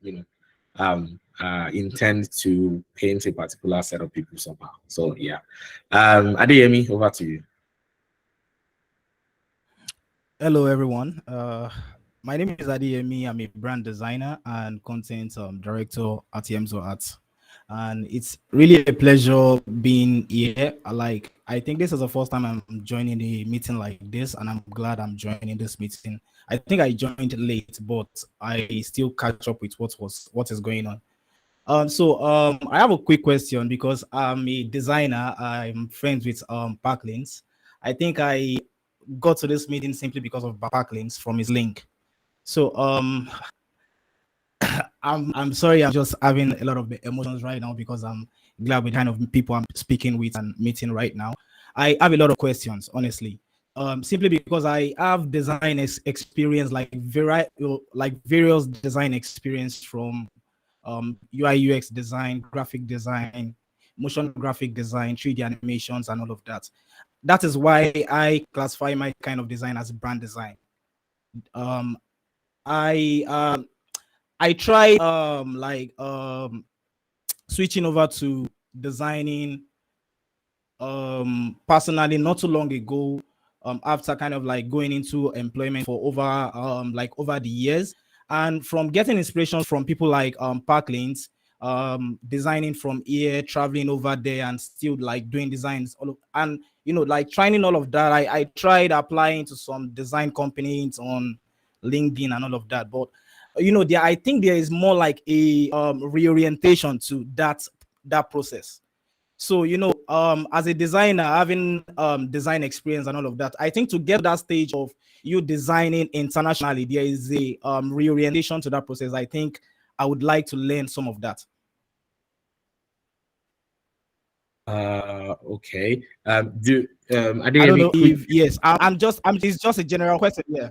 A: intend to paint a particular set of people somehow. So yeah, Adeyemi, over to you.
H: Hello, everyone. My name is Adeyemi. I'm a brand designer and content director at Yemzo Arts. And it's really a pleasure being here. I think this is the first time I'm joining a meeting like this, and I'm glad I'm joining this meeting. I think I joined late, but I still catch up with what is going on. I have a quick question, because I'm a designer. I'm friends with Parklins. I think I got to this meeting simply because of Parklins from his link. So I'm sorry, I'm just having a lot of emotions right now, because I'm glad with kind of people I'm speaking with and meeting right now. I have a lot of questions, honestly. Simply because I have design experience, like various design experience, from UI UX design, graphic design, motion graphic design, 3D animations, and all of that. That is why I classify my kind of design as brand design. I tried switching over to designing personally not too long ago, after kind of like going into employment for over the years, and from getting inspiration from people like Parklins, designing from here, traveling over there, and still like doing designs, and like trying all of that. I tried applying to some design companies on LinkedIn and all of that, but I think there is more like a reorientation to that process. So as a designer, having design experience and all of that, I think to get that stage of you designing internationally, there is a reorientation to that process. I think I would like to learn some of that.
A: Okay.
H: I don't know if yes. It's just a general question. Yeah.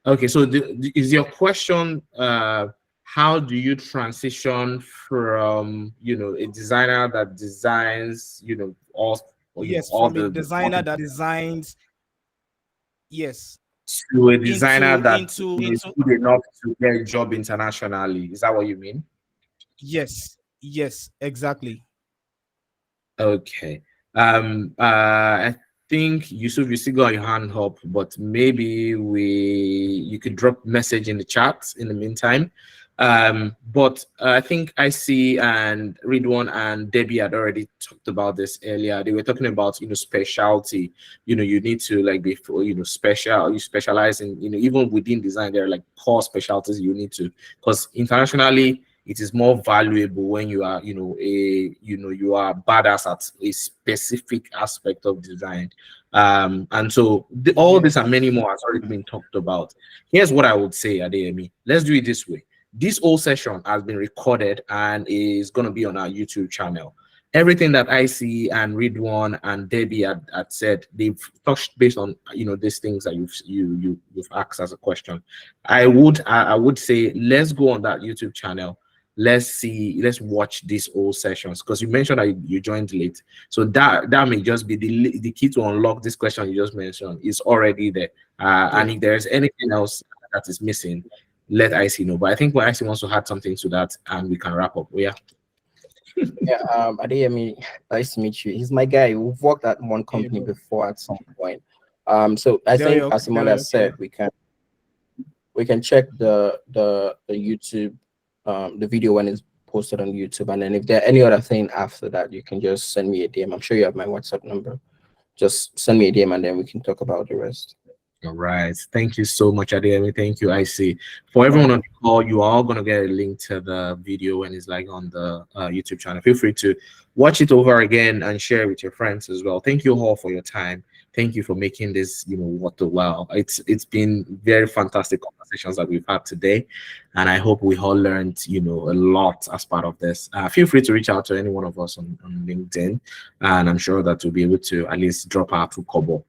A: Okay, so is your question, how do you transition from a designer that designs all
H: the designer that designs, yes,
A: to a designer that is good enough to get a job internationally? Is that what you mean?
H: Yes, exactly.
A: Okay. I think Yusuf, you still got your hand up, but maybe you could drop message in the chat in the meantime. But I think I see and Ridwan and Debbie had already talked about this earlier. They were talking about specialty. You need to like be special. You specialize in even within design. There are like core specialties you need to, because internationally it is more valuable when you are you are badass at a specific aspect of design. And so all this and many more has already been talked about. Here's what I would say, Adeyemi. Let's do it this way. This whole session has been recorded and is going to be on our YouTube channel. Everything that I see and Ridwan and Debbie had said, they've touched based on these things that you've asked as a question. I would say let's go on that YouTube channel. Let's watch these whole sessions, because you mentioned that you joined late, so that may just be the key to unlock this question you just mentioned is already there. And if there's anything else that is missing, let IC know. But I think IC wants to add something to that, and we can wrap up. Yeah.
E: Adeyemi, nice to meet you. He's my guy. We've worked at one company before at some point. So I think, as Simona said, we can check the YouTube, the video when it's posted on YouTube, and then if there are any other thing after that, you can just send me a DM. I'm sure you have my WhatsApp number. Just send me a DM, and then we can talk about the rest.
A: All right. Thank you so much, Adeyemi. Thank you, IC. For everyone on the call, you are all going to get a link to the video when it's like on the YouTube channel. Feel free to watch it over again and share with your friends as well. Thank you all for your time. Thank you for making this, worth the while. It's been very fantastic conversations that we've had today, and I hope we all learned, a lot as part of this. Feel free to reach out to any one of us on LinkedIn, and I'm sure that we'll be able to at least drop our 2 kobo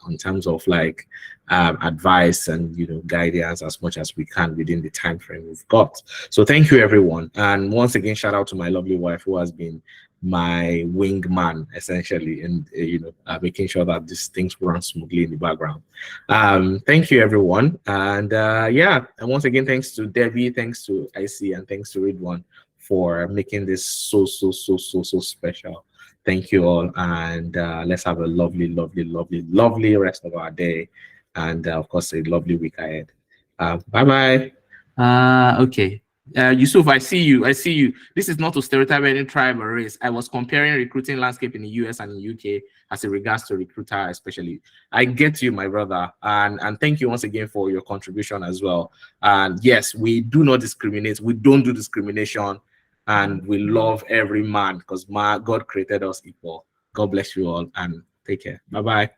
A: in terms of like advice and guidance as much as we can within the time frame we've got. So thank you, everyone, and once again, shout out to my lovely wife who has been my wingman essentially, and making sure that these things run smoothly in the background. Thank you, everyone, and and once again, thanks to Debbie, thanks to IC, and thanks to Ridwan for making this so special. Thank you all, and let's have a lovely rest of our day, and of course a lovely week ahead. Bye. Okay. Yusuf, I see you. This is not to stereotype any tribe or race. I was comparing recruiting landscape in the US and in UK as it regards to recruiter, especially. I get you, my brother, and thank you once again for your contribution as well. And yes, we do not discriminate. We don't do discrimination, and we love every man because God created us equal. God bless you all, and take care. Bye-bye.